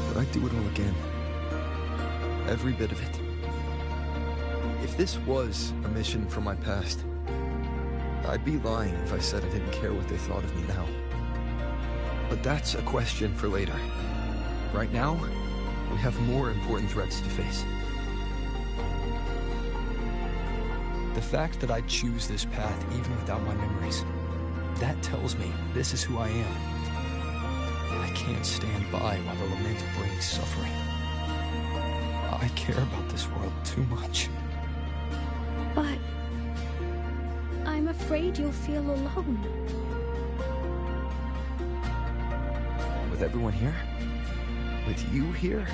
But I'd do it all again. Every bit of it. If this was a mission from my past, I'd be lying if I said I didn't care what they thought of me now. But that's a question for later. Right now, we have more important threats to face. The fact that I choose this path even without my memories, that tells me this is who I am. I can't stand by while the lament brings suffering. I care about this world too much. But I'm afraid you'll feel alone. With everyone here? With you here?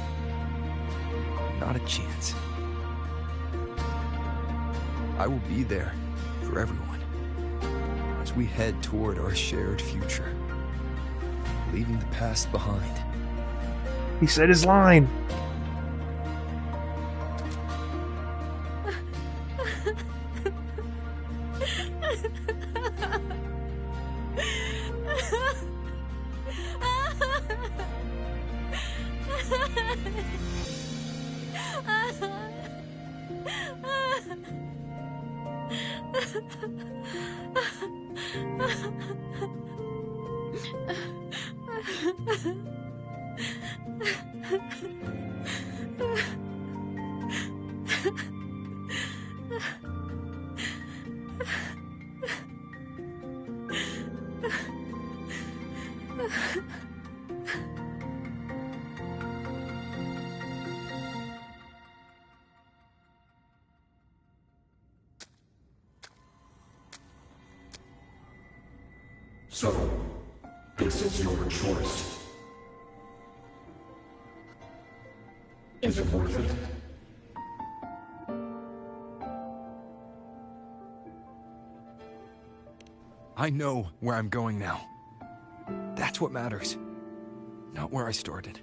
Not a chance. I will be there for everyone as we head toward our shared future, leaving the past behind. He said his line. So, this is your choice. Is it worth it? I know where I'm going now. That's what matters. Not where I started.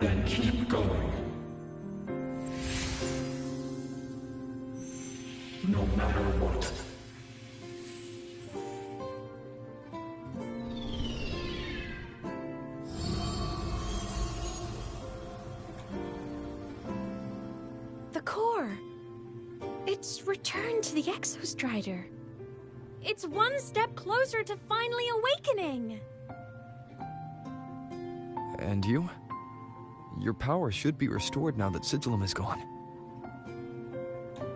Then keep going. No matter what. The core. It's returned to the Exostrider. It's one step closer to finally awakening. And you? Your power should be restored now that Sigillum is gone.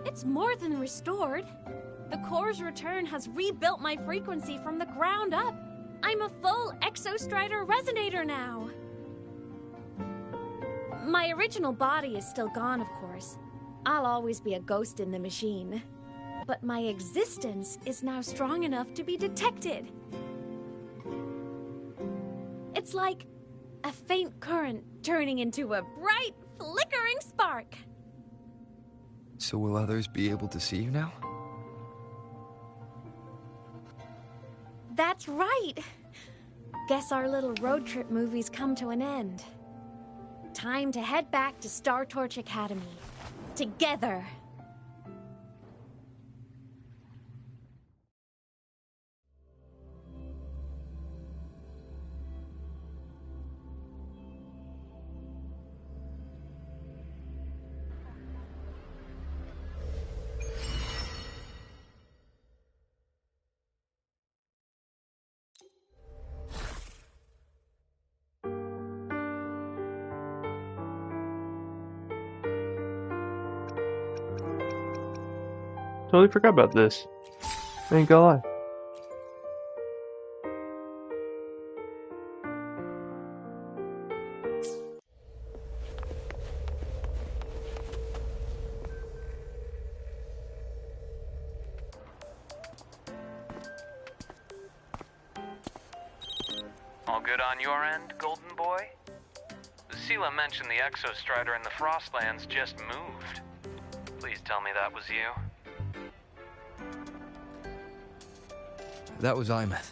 It's more than restored. The core's return has rebuilt my frequency from the ground up. I'm a full Exostrider resonator now. My original body is still gone, of course. I'll always be a ghost in the machine. But my existence is now strong enough to be detected. It's like a faint current turning into a bright, flickering spark. So will others be able to see you now? That's right. Guess our little road trip movie's come to an end. Time to head back to Star Torch Academy. Together. Totally forgot about this. I ain't gonna lie. All good on your end, Golden Boy? Sela mentioned the Exostrider in the Frostlands just moved. Please tell me that was you. That was Imeth.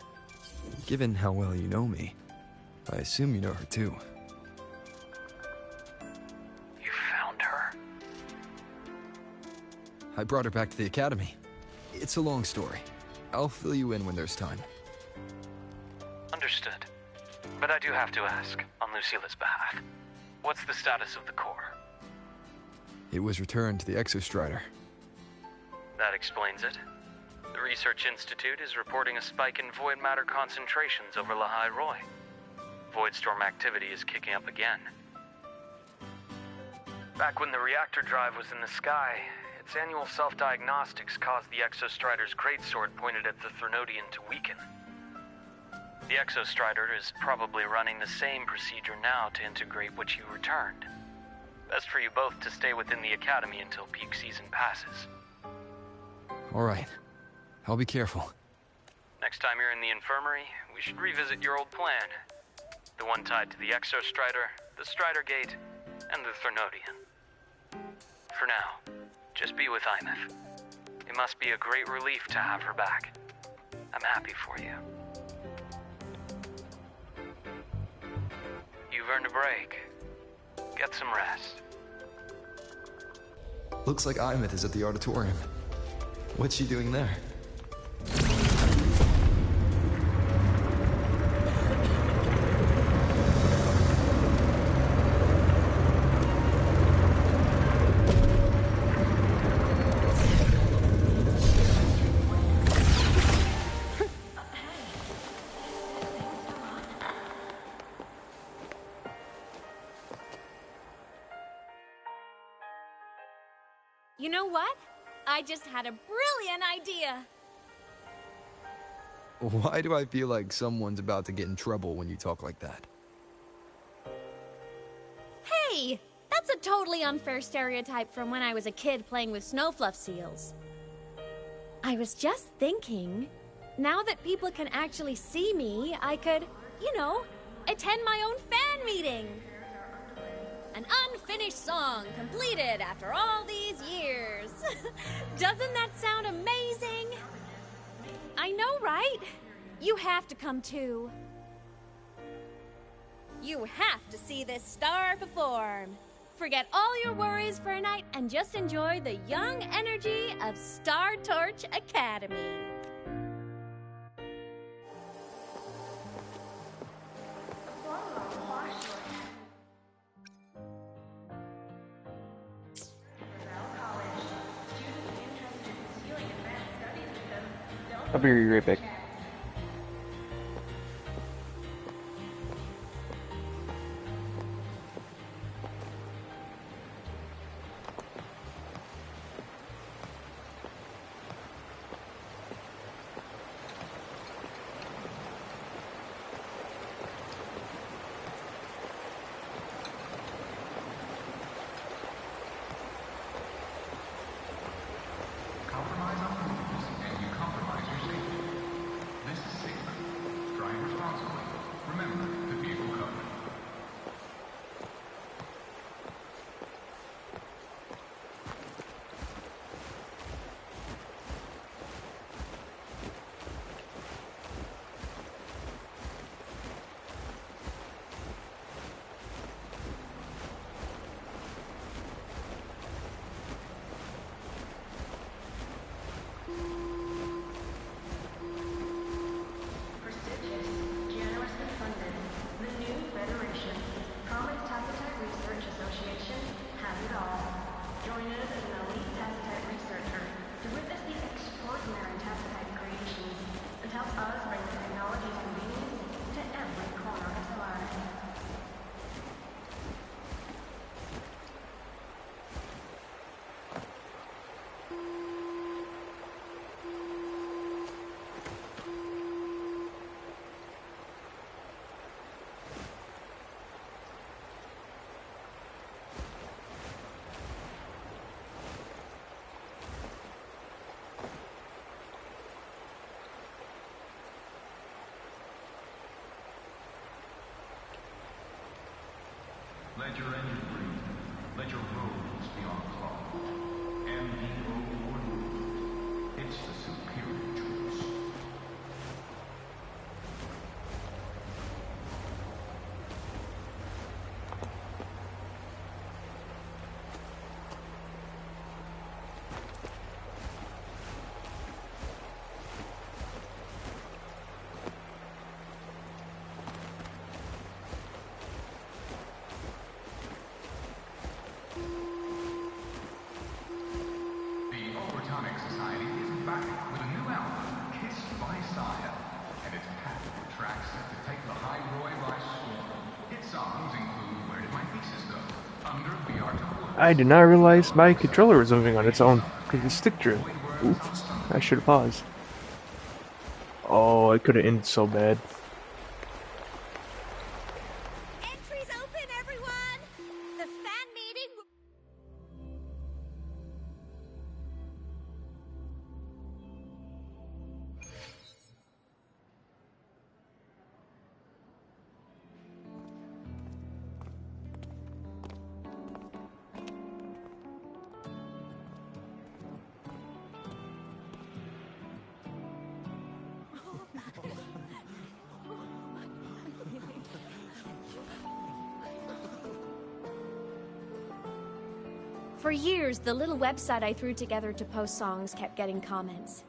Given how well you know me, I assume you know her too. You found her? I brought her back to the academy. It's a long story. I'll fill you in when there's time. Understood. But I do have to ask, on Lucila's behalf, what's the status of the core? It was returned to the Exostrider. That explains it. The Research Institute is reporting a spike in void matter concentrations over Lahai Roy. Voidstorm activity is kicking up again. Back when the reactor drive was in the sky, its annual self-diagnostics caused the Exostrider's greatsword pointed at the Threnodian to weaken. The Exostrider is probably running the same procedure now to integrate what you returned. Best for you both to stay within the Academy until peak season passes. All right. I'll be careful. Next time you're in the infirmary, we should revisit your old plan. The one tied to the Exostrider, the Strider Gate, and the Threnodian. For now, just be with Imeth. It must be a great relief to have her back. I'm happy for you. You've earned a break. Get some rest. Looks like Imeth is at the auditorium. What's she doing there? You know what? I just had a brilliant idea. Why do I feel like someone's about to get in trouble when you talk like that? Hey! That's a totally unfair stereotype from when I was a kid playing with snowfluff seals. I was just thinking, now that people can actually see me, I could, attend my own fan meeting. An unfinished song completed after all these years. Doesn't that sound amazing? I know, right? You have to come too. You have to see this star perform. Forget all your worries for a night and just enjoy the young energy of Star Torch Academy. I'll be right back. Let your engine breathe. Let your roads be on clock. MDO or move. It's the superior choice. I did not realize my controller was moving on its own because of stick drift. Oops, I should have paused. Oh, it could have ended so bad. Entries open, everyone! The fan meeting... For years, the little website I threw together to post songs kept getting comments.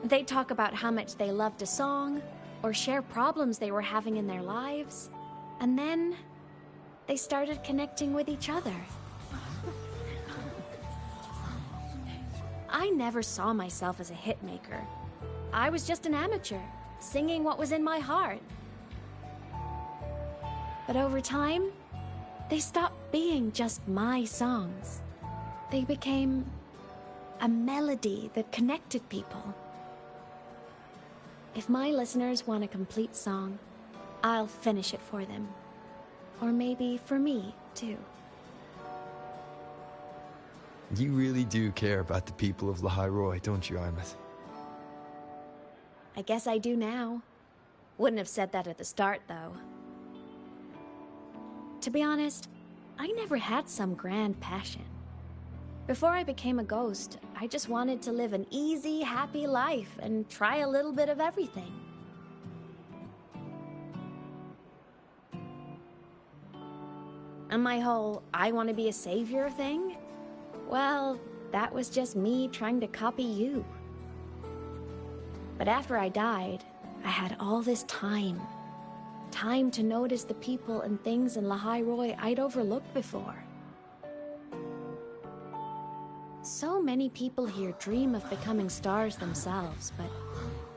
They'd talk about how much they loved a song, or share problems they were having in their lives, and then they started connecting with each other. I never saw myself as a hitmaker. I was just an amateur, singing what was in my heart. But over time, they stopped being just my songs. They became a melody that connected people. If my listeners want a complete song, I'll finish it for them. Or maybe for me, too. You really do care about the people of Lahai Roi, don't you, Imeth? I guess I do now. Wouldn't have said that at the start, though. To be honest, I never had some grand passion. Before I became a ghost, I just wanted to live an easy, happy life and try a little bit of everything. And my whole I want to be a savior thing? Well, that was just me trying to copy you. But after I died, I had all this time. Time to notice the people and things in Lahai Roi I'd overlooked before. So many people here dream of becoming stars themselves, but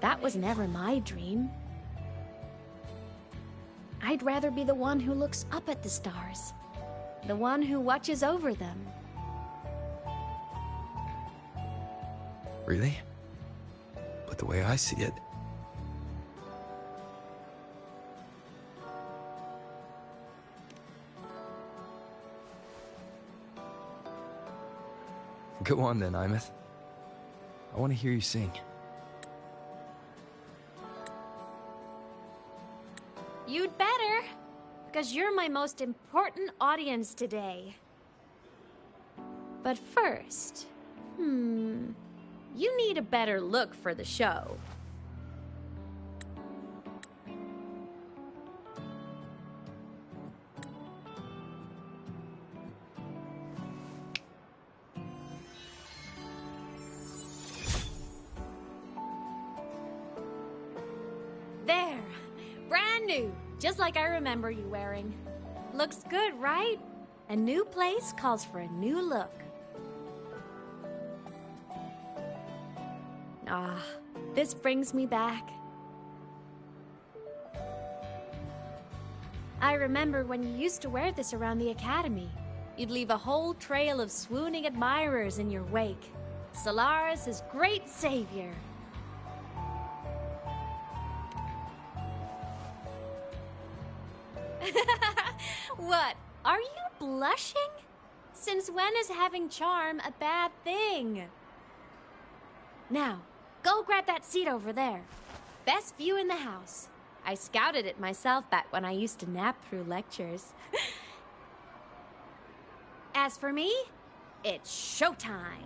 that was never my dream. I'd rather be the one who looks up at the stars, the one who watches over them. Really? But the way I see it... Go on then, Imeth. I want to hear you sing. You'd better, because you're my most important audience today. But first, you need a better look for the show. There, brand new, just like I remember you wearing. Looks good, right? A new place calls for a new look. Ah, this brings me back. I remember when you used to wear this around the academy. You'd leave a whole trail of swooning admirers in your wake. Solaris' great savior. What? Are you blushing? Since when is having charm a bad thing? Now, go grab that seat over there. Best view in the house. I scouted it myself back when I used to nap through lectures. As for me, it's showtime.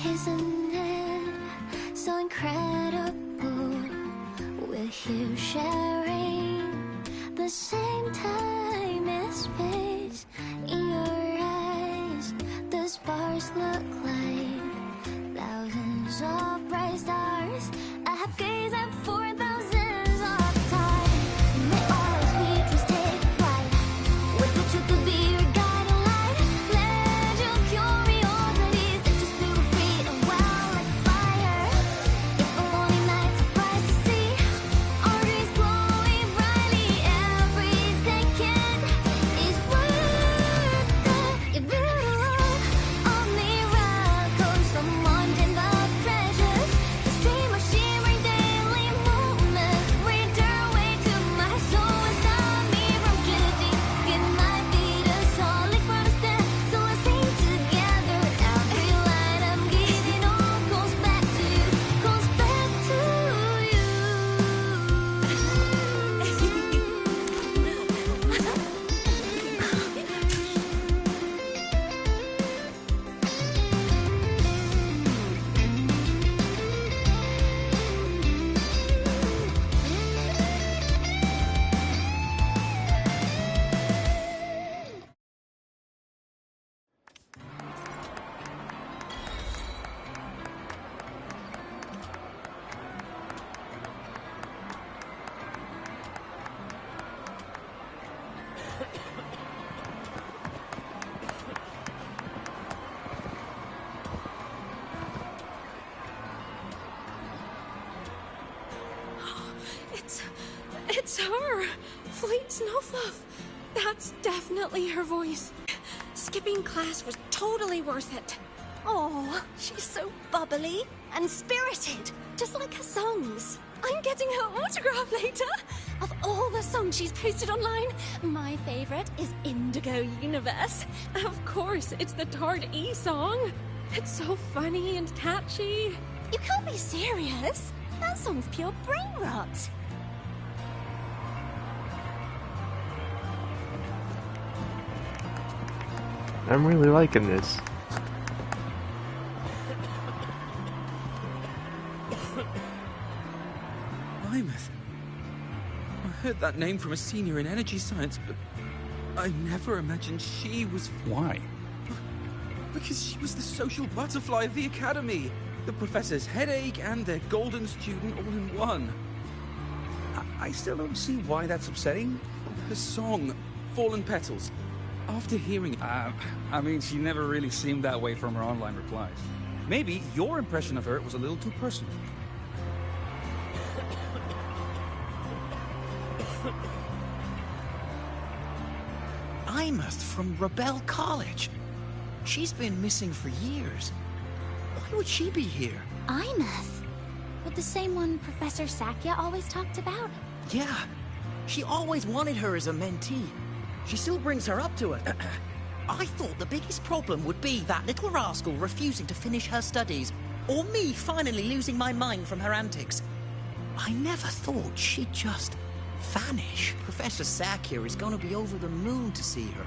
Isn't it so incredible? We're here sharing the same time and space. In your eyes, the sparks look like thousands of bright stars. I have gazed at for thousands of time. May all our sweet dreams take flight. With the truth to be your guiding light. Let your curiosity set us through feet and well like fire. If a lonely night surprised to see our dreams glowing brightly, every second is worth it. You're beautiful, only right. Snowfluff! That's definitely her voice. Skipping class was totally worth it. Oh, she's so bubbly and spirited, just like her songs. I'm getting her autograph later. Of all the songs she's posted online, my favorite is Indigo Universe. Of course, it's the Tard E song. It's so funny and catchy. You can't be serious. That song's pure brain rot. I'm really liking this. Imeth. I heard that name from a senior in energy science, but I never imagined she was... Why? Because she was the social butterfly of the academy. The professor's headache and their golden student all in one. I still don't see why that's upsetting. Her song, Fallen Petals. After hearing it... I mean, she never really seemed that way from her online replies. Maybe your impression of her was a little too personal. Imeth from Rebel College. She's been missing for years. Why would she be here? Imeth? But the same one Professor Sakya always talked about? Yeah. She always wanted her as a mentee. She still brings her up to it. I thought the biggest problem would be that little rascal refusing to finish her studies, or me finally losing my mind from her antics. I never thought she'd just vanish. Professor Sakya is going to be over the moon to see her.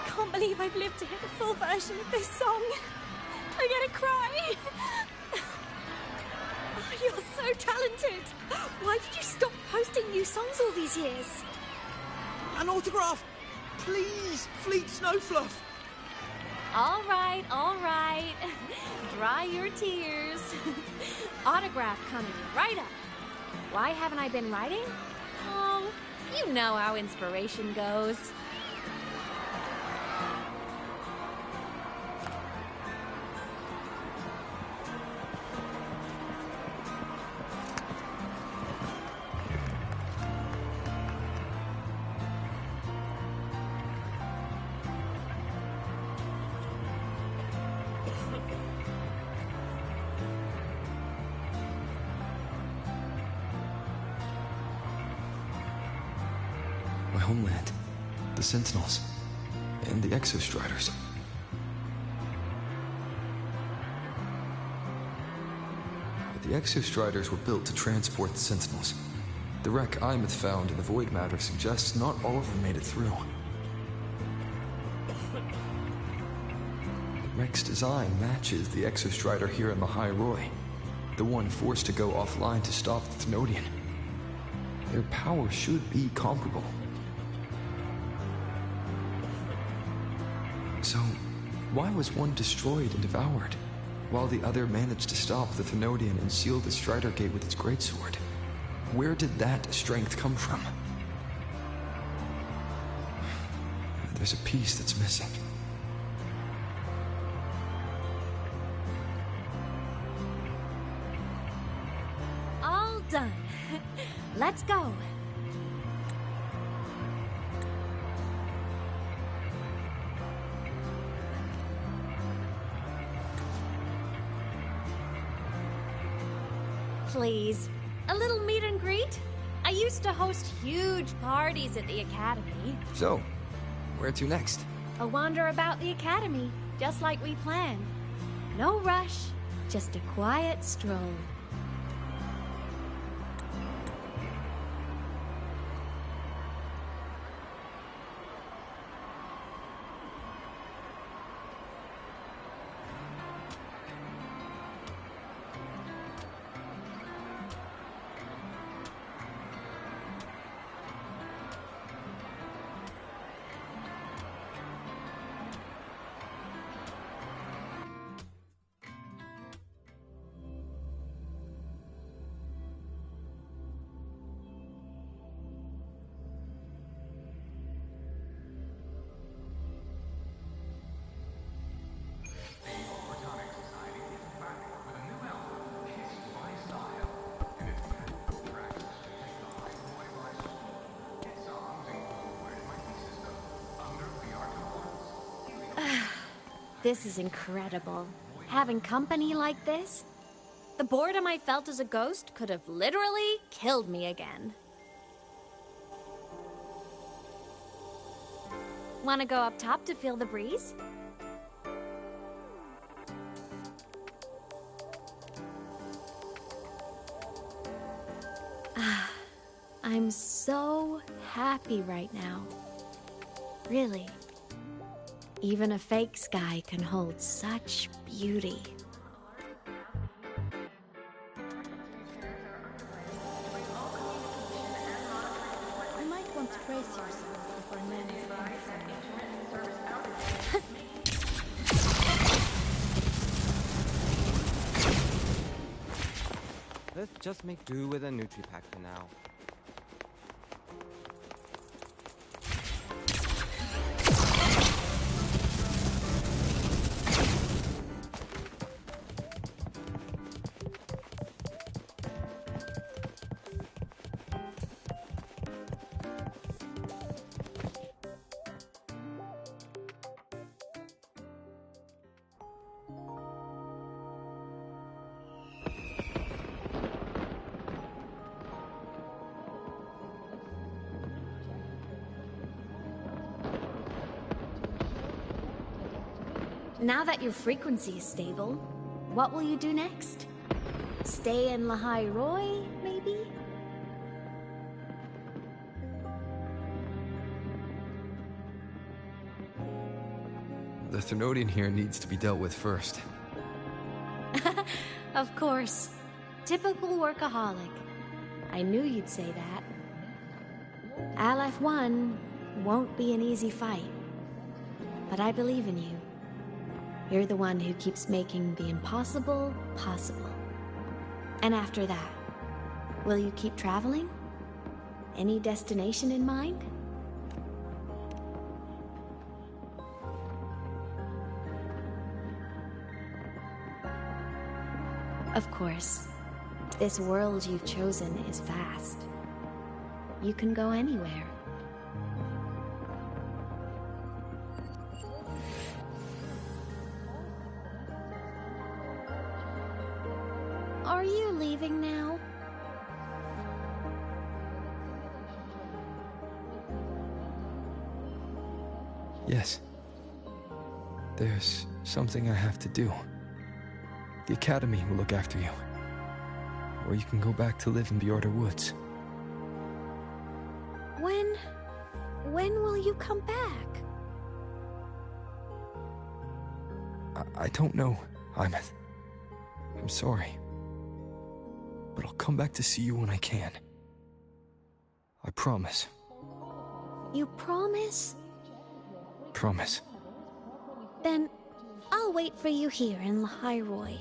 Can't believe I've lived to hear the full version of this song. I'm gonna cry. Oh, you're so talented. Why did you stop posting new songs all these years? An autograph! Please, Fleet Snowfluff! All right, all right. Dry your tears. Autograph coming right up. Why haven't I been writing? Oh, you know how inspiration goes. My homeland, the Sentinels, and the Exostriders. But the Exostriders were built to transport the Sentinels. The wreck Imeth found in the Void Matter suggests not all of them made it through. The wreck's design matches the Exostrider here in the High Roy, the one forced to go offline to stop the Thnodian. Their power should be comparable. So, why was one destroyed and devoured, while the other managed to stop the Thnodian and seal the Strider Gate with its greatsword? Where did that strength come from? There's a piece that's missing. All done. Let's go. Please, a little meet and greet? I used to host huge parties at the Academy. So, where to next? A wander about the Academy, just like we planned. No rush, just a quiet stroll. This is incredible. Having company like this? The boredom I felt as a ghost could have literally killed me again. Want to go up top to feel the breeze? I'm so happy right now. Really. Even a fake sky can hold such beauty. You might want to brace yourself before men is Let's just make do with a Nutri-Pack for now. Now that your frequency is stable, what will you do next? Stay in Lahai Roy, maybe? The Thermodian here needs to be dealt with first. Of course. Typical workaholic. I knew you'd say that. Aleph-1 won't be an easy fight. But I believe in you. You're the one who keeps making the impossible possible. And after that, will you keep traveling? Any destination in mind? Of course, this world you've chosen is vast. You can go anywhere. Are you leaving now? Yes. There's something I have to do. The Academy will look after you. Or you can go back to live in Bjorder Woods. When will you come back? I don't know, Imeth. I'm sorry. But I'll come back to see you when I can. I promise. You promise? Promise. Then I'll wait for you here in Lahai Roy.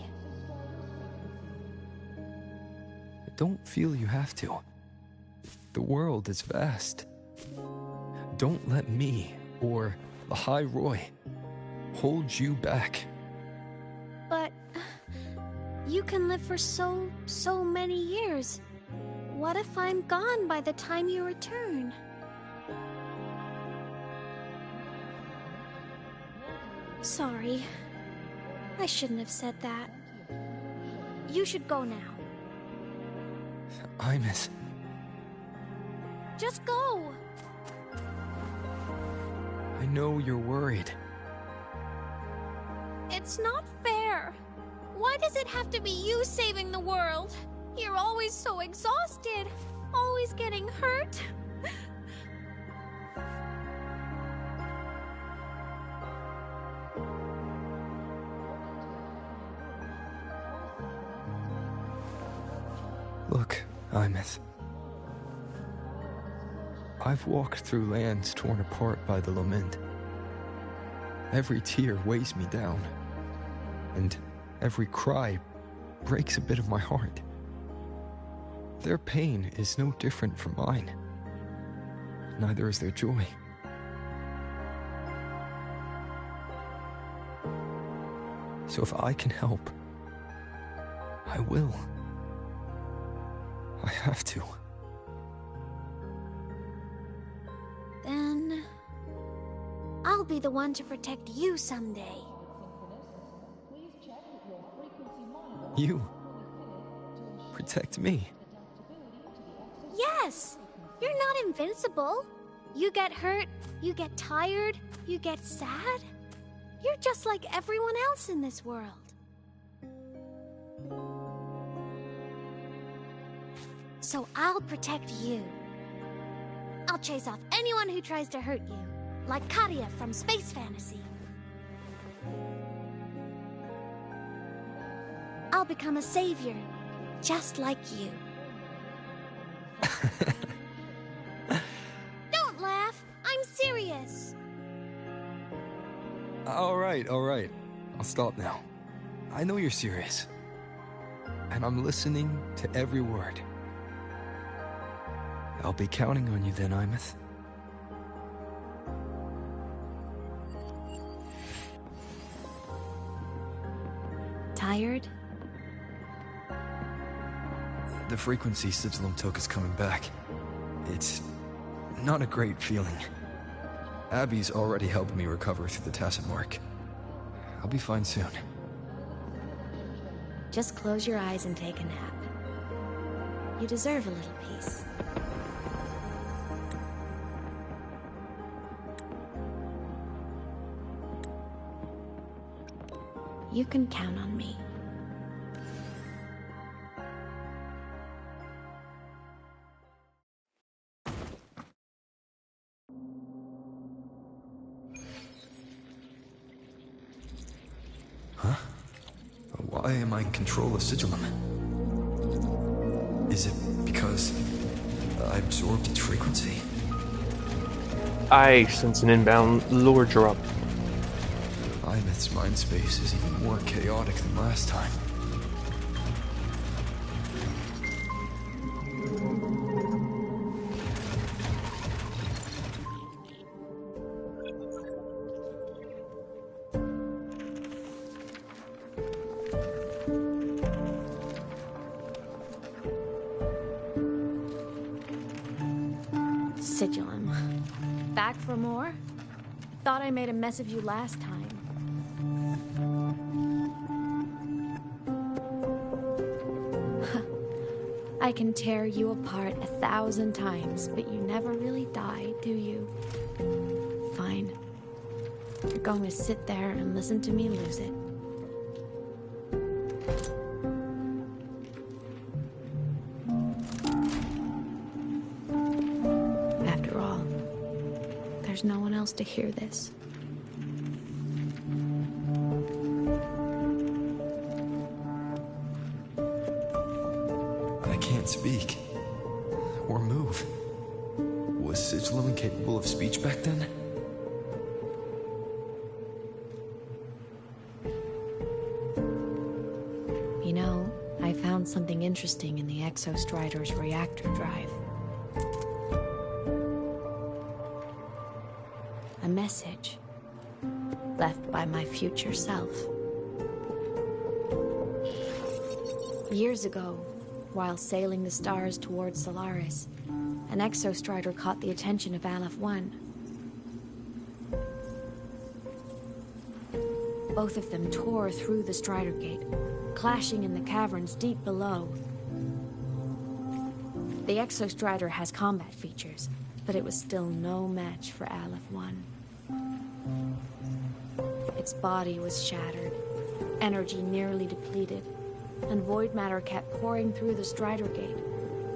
Don't feel you have to. The world is vast. Don't let me, or Lahai Roy, hold you back. But you can live for so many years. What if I'm gone by the time you return? Sorry. I shouldn't have said that. You should go now. Imeth. Just go! I know you're worried. It's not fair. Why does it have to be you saving the world? You're always so exhausted, always getting hurt. Look, Imeth. I've walked through lands torn apart by the lament. Every tear weighs me down, and every cry breaks a bit of my heart. Their pain is no different from mine. Neither is their joy. So if I can help, I will. I have to. Then I'll be the one to protect you someday. You. Protect me. Yes! You're not invincible. You get hurt, you get tired, you get sad. You're just like everyone else in this world. So I'll protect you. I'll chase off anyone who tries to hurt you, like Katia from Space Fantasy. I'll become a savior, just like you. Don't laugh! I'm serious! Alright. I'll stop now. I know you're serious. And I'm listening to every word. I'll be counting on you then, Imeth. Tired? The frequency Sigilum took is coming back. It's not a great feeling. Abby's already helping me recover through the tacit mark. I'll be fine soon. Just close your eyes and take a nap. You deserve a little peace. You can count on me. Huh? Why am I in control of Sigilum? Is it because I absorbed its frequency? I sense an inbound lure drop. Imeth's mind space is even more chaotic than last time. Sigilum. Back for more? Thought I made a mess of you last time. I can tear you apart 1,000 times, but you never really die, do you? Fine. You're going to sit there and listen to me lose it. After all, there's no one else to hear this. I can't speak. Or move. Was Sigilum incapable of speech back then? You know, I found something interesting in the Exostrider's reactor drive. A message left by my future self. Years ago, while sailing the stars towards Solaris, an Exostrider caught the attention of Aleph 1. Both of them tore through the Strider Gate, clashing in the caverns deep below. The Exostrider has combat features, but it was still no match for Aleph 1. Its body was shattered, energy nearly depleted, and void matter kept pouring through the Strider Gate.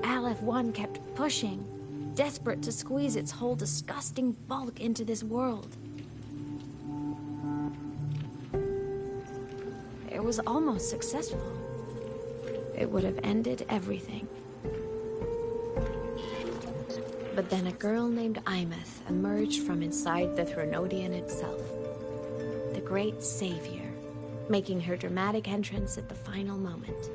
Aleph 1 kept pushing, desperate to squeeze its whole disgusting bulk into this world. It was almost successful. It would have ended everything. But then a girl named Imeth emerged from inside the Threnodian itself. The great savior, making her dramatic entrance at the final moment.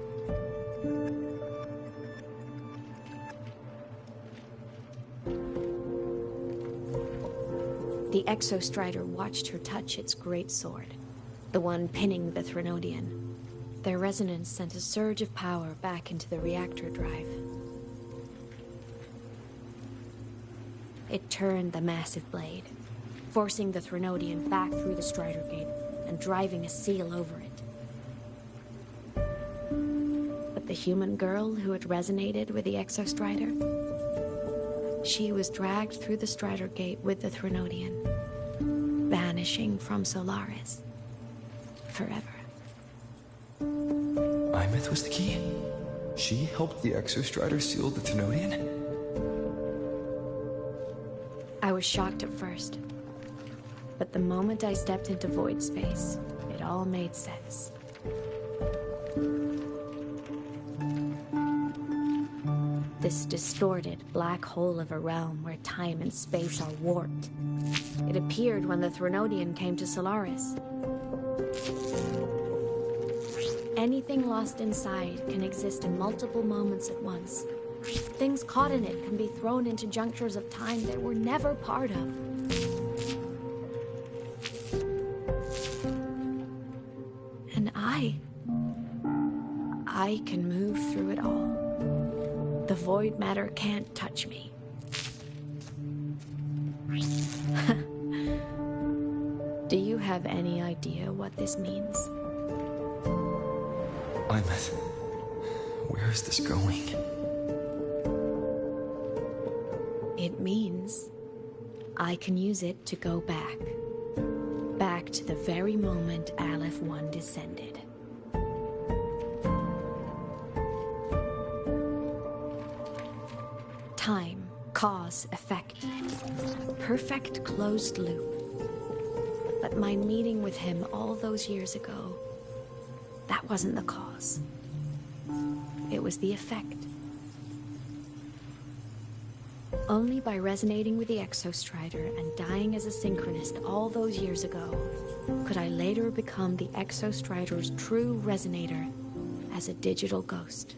The Exostrider watched her touch its great sword, the one pinning the Threnodian. Their resonance sent a surge of power back into the reactor drive. It turned the massive blade, forcing the Threnodian back through the Strider Gate and driving a seal over it. the human girl who had resonated with the Exostrider? She was dragged through the Strider Gate with the Threnodian, vanishing from Solaris. Forever. Imeth was the key? She helped the Exostrider seal the Thenodian? I was shocked at first. But the moment I stepped into void space, it all made sense. This distorted black hole of a realm where time and space are warped. It appeared when the Threnodian came to Solaris. Anything lost inside can exist in multiple moments at once. Things caught in it can be thrown into junctures of time they were never part of. And I can move through it all. The void matter can't touch me. Do you have any idea what this means? Imeth, where is this going? It means I can use it to go back. Back to the very moment Aleph 1 descended. Time, cause, effect. Perfect closed loop. But my meeting with him all those years ago, that wasn't the cause. It was the effect. Only by resonating with the Exostrider and dying as a synchronist all those years ago could I later become the Exostrider's true resonator as a digital ghost.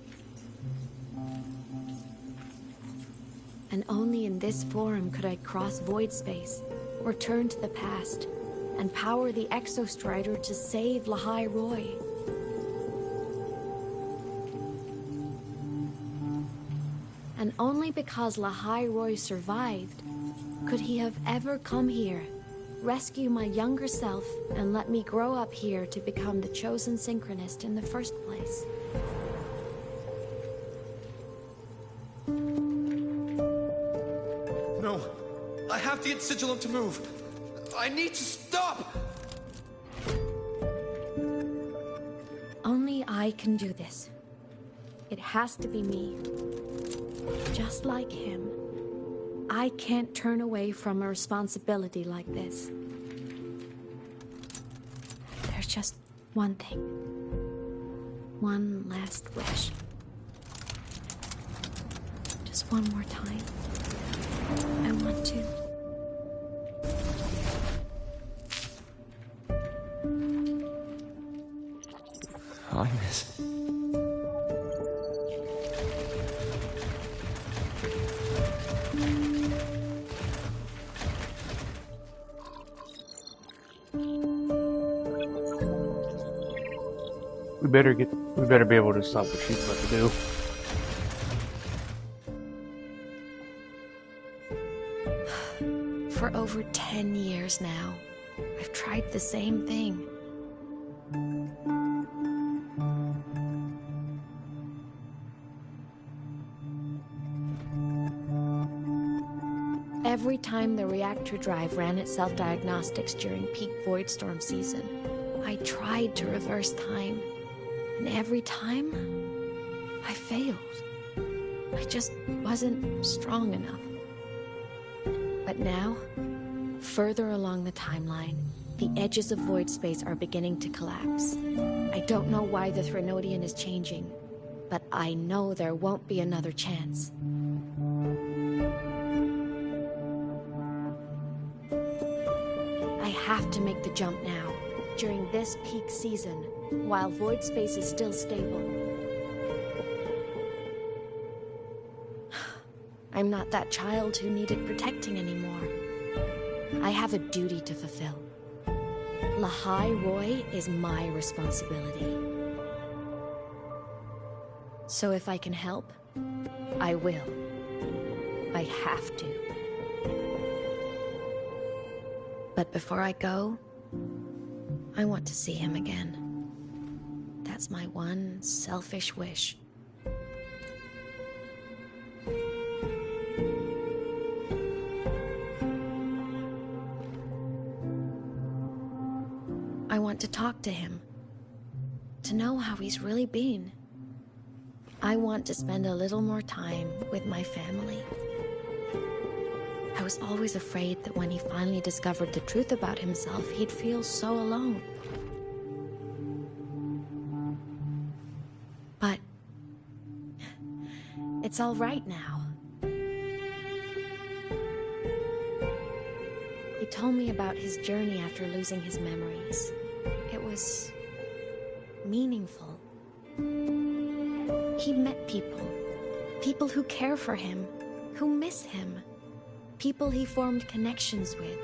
And only in this form could I cross void space, return to the past, and power the Exostrider to save Lahai Roy. And only because Lahai Roy survived could he have ever come here, rescue my younger self, and let me grow up here to become the chosen synchronist in the first place. No, I have to get Sigilum to move. I need to stop! Only I can do this. It has to be me. Just like him, I can't turn away from a responsibility like this. There's just one thing. One last wish. Just one more time. I want to. Imeth. We better be able to stop what she's about to do. For over 10 years now, I've tried the same thing. Every time the reactor drive ran its self-diagnostics during peak Voidstorm season, I tried to reverse time. And every time, I failed. I just wasn't strong enough. But now, further along the timeline, the edges of void space are beginning to collapse. I don't know why the Threnodian is changing, but I know there won't be another chance. I have to make the jump now, during this peak season, while void space is still stable. I'm not that child who needed protecting anymore. I have a duty to fulfill. Lahai Roy is my responsibility. So if I can help, I will. I have to. But before I go, I want to see him again. That's my one selfish wish. want to talk to him. To know how he's really been. I want to spend a little more time with my family. I was always afraid that when he finally discovered the truth about himself, he'd feel so alone. But it's all right now. He told me about his journey after losing his memories. It was meaningful. He met people who care for him, who miss him, people he formed connections with.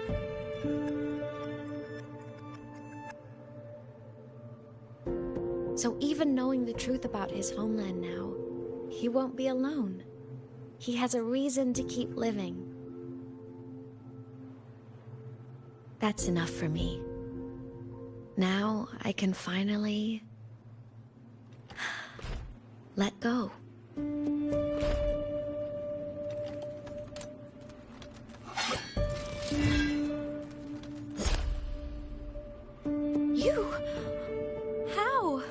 So even knowing the truth about his homeland now, he won't be alone. He has a reason to keep living. That's enough for me. Now I can finally let go. You? How?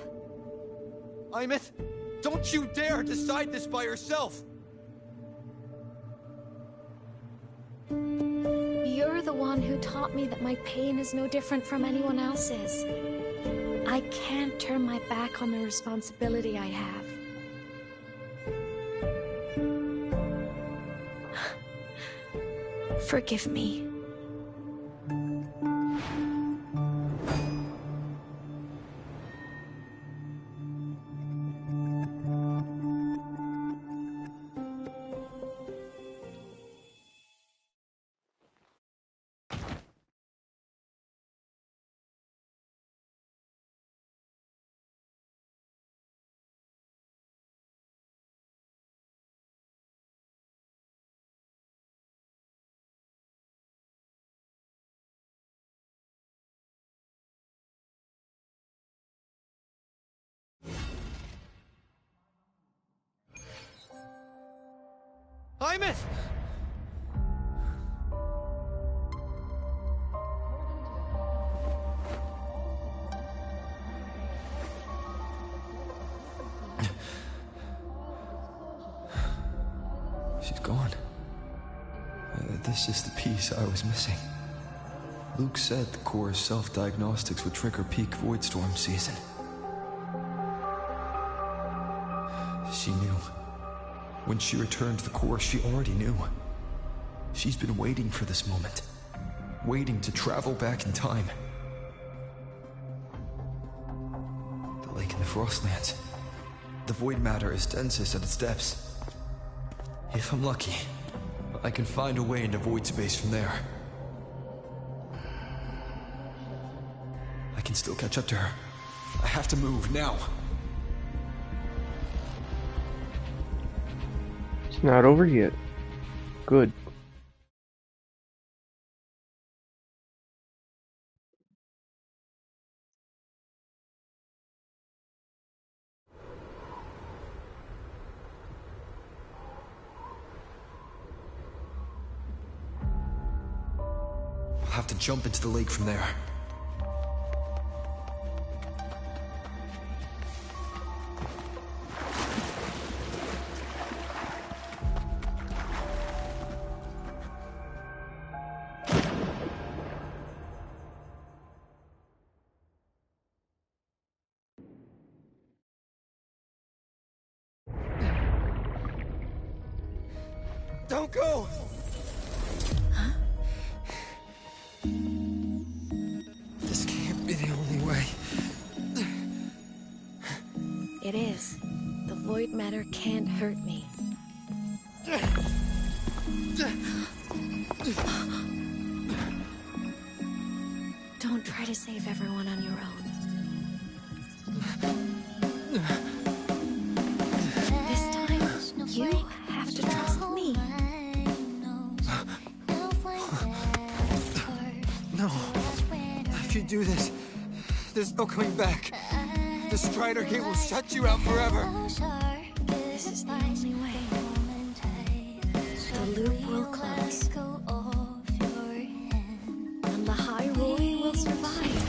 Imeth, don't you dare decide this by yourself! You're the one who taught me that my pain is no different from anyone else's. I can't turn my back on the responsibility I have. Forgive me. Imeth! She's gone. This is the piece I was missing. Luke said the core's self-diagnostics would trigger peak Voidstorm season. She knew. When she returned to the core, she already knew. She's been waiting for this moment. Waiting to travel back in time. The lake in the Frostlands. The void matter is densest at its depths. If I'm lucky, I can find a way into void space from there. I can still catch up to her. I have to move now. It's not over yet. Good. I'll have to jump into the lake from there. Don't go! This can't be the only way. It is. The void matter can't hurt me. Don't try to save everyone on your own. This time, you have to trust me. No. If you do this, there's no coming back. The Strider Gate will shut you out forever. This is the only way. The loop will close. And the High Roy will survive.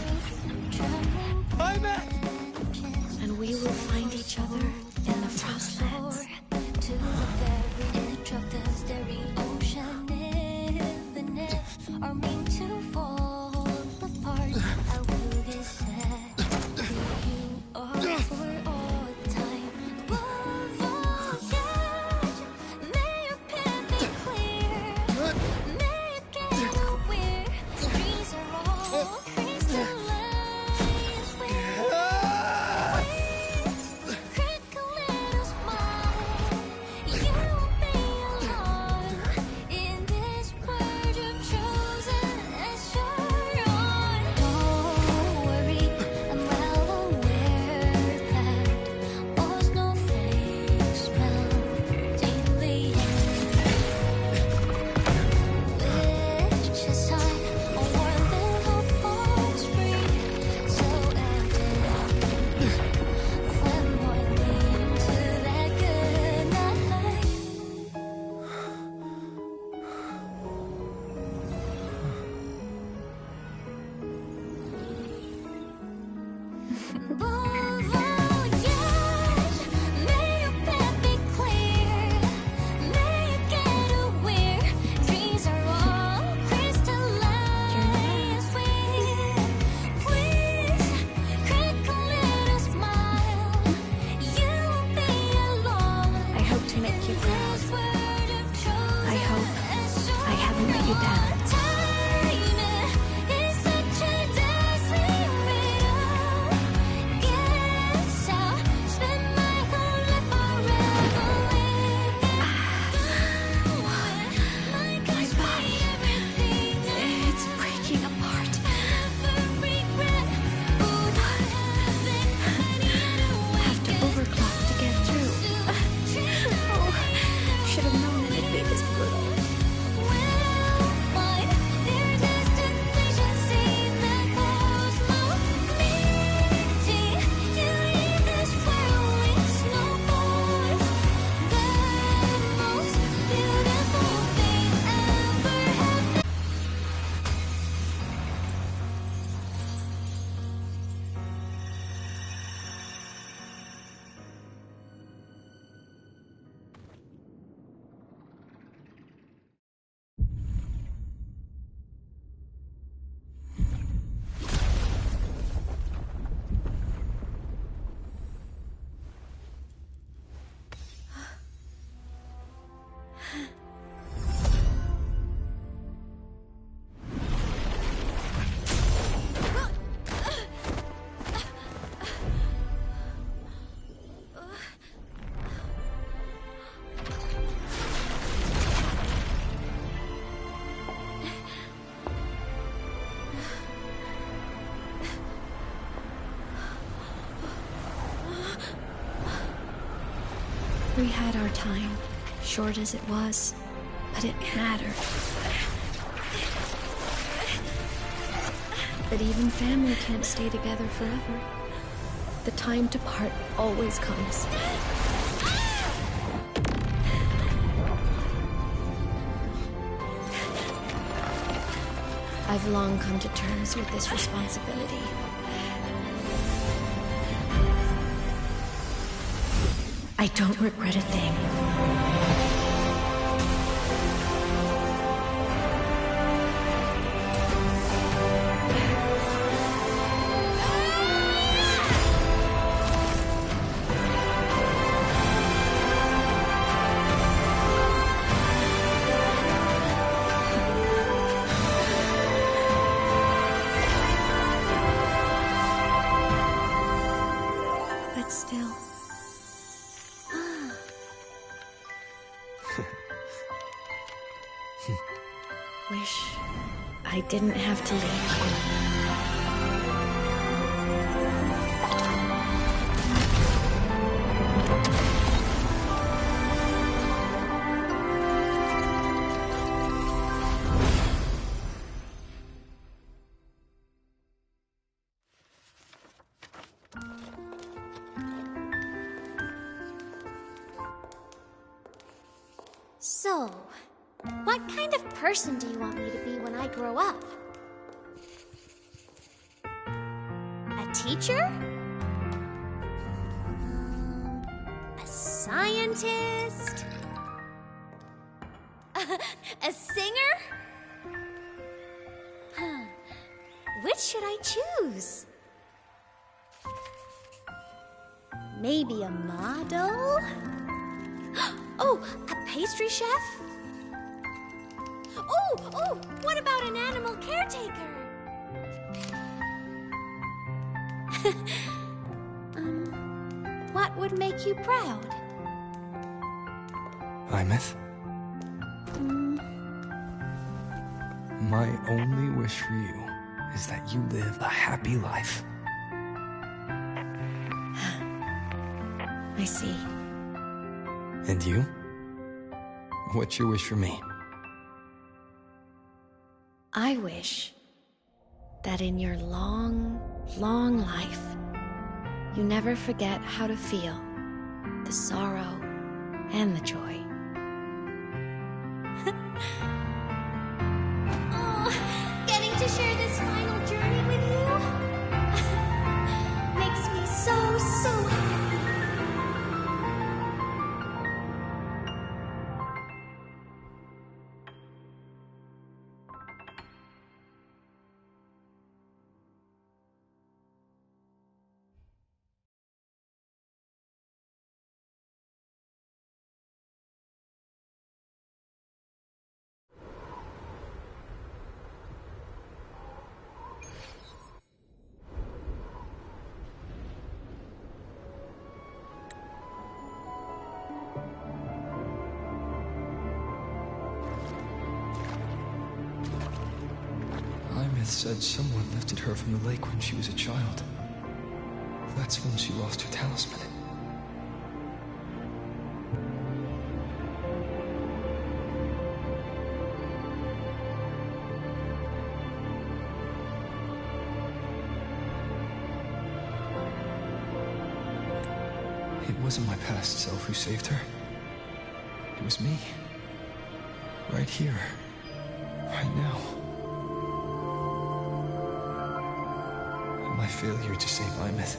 We had our time, short as it was, but it mattered. But even family can't stay together forever. The time to part always comes. I've long come to terms with this responsibility. I don't regret a thing. But still... Wish I didn't have to leave. So, what kind of person do you want me to be when I grow up? A teacher? A scientist? A singer? Huh. Which should I choose? Maybe a model? Oh, a pastry chef? Oh, what about an animal caretaker? What would make you proud? Imeth? My only wish for you is that you live a happy life. I see. And you? What's your wish for me? I wish that in your long, long life, you never forget how to feel the sorrow and the joy. Oh, getting to share this final journey with you makes me Imeth said someone lifted her from the lake when she was a child. That's when she lost her talisman. It wasn't my past self who saved her. It was me. Right here. Right now. My failure to save Imeth,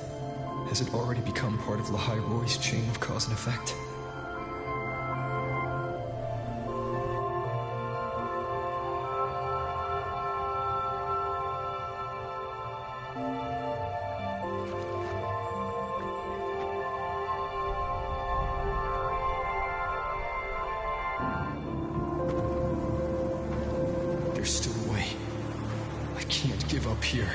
has it already become part of Lahai Roy's chain of cause and effect? There's still a way. I can't give up here.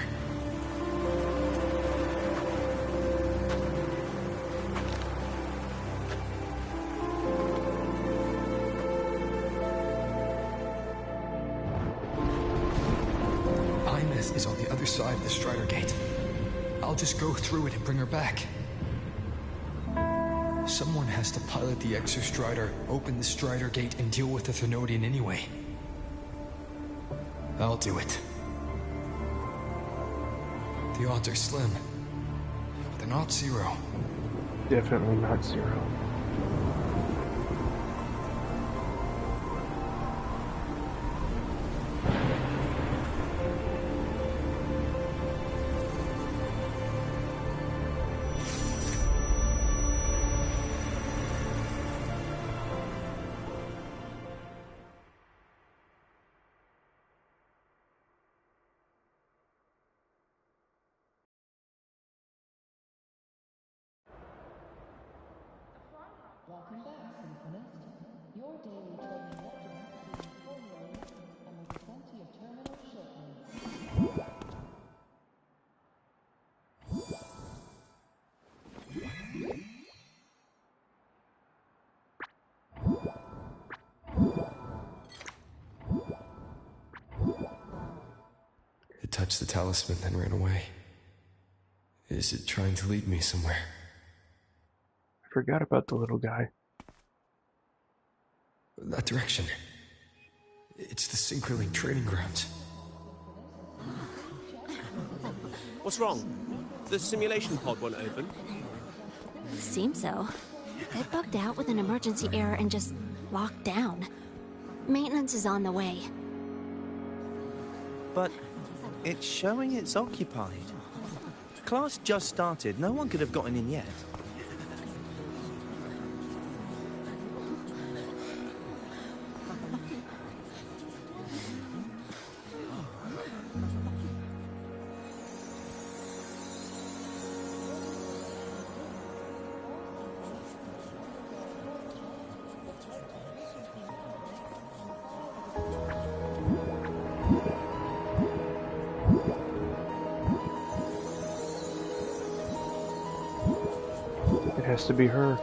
Is on the other side of the Strider Gate. I'll just go through it and bring her back. Someone has to pilot the Exostrider, open the Strider Gate, and deal with the Thermodian anyway. I'll do it. The odds are slim, but they're not zero. Definitely not zero. Welcome back, Symphonist. Your daily training lecture being formulated and will be sent to your terminal shortly. It touched the talisman, then ran away. Is it trying to lead me somewhere? I forgot about the little guy. That direction. It's the Synchroling training grounds. What's wrong? The simulation pod won't open? Seems so. It bugged out with an emergency error and just locked down. Maintenance is on the way. But it's showing it's occupied. Class just started. No one could have gotten in yet. It has to be her.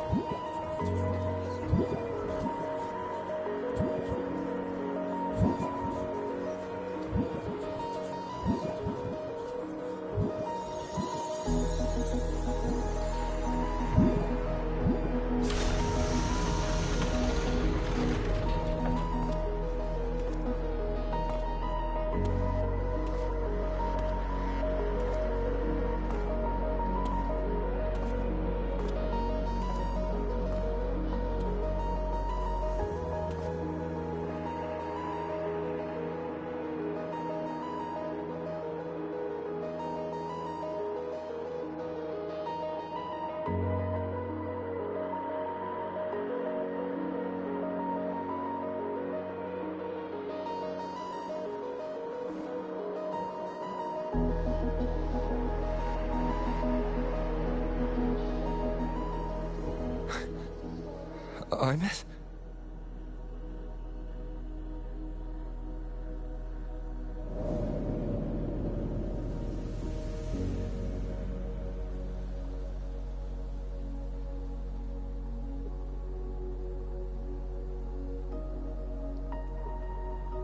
Imeth?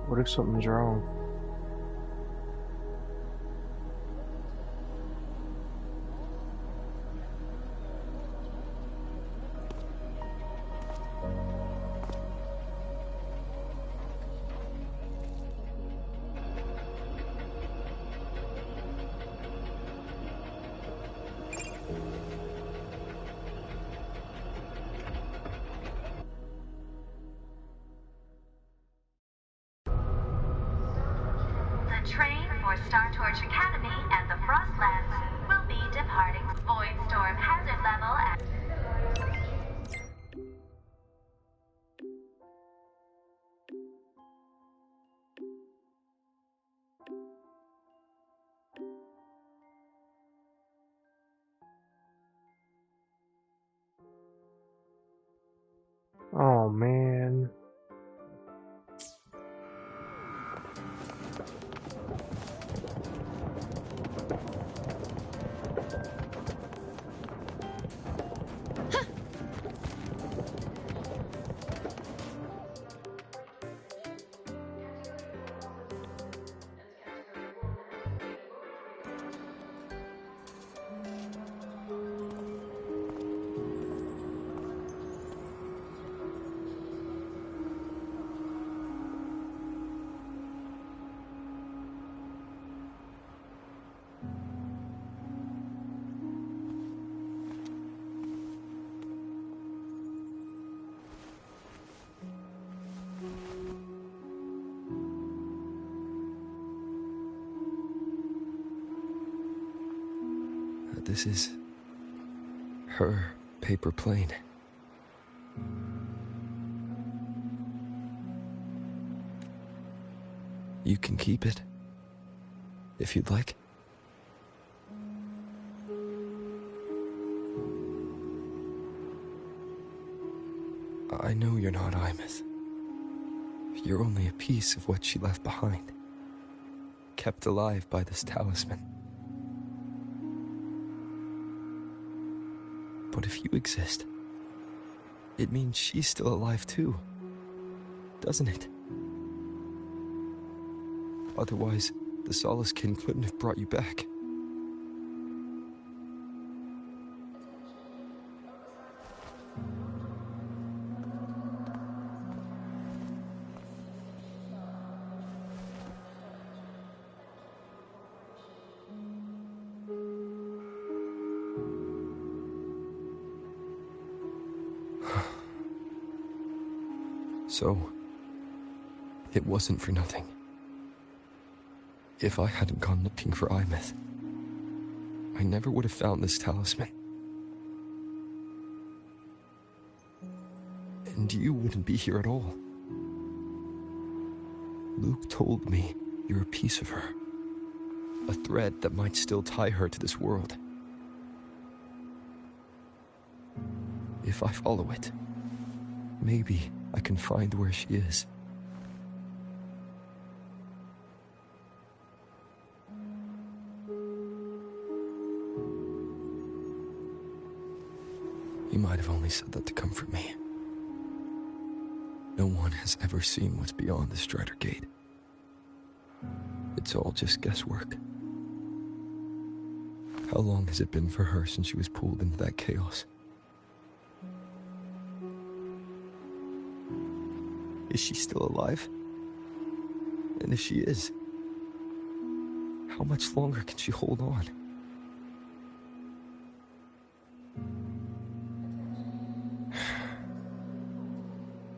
What if something's wrong? The train for Star Torch Academy and the Frostlands will be departing. Void storm hazard level at... Oh man. This is her paper plane. You can keep it, if you'd like. I know you're not Imeth. You're only a piece of what she left behind, kept alive by this talisman. But if you exist, it means she's still alive too, doesn't it? Otherwise, the Solace Kin couldn't have brought you back. So, it wasn't for nothing. If I hadn't gone looking for Imeth, I never would have found this talisman. And you wouldn't be here at all. Luke told me you're a piece of her. A thread that might still tie her to this world. If I follow it, maybe I can find where she is. You might have only said that to comfort me. No one has ever seen what's beyond the Strider Gate. It's all just guesswork. How long has it been for her since she was pulled into that chaos? Is she still alive? And if she is, how much longer can she hold on?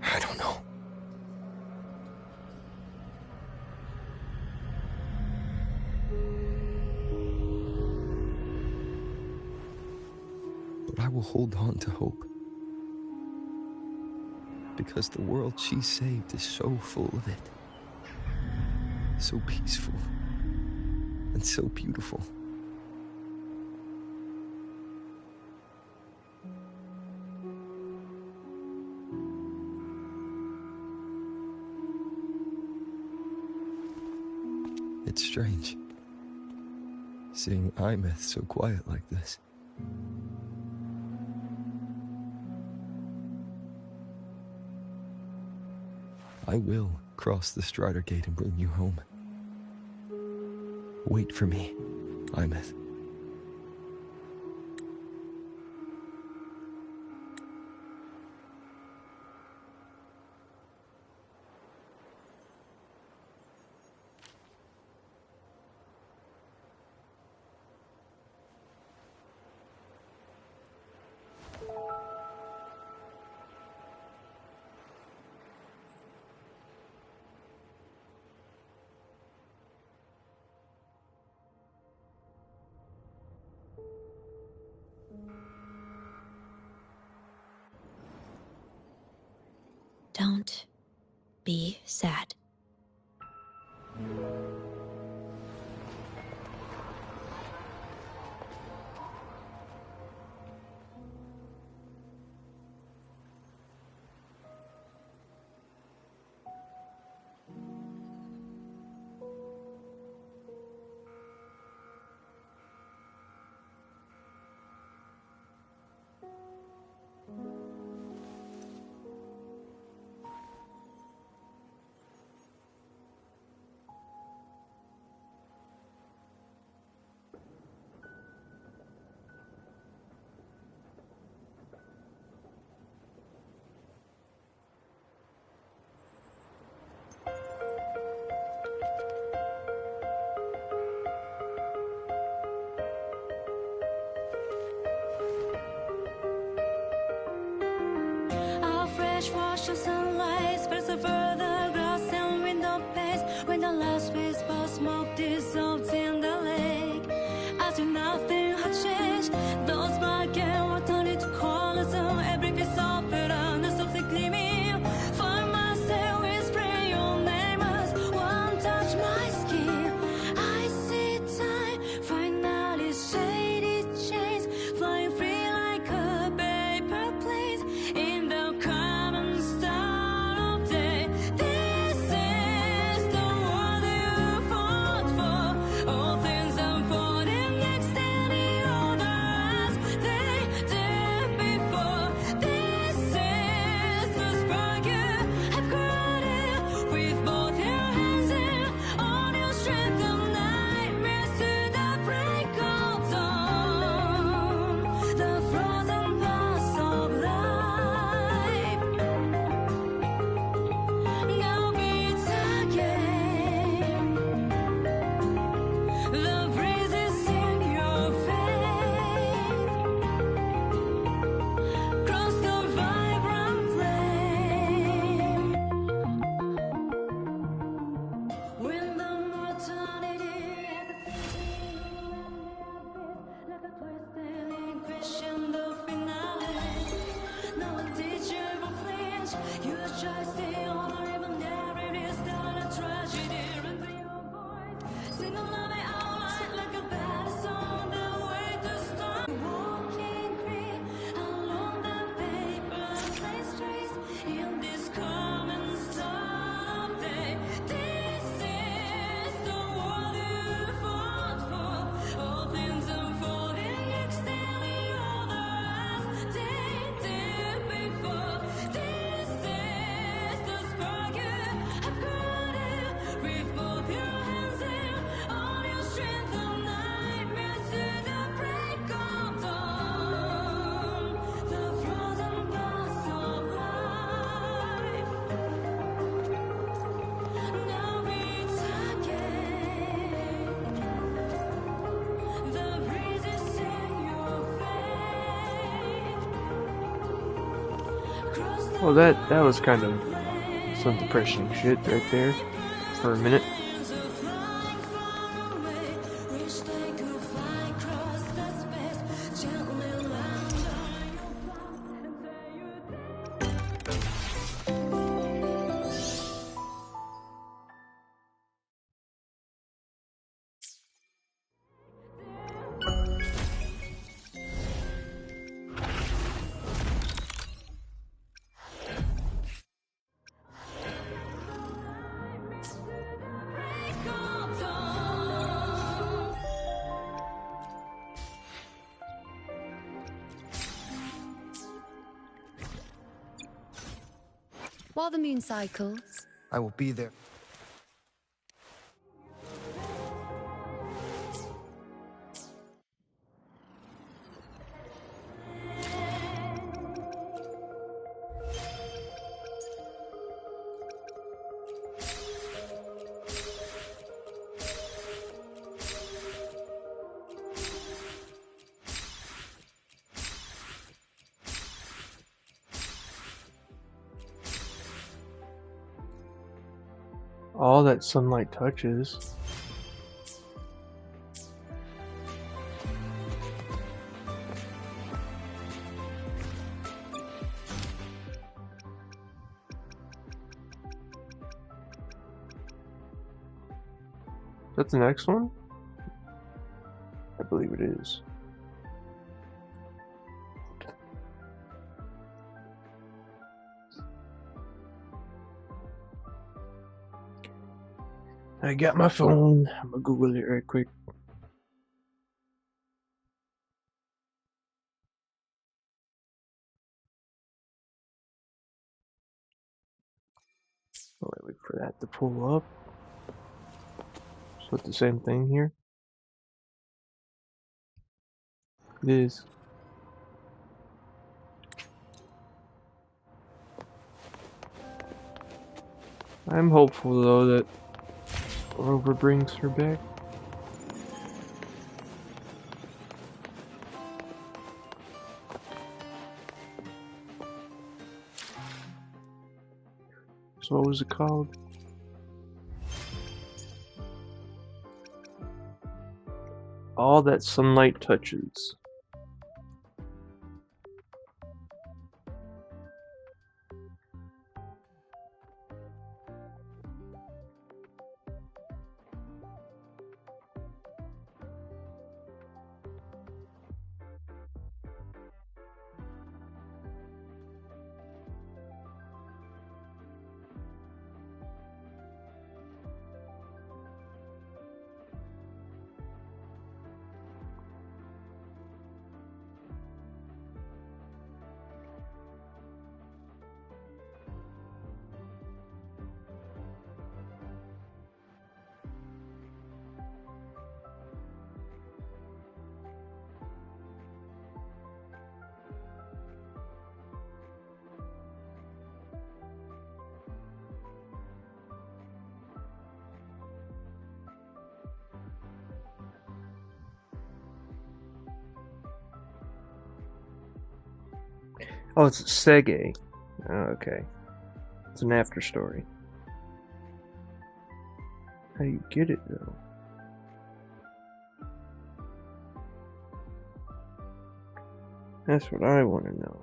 I don't know. But I will hold on to hope. Because the world she saved is so full of it. So peaceful. And so beautiful. It's strange, seeing Imeth so quiet like this. I will cross the Strider Gate and bring you home. Wait for me, Imeth. Don't be sad. Our fresh wash of sunlight spreads over the grass and window panes. When the last wisp of smoke dissolves in the lake, as if nothing had changed, those black and white turn into colors, and every piece of bitterness softly gleaming. For myself, whispering your name as one touch my skin. I see time finally shaded chains, flying free like a paper plane in the common star of day. This is the world you fought for. All things unfolding next in the order as they did before. This is the spark you have created with both your hands and all your strength of nightmares to the break of dawn. The frozen paths of life now beats again. The breezes in your face cross the vibrant flame. When the mortality and the like a twisted crescendo finale. No one did you ever flinch. You try to stay on the river, never it is not a tragedy. Run for your voice, sing along it out like a bad song. The way to start walking free along the paper plane streets in this common star of day. This is the world you fought for. All things unfolding externally, other as they did before. This is the spark you have created with both your hands and all your strength of nightmares to the break of dawn. The frozen paths of life now beats again. The breezes in your face cross the Well, that was kind of some depressing shit right there for a minute. winds of flying far away. Wish they could fly across the space, gently land on your path and tell you break of dawn. While the moon cycles, I will be there. All that sunlight touches. that the next one? I believe it is. I got my phone. I'm gonna Google it right quick. Wait for that to pull up. So it's the same thing here. It is. I'm hopeful though that Rover brings her back. So what was it called? All that sunlight touches. Oh, it's Sege. Oh, okay. It's an after story. How do you get it though? That's what I want to know.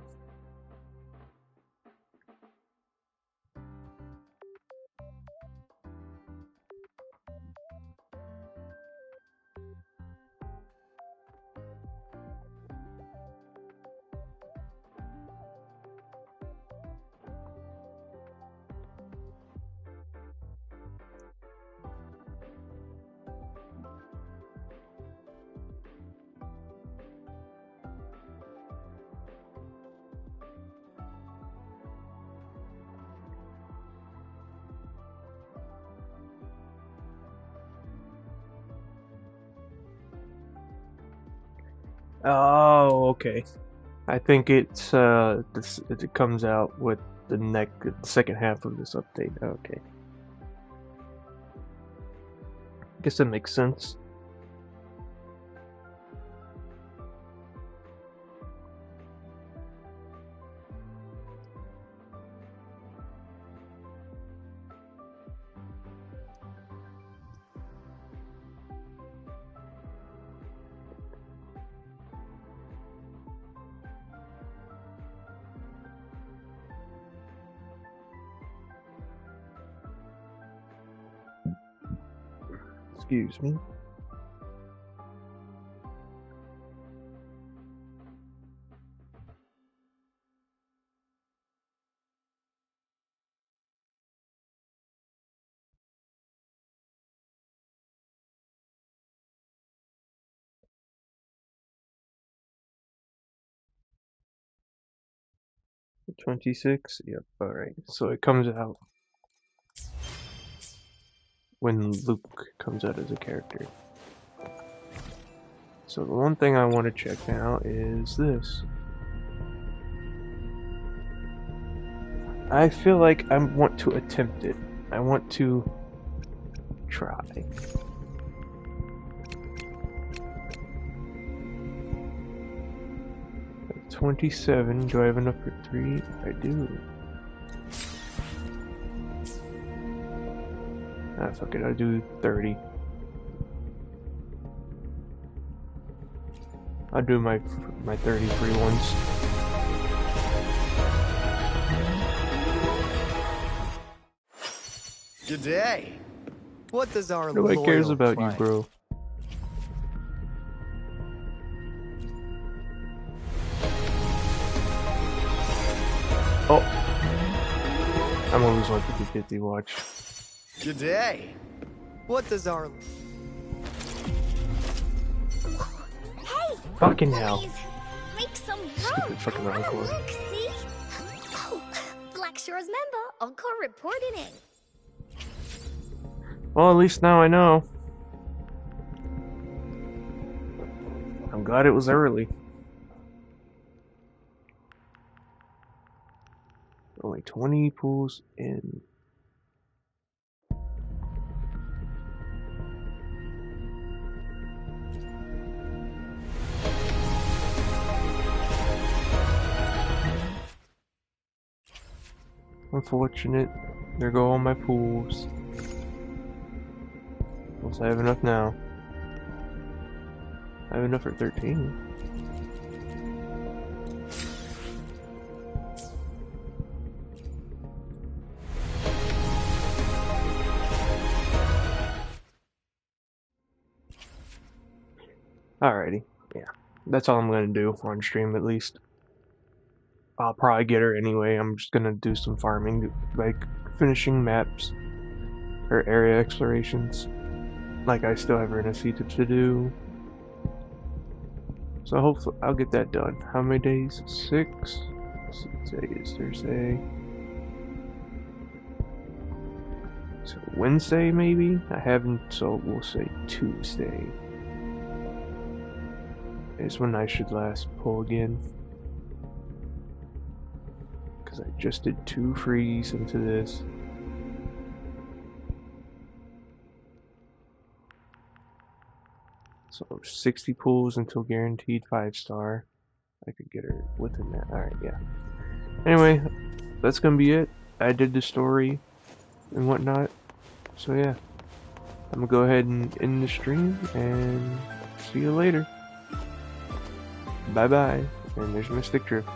Oh, okay. I think it's it comes out with the second half of this update. Okay. Guess that makes sense. Excuse me. The 26? Yep, alright. So it comes out when Luke comes out as a character. So the one thing I want to check now is this. I feel like I want to attempt it. I want to try. 27. Do I have enough for 3? I do. Ah, fuck it. I'll do 30. I'll do my 30 free ones. Good day. What does our Nobody cares loyal about you, client- bro. Oh. I'm always like the 50 watch. Good day. What does our... Hey! Fucking hell. Please, make some room. Stupid fucking Encore. Look, see? Oh, Blackshore's member, Encore reporting in. Well, at least now I know. I'm glad it was early. Only 20 pools in. Unfortunate. There go all my pools. Unless I have enough now. I have enough for 13. Alrighty, yeah. That's all I'm gonna do on stream at least. I'll probably get her anyway. I'm just gonna do some farming, like finishing maps or area explorations. Like I still have Renaissance to do. So hopefully I'll get that done. How many days? 6? Today is Thursday. So Wednesday maybe? I haven't, so we'll say Tuesday is when I should last pull again. Because I just did 2 frees into this. So 60 pulls until guaranteed 5-star. I could get her within that. Alright, yeah. Anyway, that's gonna be it. I did the story and whatnot. So yeah. I'm gonna go ahead and end the stream and see you later. Bye bye. And there's my stick drift.